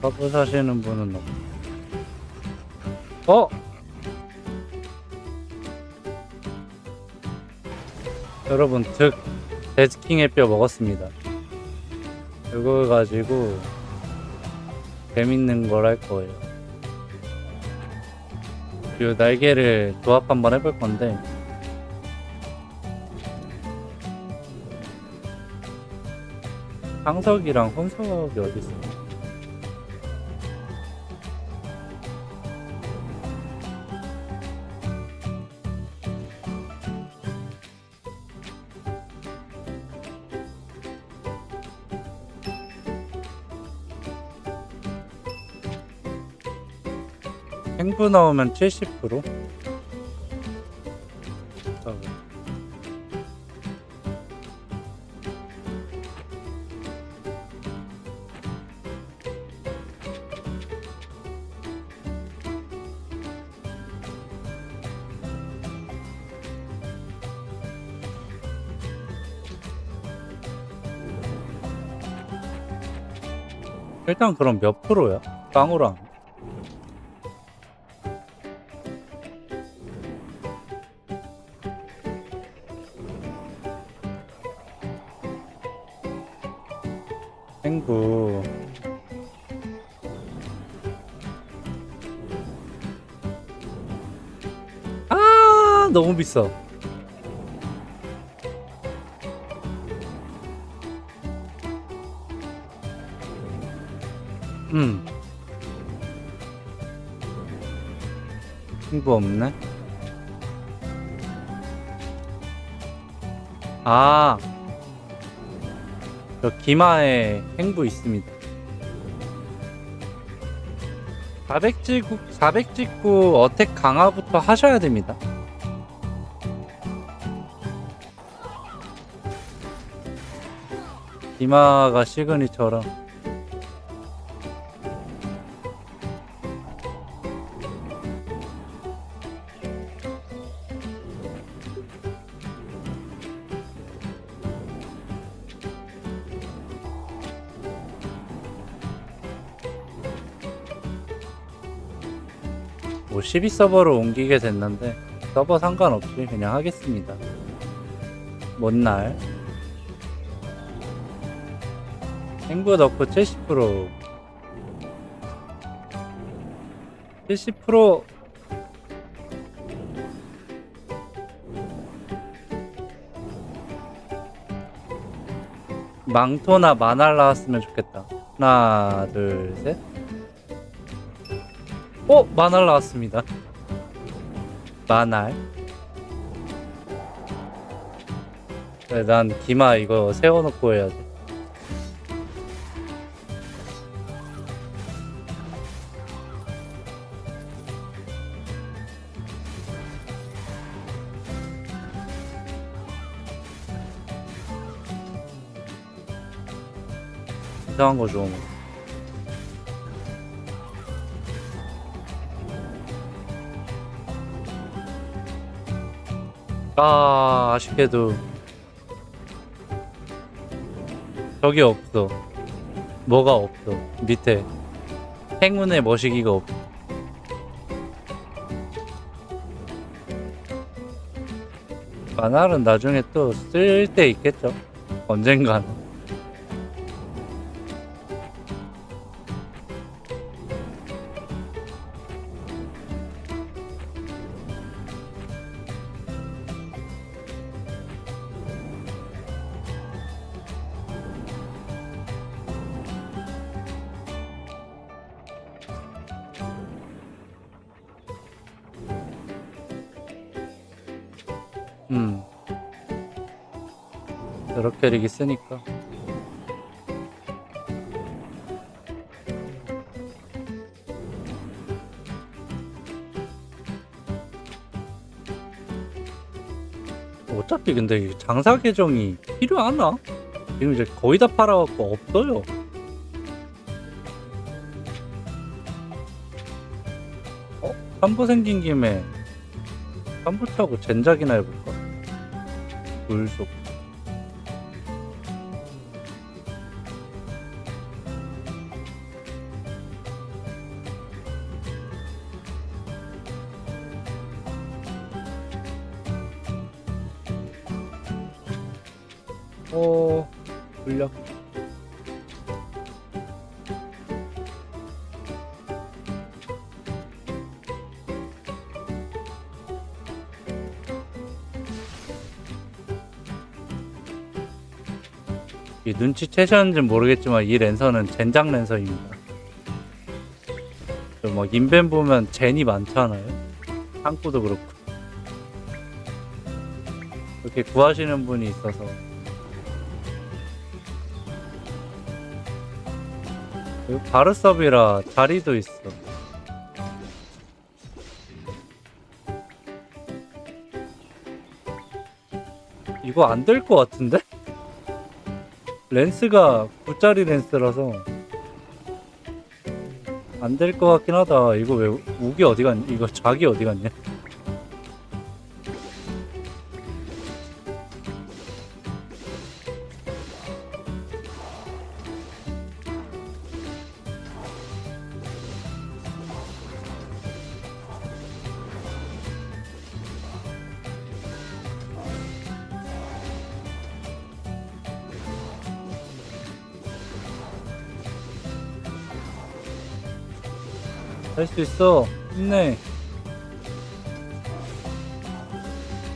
서브 사시는 분은 어? 여러분 득 데스킹의 뼈 먹었습니다. 이거 가지고 재밌는 걸 할 거예요. 이 날개를 조합 한번 해볼 건데 상석이랑 혼석이 어디 있어? 행부 나오면 70%? 일단 그럼 몇 프로야? 빵우랑 행부 아 너무 비싸. 행부 없네. 아, 저 기마에 행부 있습니다. 400 찍고 어택 강화부터 하셔야 됩니다. 기마가 시그니처럼. 뭐 12서버로 옮기게 됐는데 서버 상관없이 그냥 하겠습니다. 뭔 날 행부 넣고 70% 70% 망토나 마날 나왔으면 좋겠다. 하나 둘 셋. 마날 나왔습니다. 마날 네, 난 기마 이거 세워놓고 해야지. 이상한 거 좀. 아, 아쉽게도 저기 없어. 뭐가 없어. 밑에 행운의 머시기가 없어. 만화는 나중에 또 쓸 때 있겠죠. 언젠간. 여러 캐릭이 쓰니까. 어차피 근데 이 장사 계정이 필요하나? 지금 이제 거의 다 팔아갖고 없어요. 삼보 생긴 김에 삼보 차고 젠작이나 해볼까? 물속. 물력. 이 눈치채셨는지는 모르겠지만 이 랜서는 젠장 랜서입니다. 막 인벤 보면 젠이 많잖아요. 창구도 그렇고. 그렇게 구하시는 분이 있어서. 그리고 바르섭이라 자리도 있어. 이거 안 될 것 같은데? 렌스가 9짜리 렌스라서 안 될 것 같긴 하다. 이거 왜 우기 어디 갔니? 이거 자기 어디 갔냐? 할 수 있어. 힘내.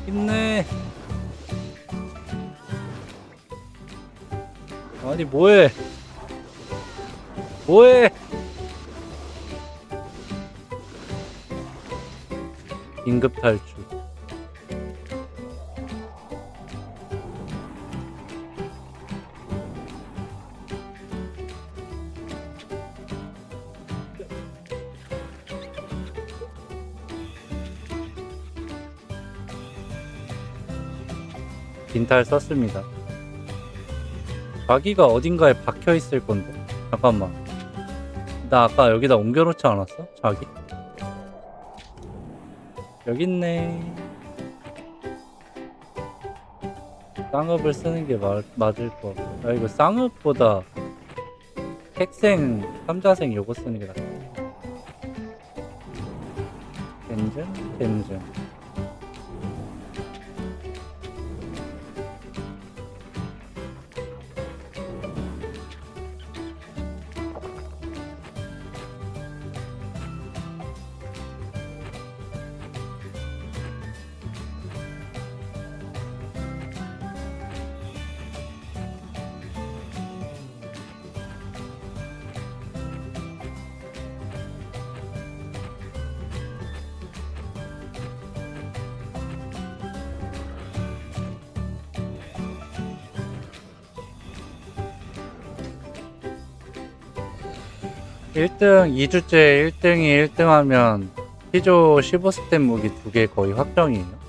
힘내. 아니 뭐해? 뭐해? 긴급 탈출. 빈탈 썼습니다. 자기가 어딘가에 박혀 있을 건데. 잠깐만. 나 아까 여기다 옮겨놓지 않았어? 자기? 여기 있네. 쌍읍을 쓰는 게 맞을 거. 아 이거 쌍읍보다 핵생, 삼자생 요거 쓰는 게 낫다. 겐전? 겐전. 1등 2주째 1등이 1등 하면 피조 15스텝 무기 2개 거의 확정이에요.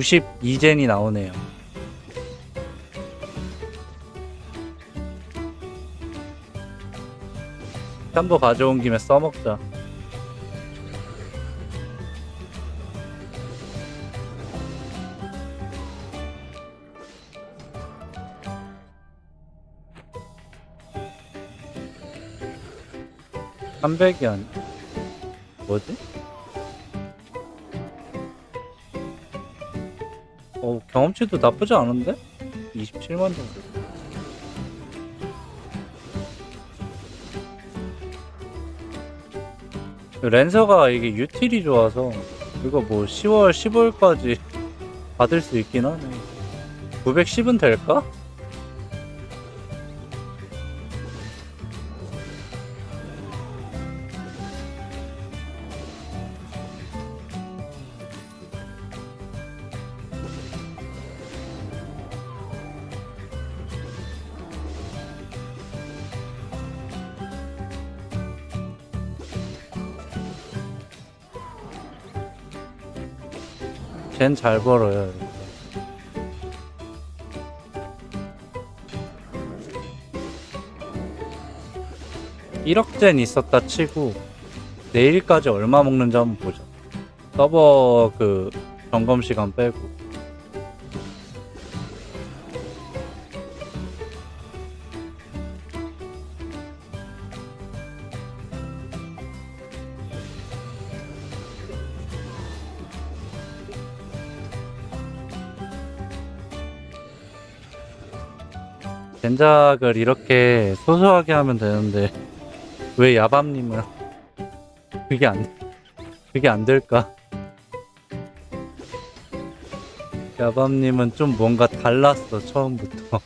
94,392젠이 나오네요. 샴보 가져온 김에 써먹자. (300이) 아니 뭐지? 경험치도 나쁘지 않은데? 27만 정도. 랜서가 이게 유틸이 좋아서 이거 뭐 10월 15일까지 받을 수 있긴 하네. 910은 될까? 쟨 잘 벌어요. 1억젠 있었다 치고 내일까지 얼마 먹는지 한번 보자. 서버 그 점검 시간 빼고. 젠작을 이렇게 소소하게 하면 되는데 왜 야밤님은 그게 안 될까? 야밤님은 좀 뭔가 달랐어 처음부터.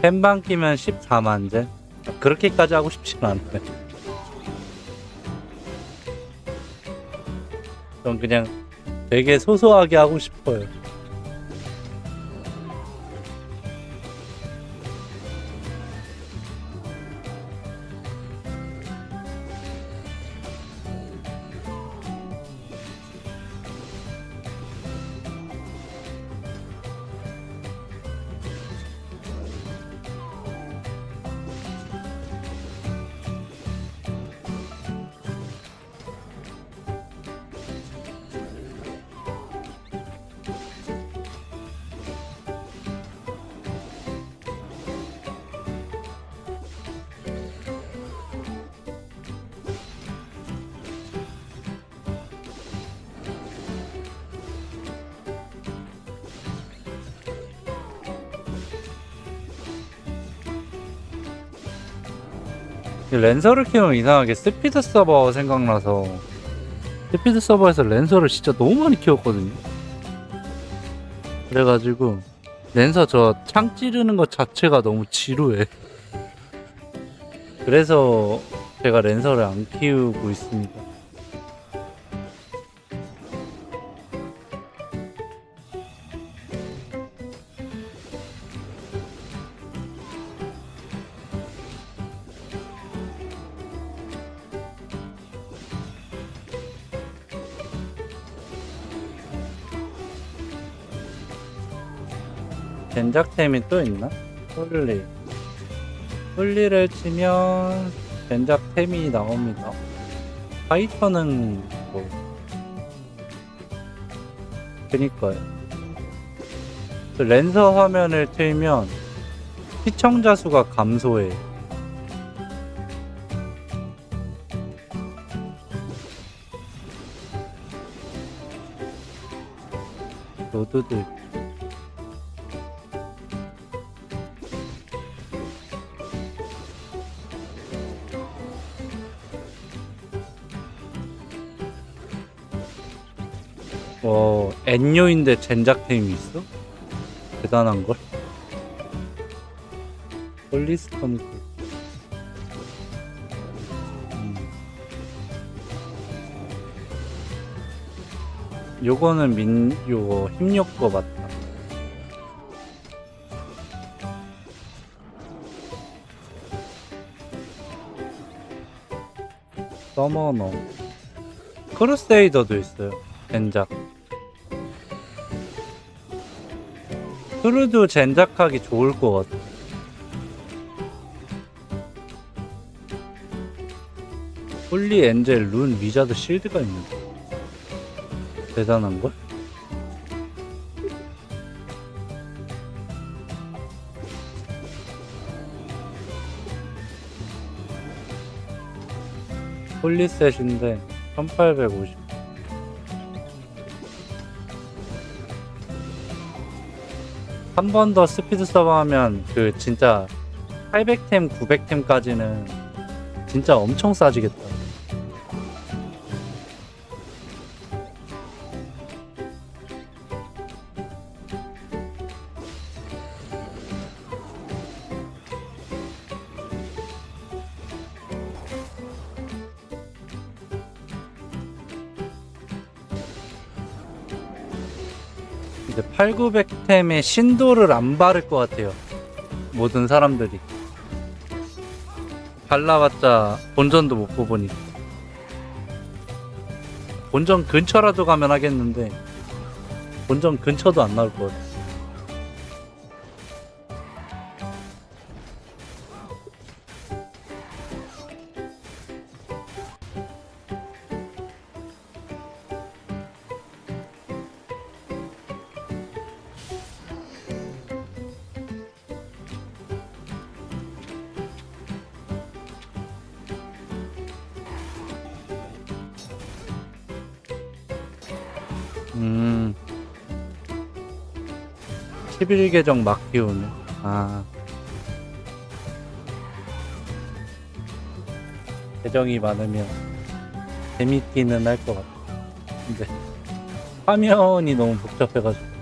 팬방 끼면 14만제? 그렇게까지 하고 싶진 않네. 전 그냥 되게 소소하게 하고 싶어요. 랜서를 키우면 이상하게 스피드 서버 생각나서 스피드 서버에서 랜서를 진짜 너무 많이 키웠거든요. 그래가지고 랜서 저 창 찌르는 것 자체가 너무 지루해. 그래서 제가 랜서를 안 키우고 있습니다. 젠작템이 또 있나? 홀리를 치면 젠작템이 나옵니다. 파이터는 뭐 그니까요. 랜서 화면을 틀면 시청자 수가 감소해. 로드들 엔요인데 젠작템이 있어? 대단한걸? 홀리스톰 요거는 요거 힘욕거 맞다. 서머너. 크루세이더도 있어요. 젠작. 크루도 젠작하기 좋을 것 같아. 홀리 엔젤 룬 위자드 실드가 있는데 대단한걸? 홀리셋인데 1850. 한 번 더 스피드 서버하면 그 진짜 800템 900템까지는 진짜 엄청 싸지겠다. 이제 8,900템에 신도를 안 바를 것 같아요. 모든 사람들이. 발라봤자 본전도 못 뽑으니까. 본전 근처라도 가면 하겠는데 본전 근처도 안 나올 것 같아. 음 11계정 막 키우네. 아 계정이 많으면 재밌기는 할 것 같아. 근데 화면이 너무 복잡해가지고.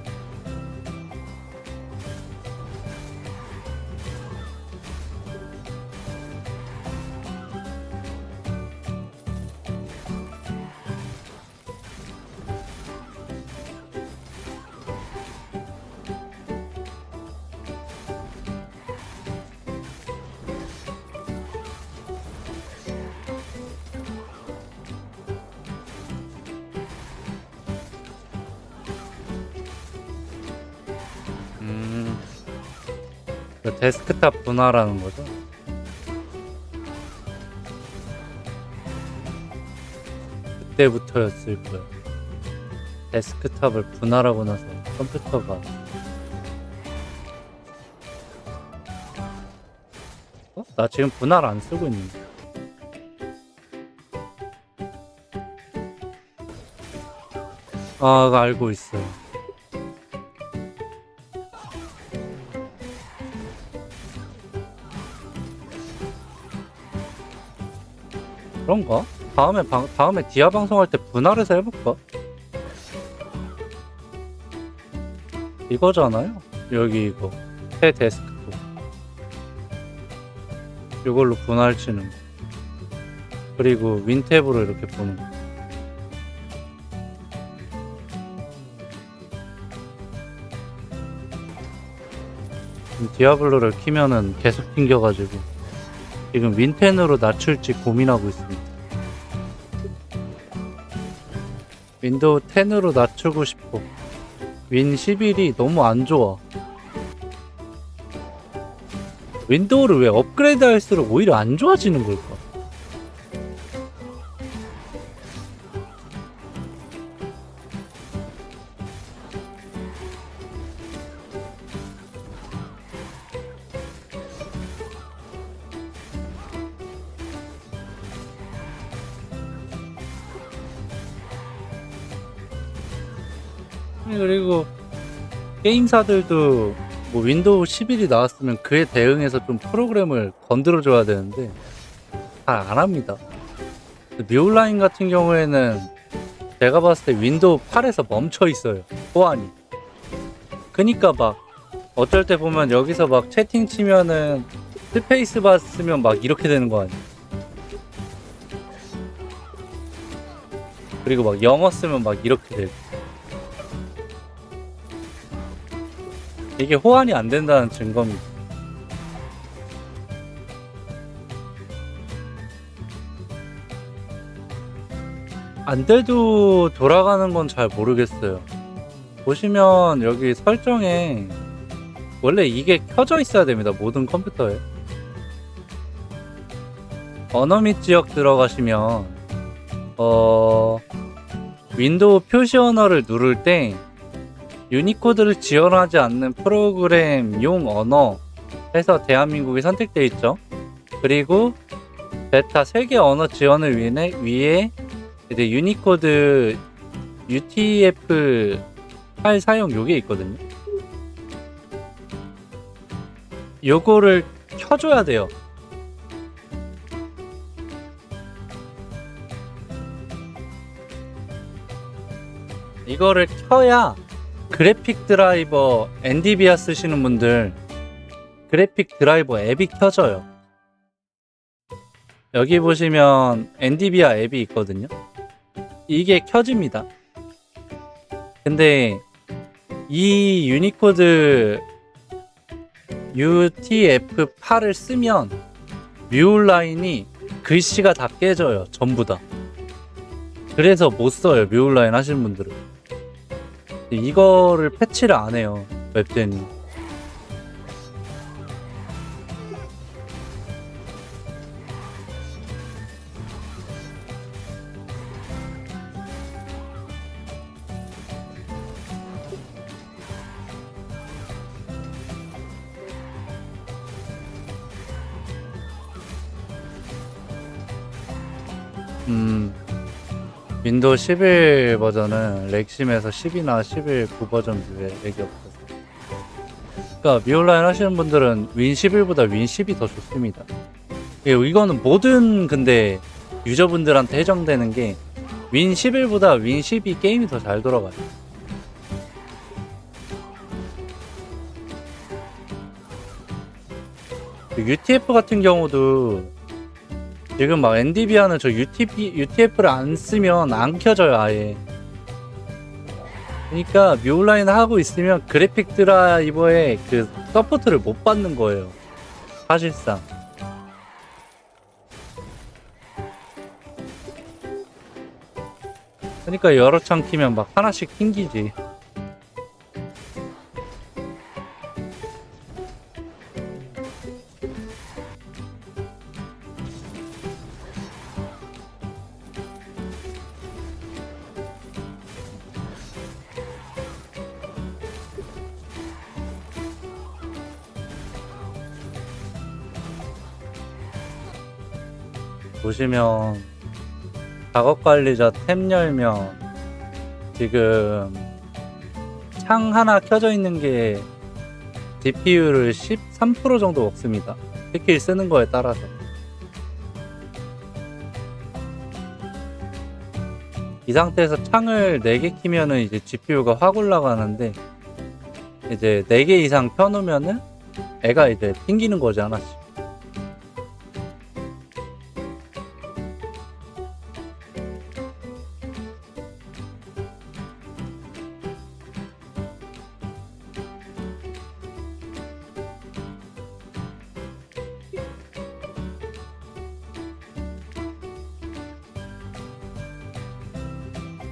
그 데스크탑 분할하는 거죠? 그때부터였을 거야. 데스크탑을 분할하고 나서 컴퓨터가 나 지금 분할 안 쓰고 있는데. 아, 알고 있어요. 그런가? 다음에 디아 방송할 때 분할해서 해볼까? 이거잖아요. 여기 이거 새 데스크톱. 이걸로 분할 치는 거. 그리고 윈탭으로 이렇게 보는 거. 디아블로를 키면은 계속 튕겨가지고 지금 윈10으로 낮출지 고민하고 있습니다. 윈도우 10으로 낮추고 싶어. 윈 11이 너무 안 좋아. 윈도우를 왜 업그레이드 할수록 오히려 안 좋아지는 걸까? 그리고 게임사들도 뭐 윈도우 11이 나왔으면 그에 대응해서 좀 프로그램을 건드려줘야 되는데 잘 안합니다. 뉴라인 같은 경우에는 제가 봤을 때 윈도우 8에서 멈춰 있어요. 호환이. 그니까 막 어쩔 때 보면 여기서 막 채팅 치면은 스페이스바 쓰면 막 이렇게 되는 거 아니야. 그리고 막 영어 쓰면 막 이렇게 되고. 이게 호환이 안 된다는 증거입니다. 안 돼도 돌아가는 건 잘 모르겠어요. 보시면 여기 설정에 원래 이게 켜져 있어야 됩니다. 모든 컴퓨터에. 언어 및 지역 들어가시면 윈도우 표시 언어를 누를 때 유니코드를 지원하지 않는 프로그램용 언어 해서 대한민국이 선택되어 있죠. 그리고 베타 3개 언어 지원을 위해 이제 유니코드 UTF 파일 사용 요게 있거든요. 요거를 켜줘야 돼요. 이거를 켜야 그래픽 드라이버 엔디비아 쓰시는 분들 그래픽 드라이버 앱이 켜져요. 여기 보시면 엔디비아 앱이 있거든요. 이게 켜집니다. 근데 이 유니코드 UTF-8을 쓰면 뮤온라인이 글씨가 다 깨져요. 전부 다. 그래서 못 써요. 뮤온라인 하시는 분들은. 이거를 패치를 안 해요. 웹젠이. 윈도우 11 버전은 렉심에서 10이나 11 9버전 뷰에 렉이 없어서. 그러니까 뮤온라인 하시는 분들은 윈 11보다 윈 10이 더 좋습니다. 이거는 모든 근데 유저분들한테 해정되는 게 윈 11보다 윈 10이 게임이 더 잘 돌아가요. UTF 같은 경우도 지금 막 엔디비아는 저 UTF를 안 쓰면 안 켜져요, 아예. 그러니까 뮤온라인 하고 있으면 그래픽 드라이버의 그 서포트를 못 받는 거예요. 사실상. 그러니까 여러 창 키면 막 하나씩 튕기지. 보시면 작업관리자 탭 열면 지금 창 하나 켜져 있는 게 DPU를 13% 정도 먹습니다. 스킬 쓰는 거에 따라서. 이 상태에서 창을 4개 키면은 이제 GPU가 확 올라가는데 이제 4개 이상 켜놓으면은 애가 이제 튕기는 거지 하나씩.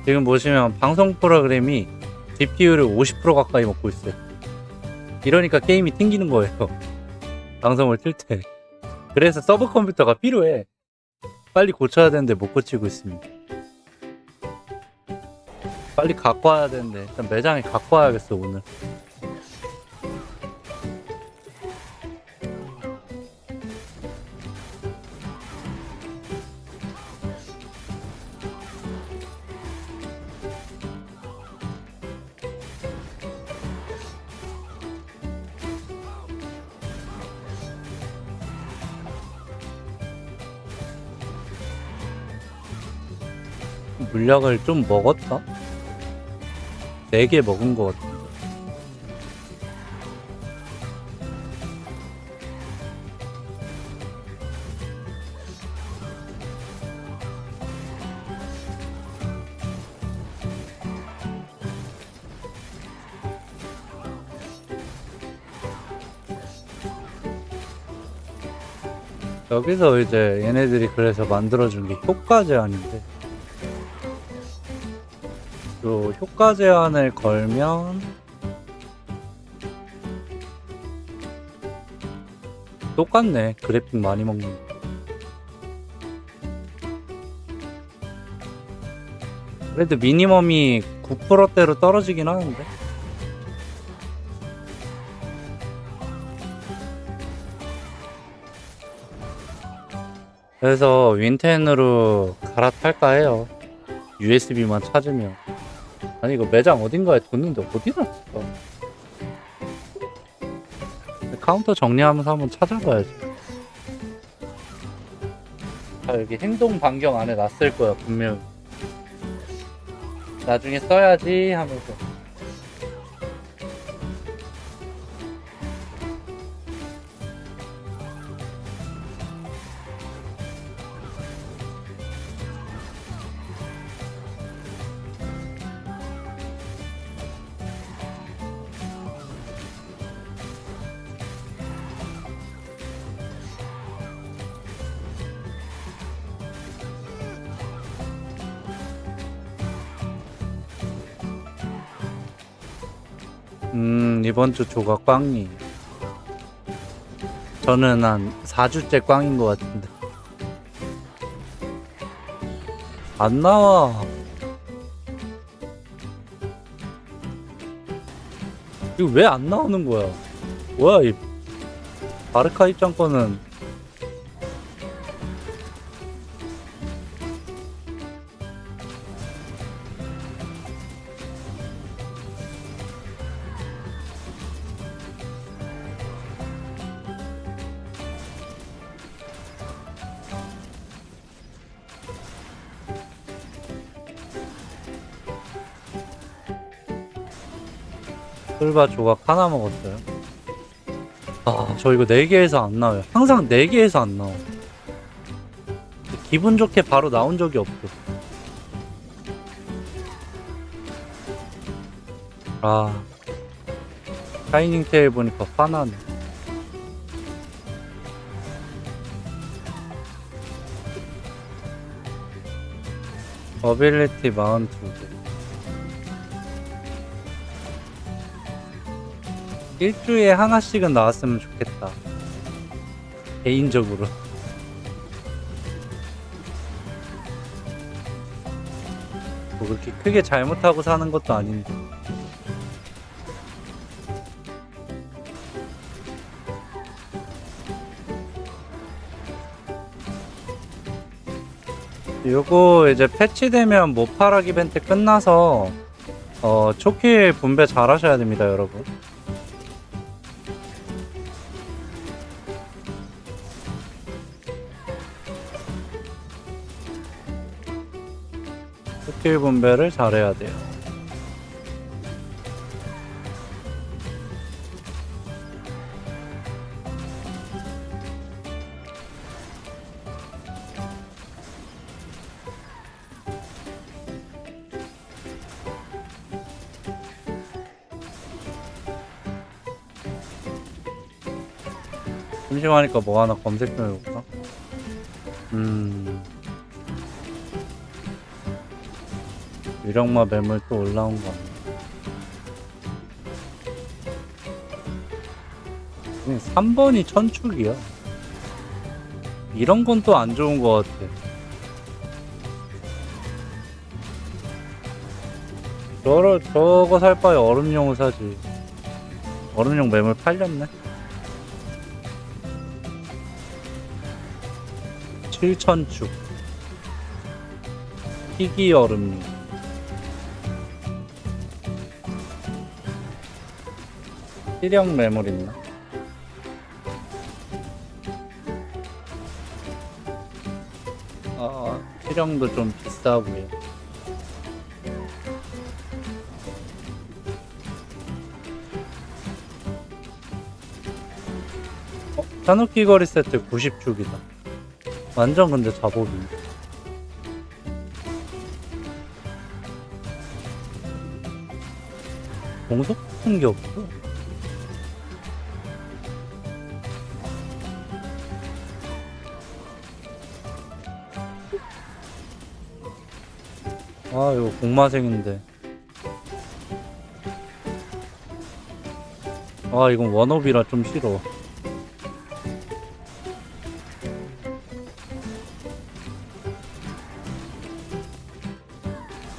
지금 보시면 방송 프로그램이 GPU를 50% 가까이 먹고 있어요. 이러니까 게임이 튕기는 거예요. 방송을 틀 때. 그래서 서브 컴퓨터가 필요해. 빨리 고쳐야 되는데 못 고치고 있습니다. 빨리 갖고 와야 되는데 일단 매장에 갖고 와야겠어 오늘. 물약을 좀 먹었다? 4개 먹은 것 같아. 여기서 이제 얘네들이 그래서 만들어준 게 효과 제한인데, 요 효과 제한을 걸면 똑같네. 그래픽 많이 먹는 거. 그래도 미니멈이 9%대로 떨어지긴 하는데. 그래서 윈텐으로 갈아탈까 해요. USB만 찾으면. 아니 이거 매장 어딘가에 뒀는데 어디 놨을까? 카운터 정리하면서 한번 찾아봐야지. 아, 여기 행동 반경 안에 놨을 거야 분명. 나중에 써야지 하면서. 이번 주 조각 꽝이. 저는 한 4주째 꽝인 것 같은데. 안 나와. 이거 왜 안 나오는 거야? 뭐야, 이 바르카 입장 거는. 솔바 조각 하나 먹었어요. 아, 저 이거 4개에서 안 나와요. 항상 4개에서 안 나와. 기분 좋게 바로 나온 적이 없어. 아, 샤이닝 테일 보니까 화나네. 어빌리티 42개. 일주일에 하나씩은 나왔으면 좋겠다. 개인적으로. 뭐 그렇게 크게 잘못하고 사는 것도 아닌데. 요거 이제 패치되면 모파락 이벤트 끝나서 초킬 분배 잘 하셔야 됩니다, 여러분. 초킬 분배를 잘해야 돼요. 심심하니까 뭐 하나 검색 좀 해볼까? 유령마 매물 또 올라온 거 아니야? 3번이 천축이야. 이런 건 또 안 좋은 거 같아. 저거 살 바에 얼음용을 사지. 얼음용 매물 팔렸네. 7천축 희귀 얼음용. 시령 매물 있나? 시령도 좀 비싸고요. 타누키 거리 세트 90축이다. 완전 근데 자복이네. 공속 같은 게 없어. 아 이거 공마생인데. 아 이건 원업이라 좀 싫어.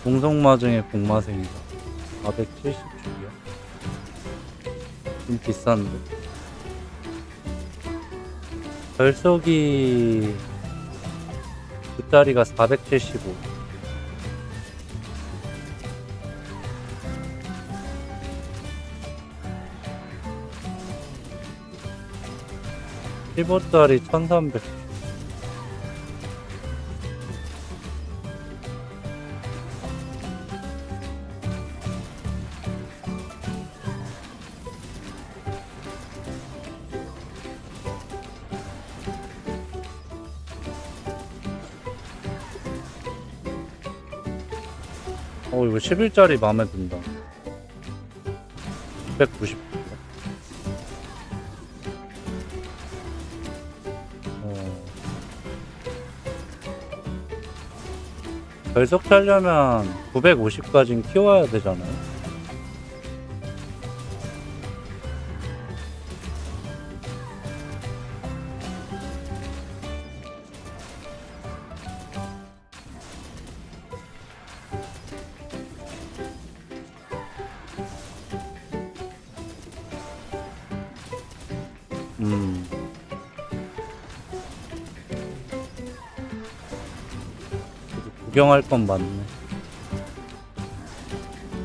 공성마증의 공마생이다. 470줄이야. 좀 비싼데. 별속이 두 자리가 475. (15) 짜리 1300. 이거 11짜리 마음에 든다. 190. 결석 차려면 950까지는 키워야 되잖아요. 구경할 건 많네.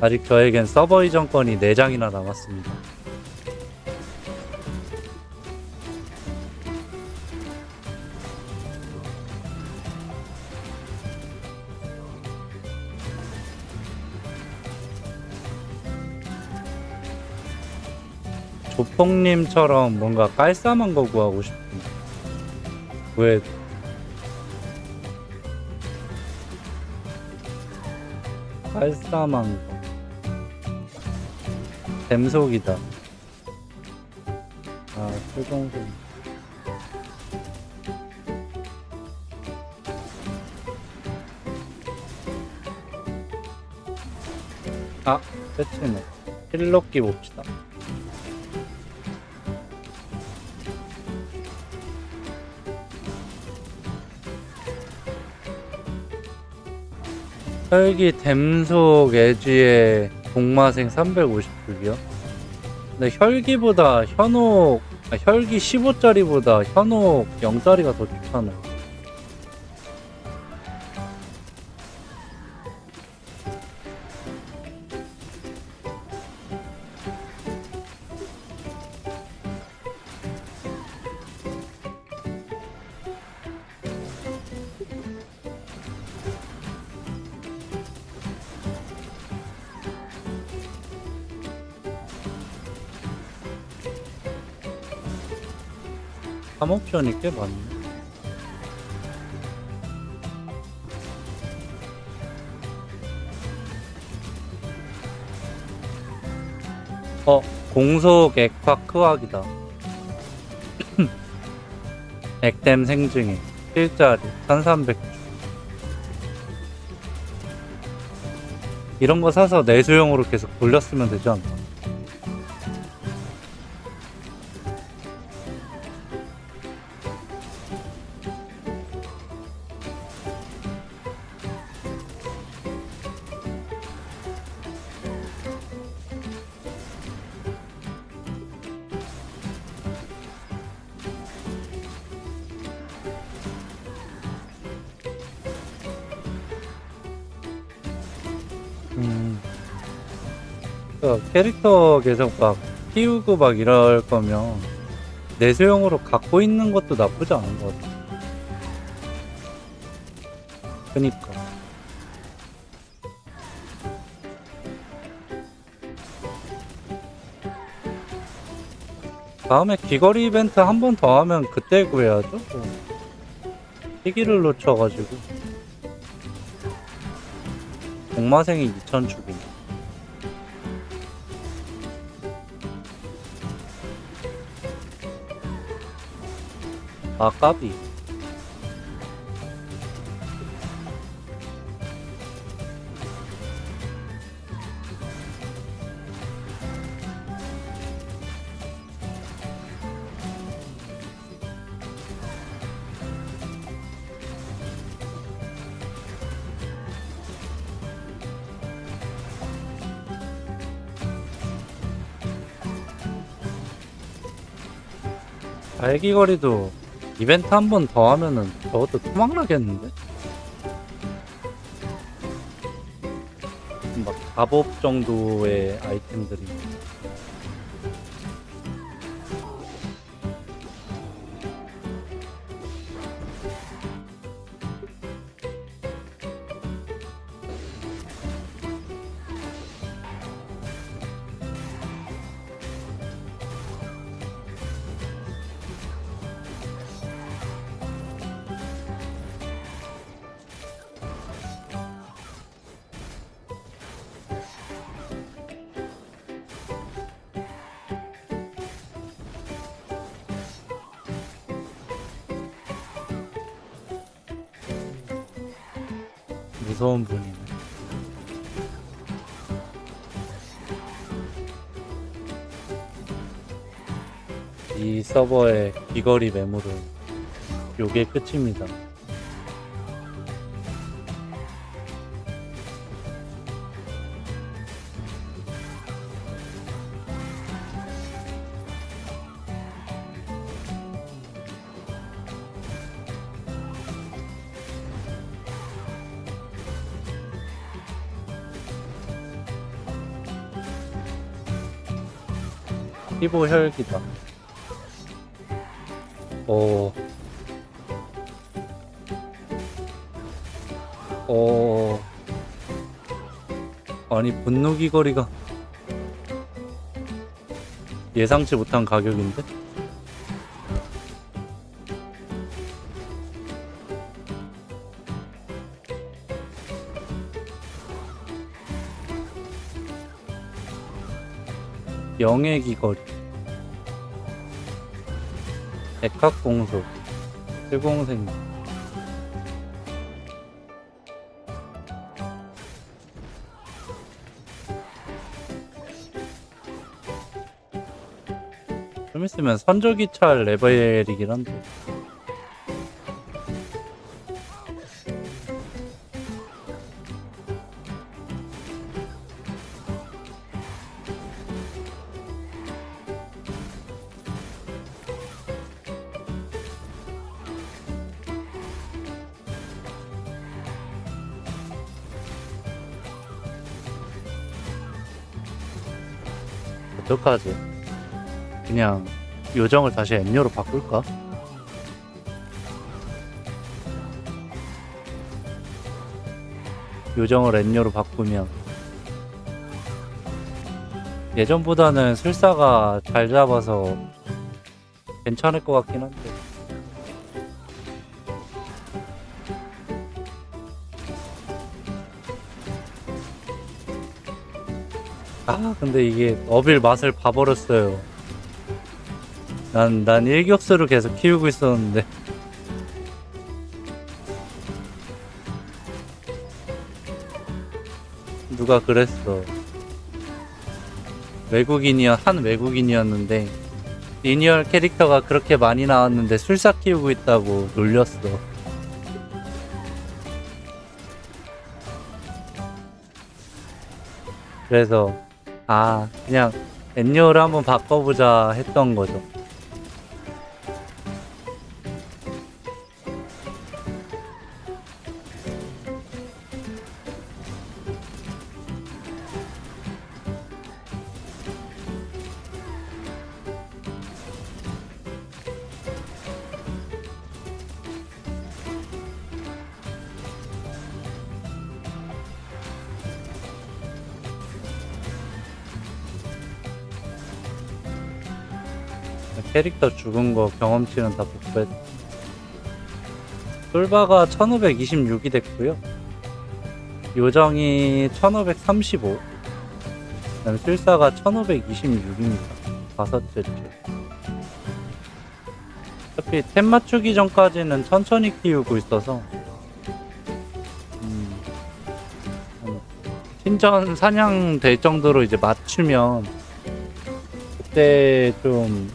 아직 저에겐 서버 이전권이 4장이나 남았습니다. 조폭님처럼 뭔가 깔쌈한 거 구하고 싶은데 왜 깔쌈한 거 댐속이다. 아 표정도 패치네. 힐럭기 봅시다. 혈기 댐속 에지의 동마생 350줄이요? 근데 혈기보다 현옥, 혈기 15짜리보다 현옥 0짜리가 더 좋잖아요. 옵션이 꽤 많네. 공속 액화 크악이다. 액댐 생증이 1짜리 1300. 이런 거 사서 내수용으로 계속 돌렸으면 되지 않나? 캐릭터 계속 막 키우고 막 이럴 거면 내수용으로 갖고 있는 것도 나쁘지 않은 것 같아. 그니까 다음에 귀걸이 이벤트 한 번 더 하면 그때 구해야죠. 시기를 놓쳐가지고 공마생이 2000축이네. 아 까비. 발기거리도 이벤트 한 번 더 하면은 저것도 토막나겠는데? 막 갑옷 정도의 아이템들이. 무서운 분이네. 이 서버의 귀걸이 매물은 요게 끝입니다. 피부 혈기다. 오. 오. 아니, 분노 귀걸이가 예상치 못한 가격인데? 영의 귀걸이, 백합공소, 실공생. 좀 있으면 선조기차 레벨이긴 한데. 어떡하지? 그냥 요정을 다시 엔료로 바꿀까? 요정을 엔료로 바꾸면 예전보다는 술사가 잘 잡아서 괜찮을 것 같긴 한데. 아, 근데 이게 어빌 맛을 봐버렸어요. 난 일격수를 계속 키우고 있었는데. 누가 그랬어. 한 외국인이었는데 리니얼 캐릭터가 그렇게 많이 나왔는데 술사 키우고 있다고 놀렸어. 그래서 그냥 엔료를 한번 바꿔보자 했던 거죠. 캐릭터 죽은 거 경험치는 다 복구했. 솔바가 1526이 됐고요. 요정이 1535. 그다음 술사가 1526입니다. 다섯째 주. 어차피 템 맞추기 전까지는 천천히 키우고 있어서 신전 사냥 될 정도로 이제 맞추면 그때 좀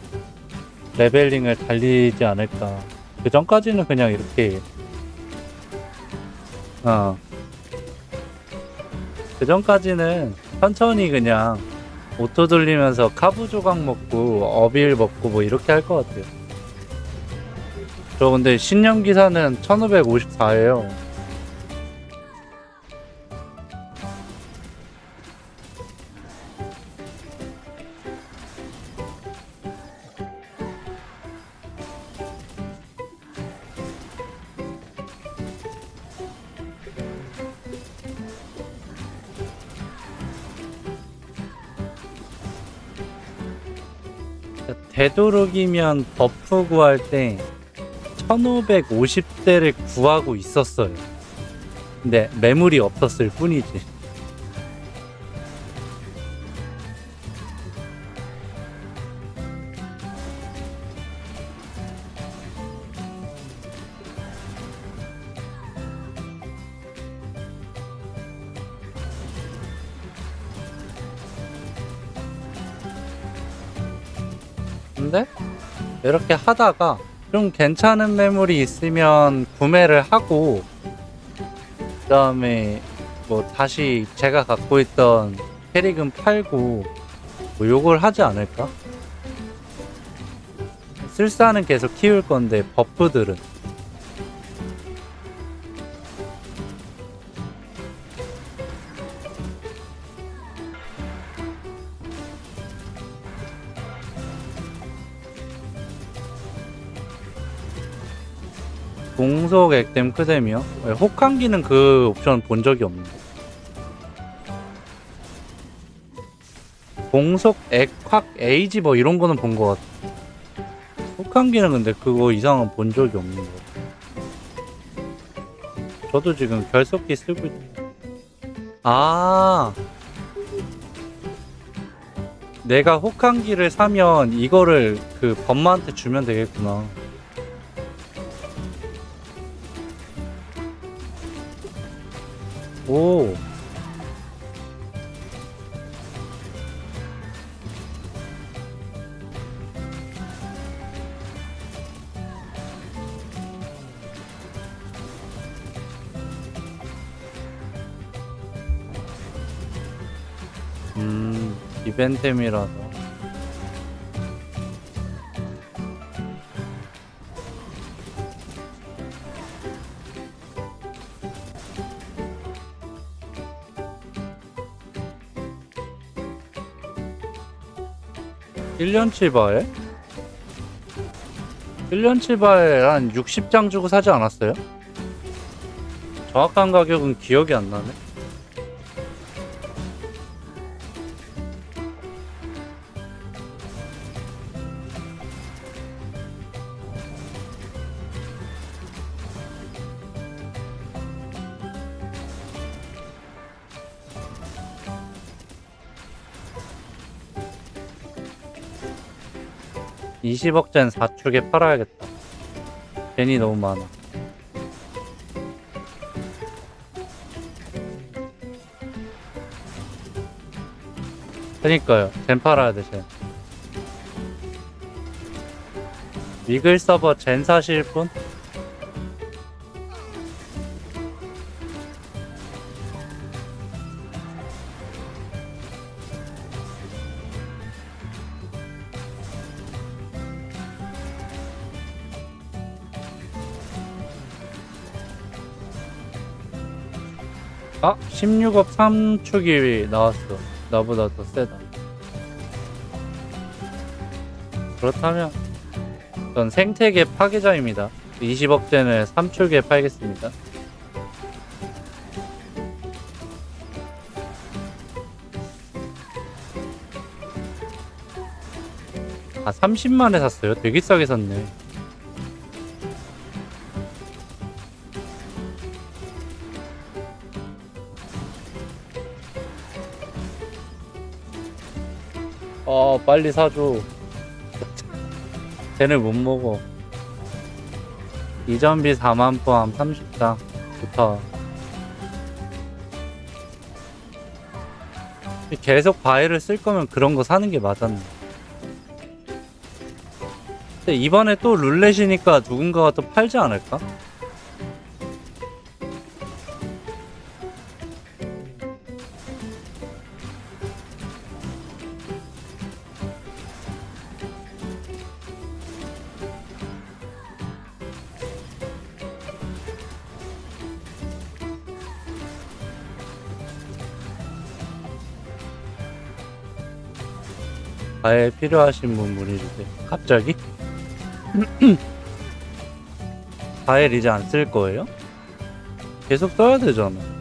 레벨링을 달리지 않을까. 그 전까지는 그냥 이렇게 그 전까지는 천천히 그냥 오토 돌리면서 카부 조각 먹고 어빌 먹고 뭐 이렇게 할 것 같아요. 저 근데 신년 기사는 1554예요. 되도록이면 버프 구할 때 1550대를 구하고 있었어요. 근데 매물이 없었을 뿐이지. 근데 이렇게 하다가 좀 괜찮은 매물이 있으면 구매를 하고, 그 다음에 뭐 다시 제가 갖고 있던 캐릭은 팔고 뭐 요걸 하지 않을까? 쓸사는 계속 키울 건데 버프들은 공속 액땜 크뎀이요? 혹한기는 그 옵션 본 적이 없는데. 공속 액확 에이지 뭐 이런 거는 본 것 같아. 혹한기는 근데 그거 이상은 본 적이 없는 것 같아. 저도 지금 결속기 쓰고 있... 아, 내가 혹한기를 사면 이거를 그 범마한테 주면 되겠구나. 오. 이벤템이라서. 일년치바에? 1년치바에 한 60장 주고 사지 않았어요? 정확한 가격은 기억이 안 나네. (20억젠) 4축에 팔아야겠다. 괜히 너무 많아. 그니까요. 젠 팔아야 돼, 젠. 미글 서버 젠 사실 분? 아, 16억 3축이 나왔어. 나보다 더 세다. 그렇다면 전 생태계 파괴자입니다. 20억젠을 3축에 팔겠습니다. 아, 30만에 샀어요? 되게 싸게 샀네. 빨리 사줘. 쟤를 못 먹어. 이전비 4만 포함 30장. 좋다. 계속 바위를 쓸 거면 그런 거 사는 게 맞았네. 근데 이번에 또 룰렛이니까 누군가가 또 팔지 않을까? 과일 필요하신 분 문의주세요. 갑자기? 과일 이제 안 쓸 거예요? 계속 써야 되잖아.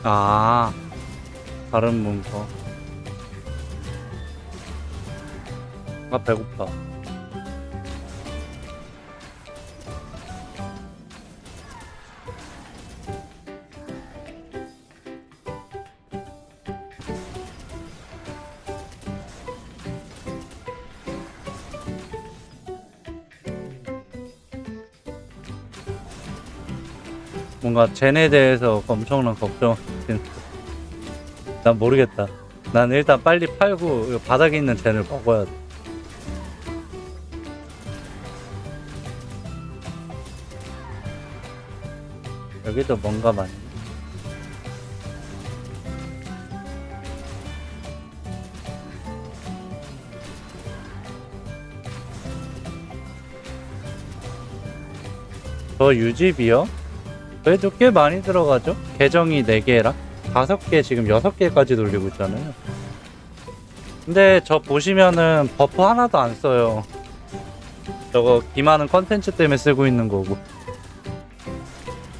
아, 다른 문서. 아, 배고파. 뭔가 젠에 대해서 엄청난 걱정. 난 모르겠다. 난 일단 빨리 팔고 바닥에 있는 젠을 먹어야 돼. 여기도 뭔가 많이. 저 유지비요? 그래도 꽤 많이 들어가죠? 계정이 4개랑 5개, 지금 6개까지 돌리고 있잖아요. 근데 저 보시면은 버프 하나도 안 써요. 저거 기많은 컨텐츠 때문에 쓰고 있는 거고.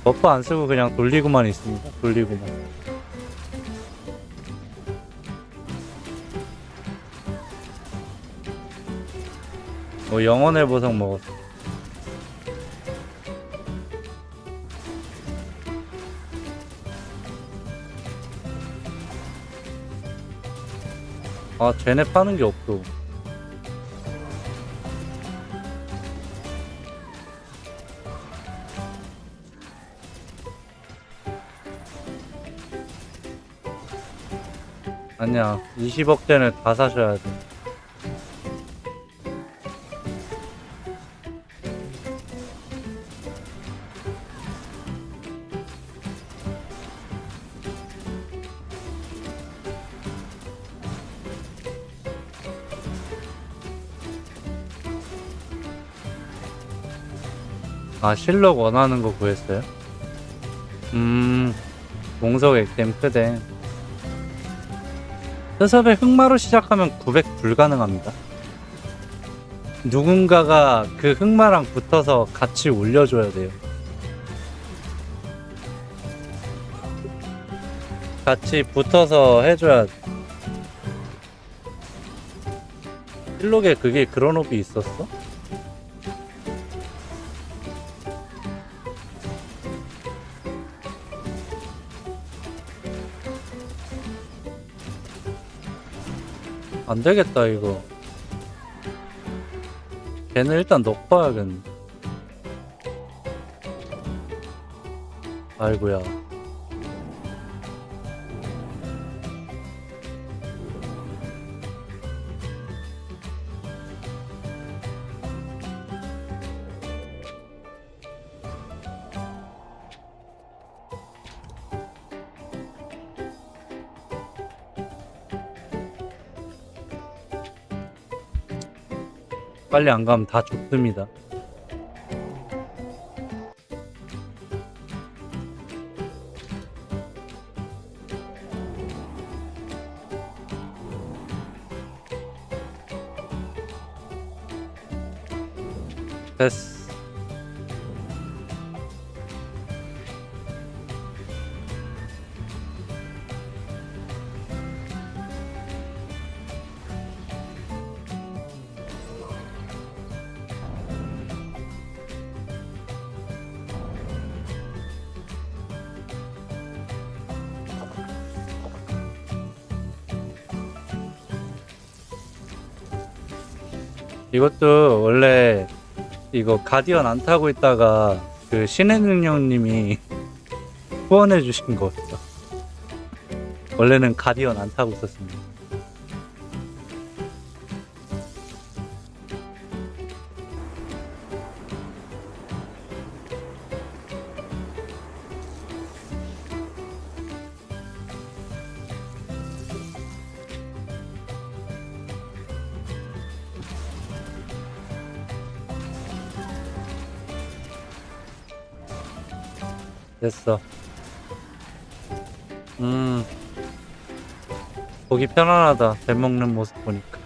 버프 안 쓰고 그냥 돌리고만 있습니다. 돌리고만. 영혼의 보석 먹었어. 아, 쟤네 파는 게 없어. 아니야, 20억대는 다 사셔야 돼. 아, 실록 원하는 거 구했어요? 몽석 액템 크댐. 스섭의 흑마로 시작하면 900 불가능합니다. 누군가가 그 흑마랑 붙어서 같이 올려줘야 돼요. 같이 붙어서 해줘야 돼. 실록에 그게 그런 옵이 있었어? 안 되겠다, 이거. 걔는 일단 넣고 와야겠네. 아이고야. 빨리 안 가면 다 죽습니다. 됐어. 이것도 원래 이거 가디언 안 타고 있다가 그 신의 능력님이 후원해 주신 거였어. 원래는 가디언 안 타고 있었습니다. 됐어. 보기 편안하다. 배 먹는 모습 보니까.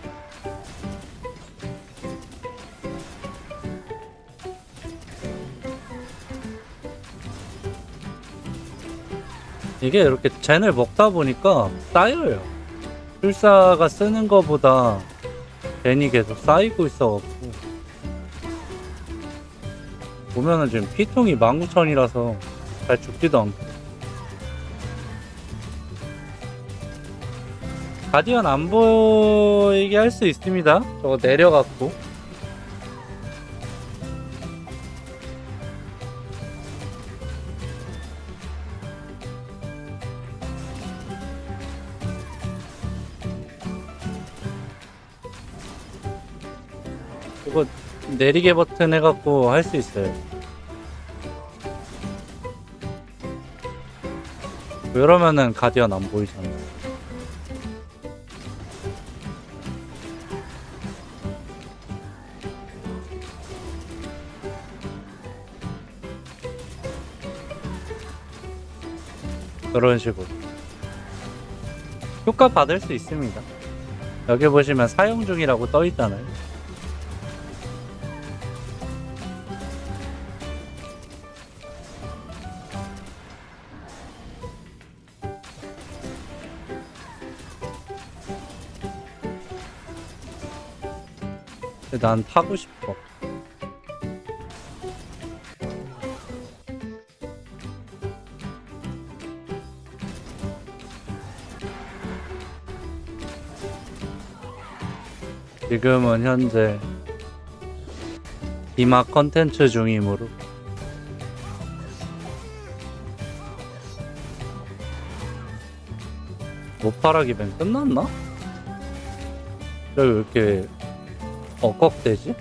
이게 이렇게 젠을 먹다 보니까 쌓여요. 술사가 쓰는 거보다 젠이 계속 쌓이고 있어갖고 보면은 지금 피통이 19,000이라서 잘 죽지도 않고. 가디언 안 보이게 할 수 있습니다. 저거 내려갖고. 이거 내리게 버튼 해갖고 할 수 있어요. 이러면은 가디언 안 보이잖아. 그런 식으로 효과 받을 수 있습니다. 여기 보시면 사용 중이라고 떠 있잖아요. 근데 난 타고 싶어. 지금은 현재 디마 컨텐츠 중이므로 모파라 기벤 끝났나? 왜 이렇게 억걱대지?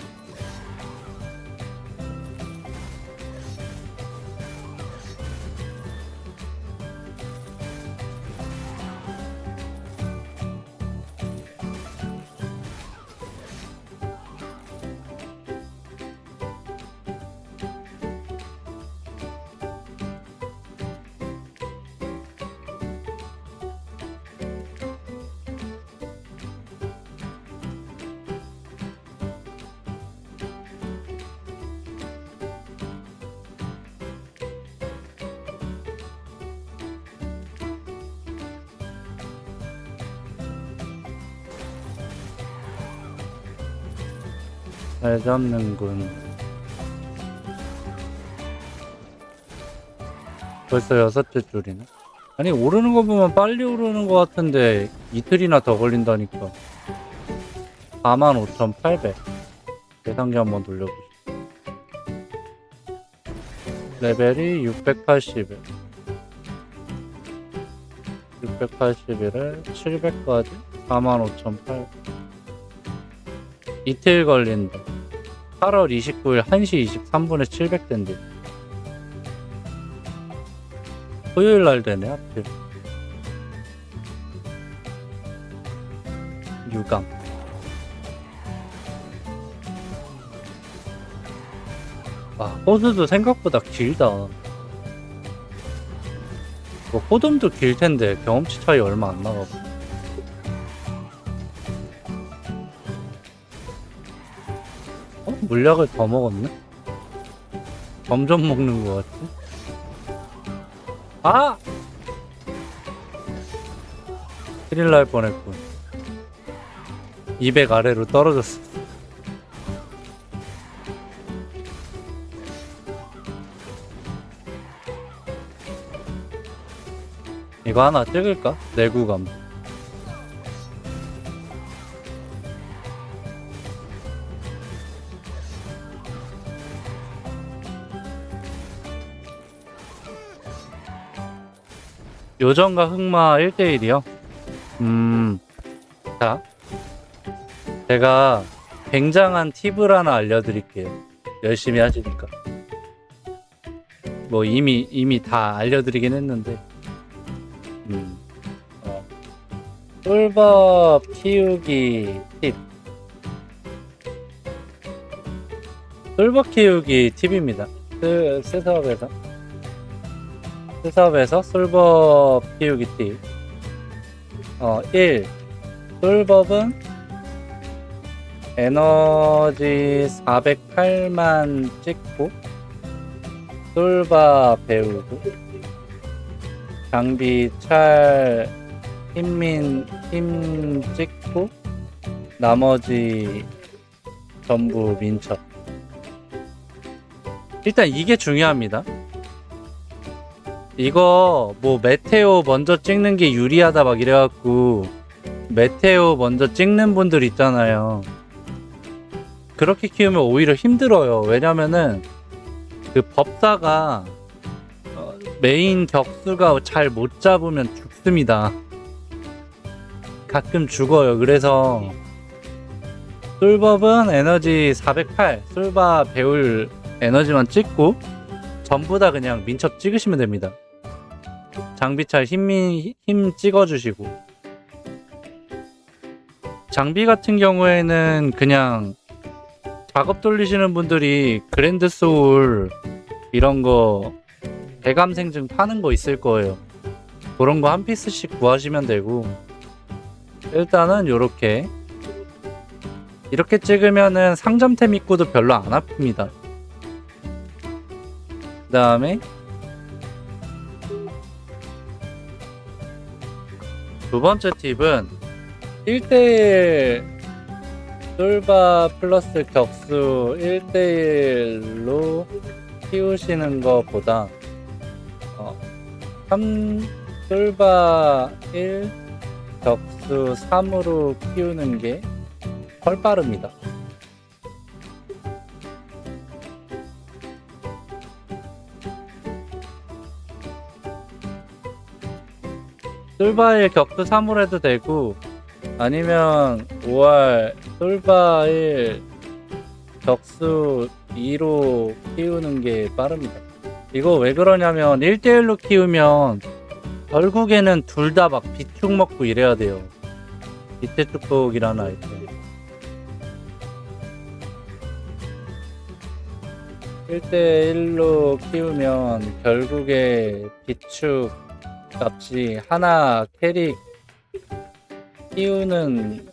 잘 잡는군. 벌써 6째 줄이네. 아니 오르는 거 보면 빨리 오르는 거 같은데 이틀이나 더 걸린다니까. 45,800 계산기 한번 돌려보시죠. 레벨이 680에 681에 700까지 45,800 이틀 걸린다. 8월 29일 1시 23분에 700 된대. 토요일 날 되네 하필. 유감. 와, 호수도 생각보다 길다. 뭐 호돔도 길 텐데 경험치 차이 얼마 안 나가고. 물약을 더 먹었네? 점점 먹는 것 같지? 아! 큰일 날 뻔했군. 200 아래로 떨어졌어. 이거 하나 찍을까? 내구감. 요정과 흑마 1대1이요? 자, 제가 굉장한 팁을 하나 알려드릴게요. 열심히 하시니까. 뭐 이미 다 알려드리긴 했는데, 꿀법 키우기 팁. 꿀법 키우기 팁입니다. 스섭에서 솔법 키우기 팁. 1. 솔법은 에너지 408만 찍고 솔바 배우고 장비 찰 힘 찍고 나머지 전부 민첩. 일단 이게 중요합니다. 이거 뭐 메테오 먼저 찍는 게 유리하다 막 이래갖고 메테오 먼저 찍는 분들 있잖아요. 그렇게 키우면 오히려 힘들어요. 왜냐면은 그 법사가 메인 격수가 잘 못 잡으면 죽습니다. 가끔 죽어요. 그래서 솔법은 에너지 408 솔바 배울 에너지만 찍고 전부 다 그냥 민첩 찍으시면 됩니다. 장비찰 힘 찍어주시고, 장비 같은 경우에는 그냥 작업 돌리시는 분들이 그랜드 소울 이런 거 대감생증 파는 거 있을 거예요. 그런 거 한 피스씩 구하시면 되고, 일단은 이렇게 찍으면은 상점템 입고도 별로 안 아픕니다. 그 다음에 두 번째 팁은 1대1 솔바 플러스 격수 1대1로 키우시는 것보다 솔바 1 격수 3으로 키우는 게 훨 빠릅니다. 솔바 1 격수 3으로 해도 되고, 아니면 5월 솔바 1 격수 2로 키우는 게 빠릅니다. 이거 왜 그러냐면 1대1로 키우면 결국에는 둘 다 막 비축 먹고 이래야 돼요. 빛의 축복이라는 아이템. 1대1로 키우면 결국에 비축 값이 하나 캐릭 키우는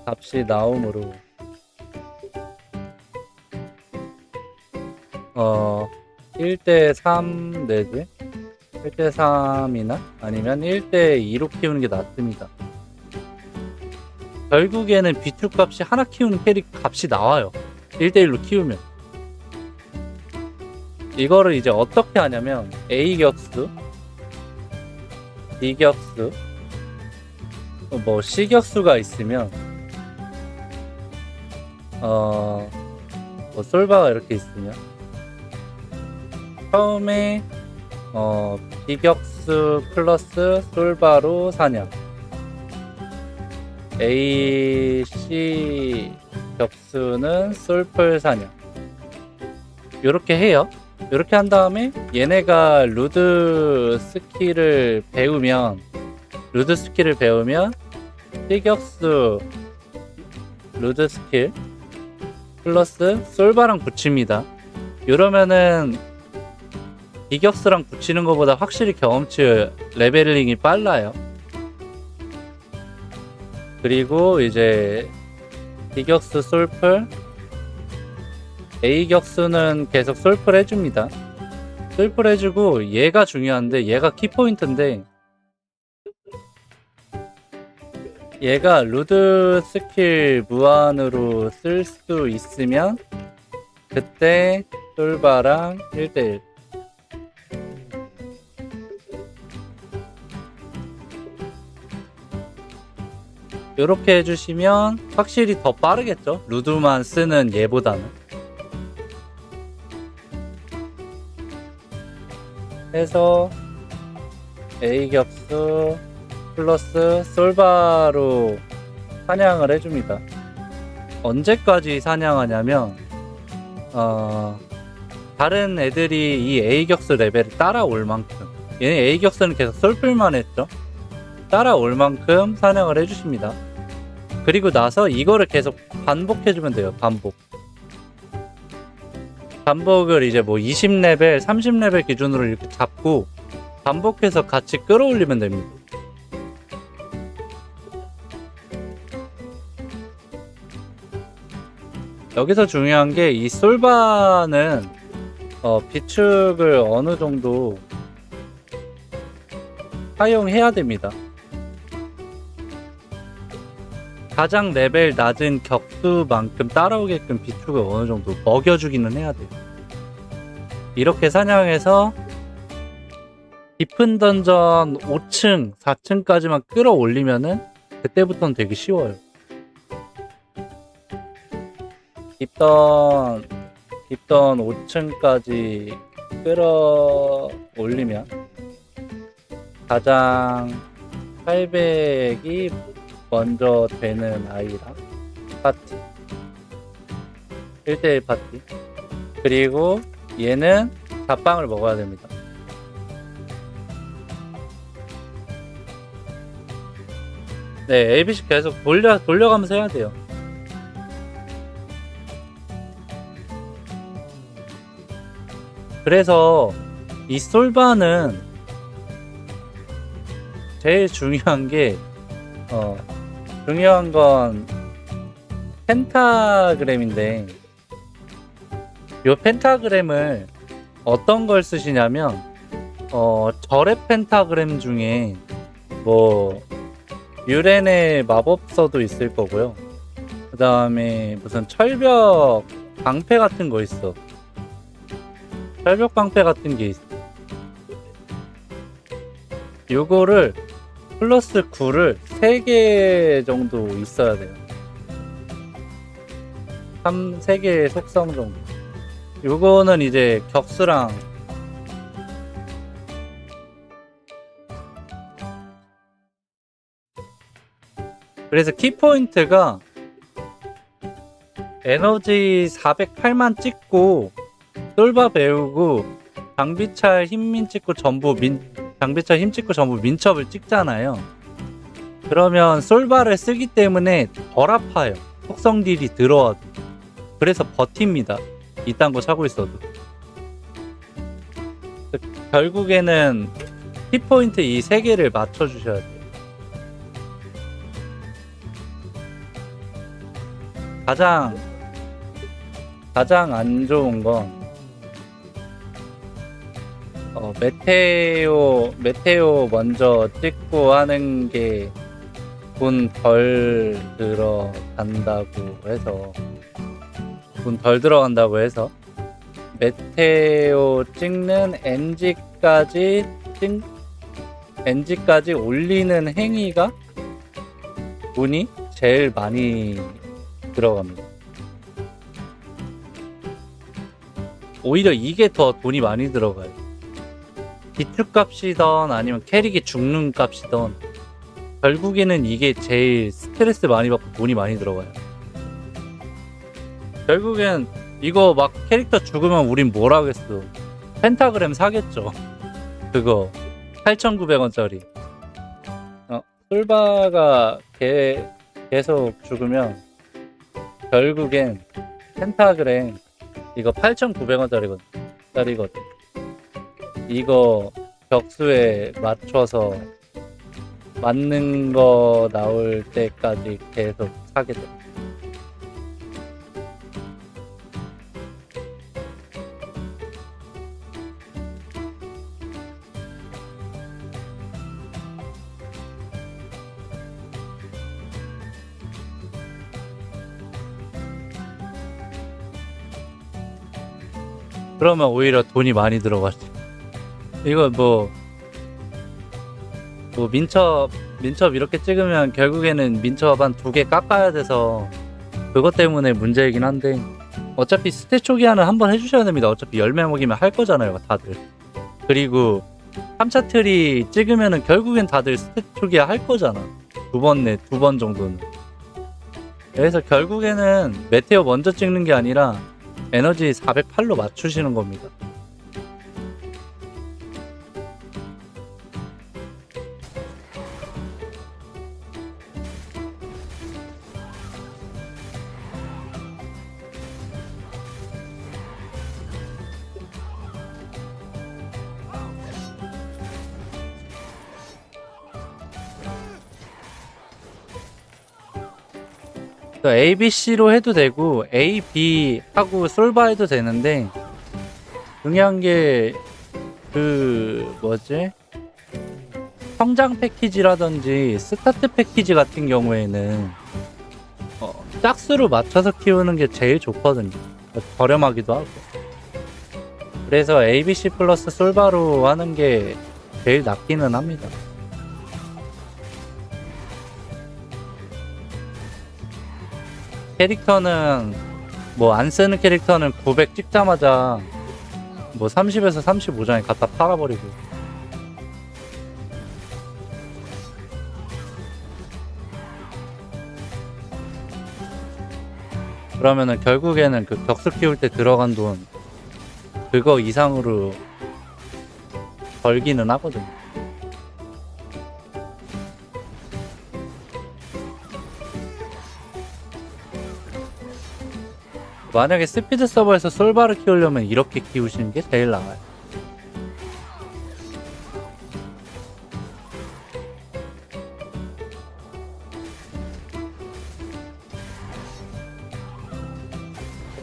값이 나오므로 1대3 내지 1대3이나 아니면 1대2로 키우는 게 낫습니다. 결국에는 비축 값이 하나 키우는 캐릭 값이 나와요. 1대1로 키우면. 이거를 이제 어떻게 하냐면 A 격수, B 격수, 뭐 C 격수가 있으면 뭐 솔바가 이렇게 있으면 처음에 B 격수 플러스 솔바로 사냥, A, C 격수는 솔플 사냥 요렇게 해요. 이렇게 한 다음에 얘네가 루드 스킬을 배우면 C격수 루드 스킬 플러스 솔바랑 붙입니다. 이러면은 B격수랑 붙이는 것보다 확실히 경험치 레벨링이 빨라요. 그리고 이제 B격수 솔플, A격수는 계속 솔플 해줍니다. 솔플 해주고 얘가 중요한데, 얘가 키포인트인데, 얘가 루드 스킬 무한으로 쓸 수 있으면 그때 솔바랑 1대1 요렇게 해주시면 확실히 더 빠르겠죠? 루드만 쓰는 얘보다는. 해서 A 격수 플러스 솔바로 사냥을 해줍니다. 언제까지 사냥하냐면 다른 애들이 이 A 격수 레벨을 따라올 만큼, 얘는 A 격수는 계속 솔플만 했죠. 따라올 만큼 사냥을 해주십니다. 그리고 나서 이거를 계속 반복해주면 돼요. 반복을 이제 뭐 20레벨, 30레벨 기준으로 이렇게 잡고 반복해서 같이 끌어올리면 됩니다. 여기서 중요한 게 이 솔바는 비축을 어느 정도 사용해야 됩니다. 가장 레벨 낮은 격수만큼 따라오게끔 비축을 어느 정도 먹여주기는 해야 돼요. 이렇게 사냥해서 깊은 던전 5층, 4층까지만 끌어올리면은 그때부터는 되게 쉬워요. 깊던 5층까지 끌어올리면 가장 800이 먼저 되는 아이랑 파티 1대1 파티, 그리고 얘는 잡빵을 먹어야 됩니다. 네, ABC 계속 돌려가면서 해야 돼요. 그래서 이 솔바는 제일 중요한 게 중요한 건 펜타그램인데, 이 펜타그램을 어떤 걸 쓰시냐면 절의 펜타그램 중에 뭐 유렌의 마법서도 있을 거고요. 그 다음에 무슨 철벽 방패 같은 거 있어. 철벽 방패 같은 게 있어. 요거를 플러스 9를 3개 정도 있어야 돼요. 3개의 속성 정도. 요거는 이제 격수랑 그래서 키포인트가 에너지 408만 찍고 솔바 배우고 장비차 힘민 찍고 장비차 힘 찍고 전부 민첩을 찍잖아요. 그러면 솔바를 쓰기 때문에 덜 아파요. 속성 딜이 들어와도. 그래서 버팁니다. 이딴 거 차고 있어도. 결국에는 키포인트 이 3개를 맞춰주셔야 돼요. 가장 안 좋은 건 메테오 먼저 찍고 하는 게 돈 덜 들어간다고 해서 메테오 찍는 NG까지 올리는 행위가 돈이 제일 많이 들어갑니다. 오히려 이게 더 돈이 많이 들어가요. 비축값이던 아니면 캐릭이 죽는 값이던 결국에는 이게 제일 스트레스 많이 받고 돈이 많이 들어가요. 결국엔 이거 막 캐릭터 죽으면 우린 뭘 하겠어. 펜타그램 사겠죠. 그거 8,900원짜리. 솔바가 계속 죽으면 결국엔 펜타그램 이거 8,900원짜리거든. 이거 격수에 맞춰서 맞는 거 나올 때까지 계속 사게 돼. 그러면 오히려 돈이 많이 들어가지. 이거 뭐 민첩 이렇게 찍으면 결국에는 민첩 한 2개 깎아야 돼서 그것 때문에 문제이긴 한데, 어차피 스탯 초기화는 한번 해주셔야 됩니다. 어차피 열매 먹이면 할 거잖아요 다들. 그리고 3차 트리 찍으면은 결국엔 다들 스탯 초기화 할 거잖아. 두 번 정도는. 그래서 결국에는 메테오 먼저 찍는 게 아니라 에너지 408로 맞추시는 겁니다. A, B, C로 해도 되고 A, B 하고 솔바 해도 되는데 중요한 게 뭐지? 성장 패키지라든지 스타트 패키지 같은 경우에는 짝수로 맞춰서 키우는 게 제일 좋거든요. 저렴하기도 하고. 그래서 A, B, C 플러스 솔바로 하는 게 제일 낫기는 합니다. 캐릭터는 뭐 안 쓰는 캐릭터는 900 찍자마자 뭐 30에서 35장에 갖다 팔아버리고. 그러면은 결국에는 그 격수 키울 때 들어간 돈 그거 이상으로 벌기는 하거든요. 만약에 스피드 서버에서 솔바를 키우려면 이렇게 키우시는 게 제일 나아요.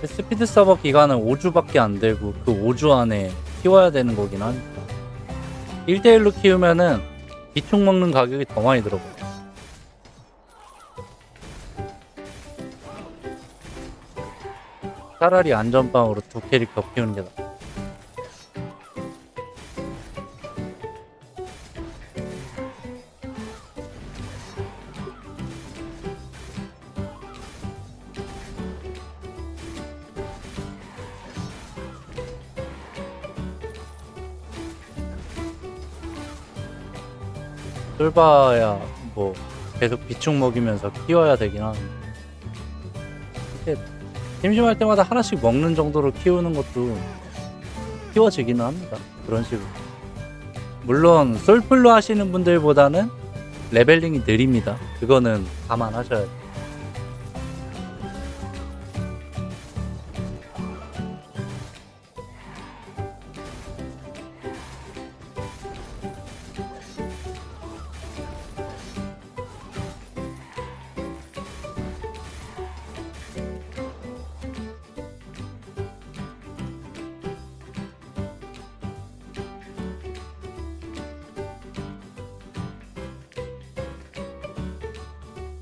스피드 서버 기간은 5주밖에 안 되고 그 5주 안에 키워야 되는 거긴 하니까 1대1로 키우면은 비축 먹는 가격이 더 많이 들어가요. 차라리 안전빵으로 두 캐릭터 키우는 게 나아. 쫄바야 뭐 계속 비축 먹이면서 키워야 되긴 하는데 심심할 때마다 하나씩 먹는 정도로 키우는 것도 키워지기는 합니다. 그런 식으로. 물론 솔플로 하시는 분들보다는 레벨링이 느립니다. 그거는 감안하셔야 돼요.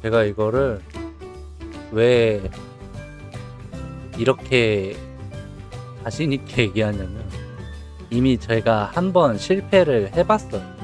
제가 이거를 왜 이렇게 자신있게 얘기하냐면 이미 제가 한번 실패를 해봤어요.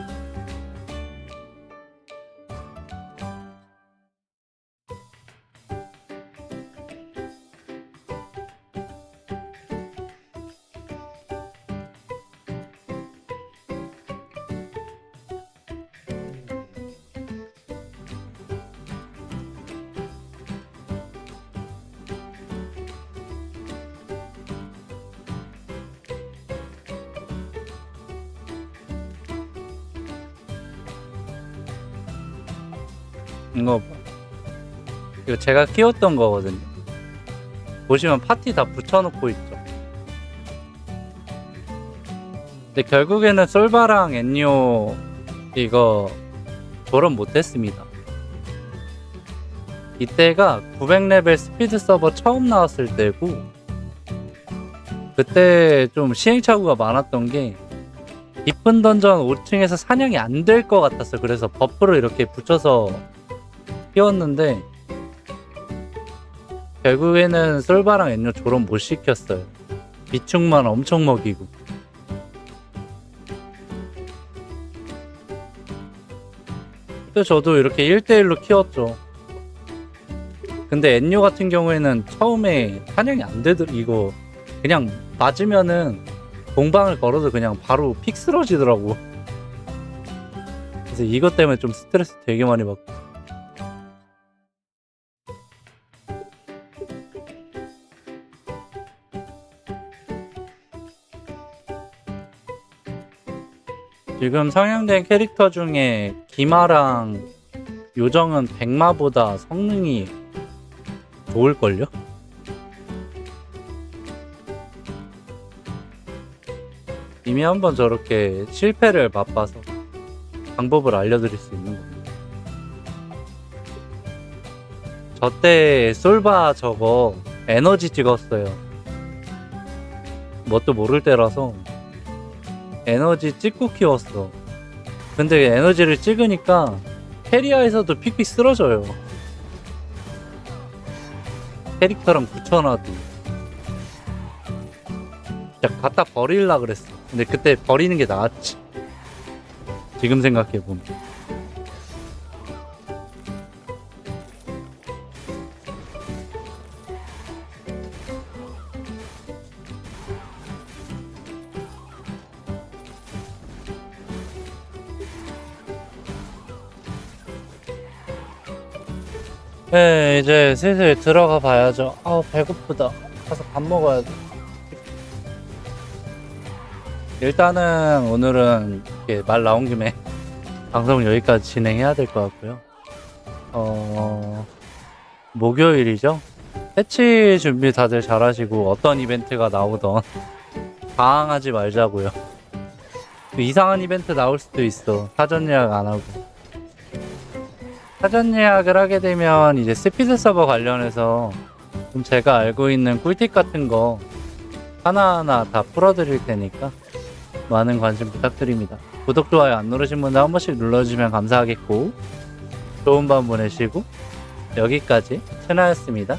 이거 제가 키웠던 거거든요. 보시면 파티 다 붙여놓고 있죠. 근데 결국에는 솔바랑 엔요 이거 졸업 못했습니다. 이때가 900레벨 스피드 서버 처음 나왔을 때고 그때 좀 시행착오가 많았던 게 깊은 던전 5층에서 사냥이 안 될 것 같았어요. 그래서 버프를 이렇게 붙여서 키웠는데 결국에는 솔바랑 엔요 졸업 못 시켰어요. 비축만 엄청 먹이고. 그때 저도 이렇게 1대1로 키웠죠. 근데 엔요 같은 경우에는 처음에 사냥이 안 되더라. 이거 그냥 맞으면은 공방을 걸어도 그냥 바로 픽 쓰러지더라고. 그래서 이것 때문에 좀 스트레스 되게 많이 받고. 지금 상향된 캐릭터 중에 기마랑 요정은 백마보다 성능이 좋을걸요? 이미 한번 저렇게 실패를 맛봐서 방법을 알려드릴 수 있는 겁니다. 저때 솔바 저거 에너지 찍었어요. 뭣도 모를 때라서 에너지 찍고 키웠어. 근데 에너지를 찍으니까 캐리아에서도 픽픽 쓰러져요. 캐릭터랑 붙여놔도. 진짜 갖다 버릴라 그랬어. 근데 그때 버리는 게 나았지. 지금 생각해보면. 네, 이제 슬슬 들어가 봐야죠. 아우, 배고프다. 가서 밥 먹어야 돼. 일단은 오늘은 이렇게 말 나온 김에 방송 여기까지 진행해야 될 것 같고요. 목요일이죠? 패치 준비 다들 잘하시고 어떤 이벤트가 나오던 방황하지 말자고요. 이상한 이벤트 나올 수도 있어. 사전 예약 안 하고. 사전 예약을 하게 되면 이제 스피드 서버 관련해서 좀 제가 알고 있는 꿀팁 같은 거 하나하나 다 풀어드릴 테니까 많은 관심 부탁드립니다. 구독, 좋아요 안 누르신 분들 한 번씩 눌러주시면 감사하겠고, 좋은 밤 보내시고, 여기까지 채나였습니다.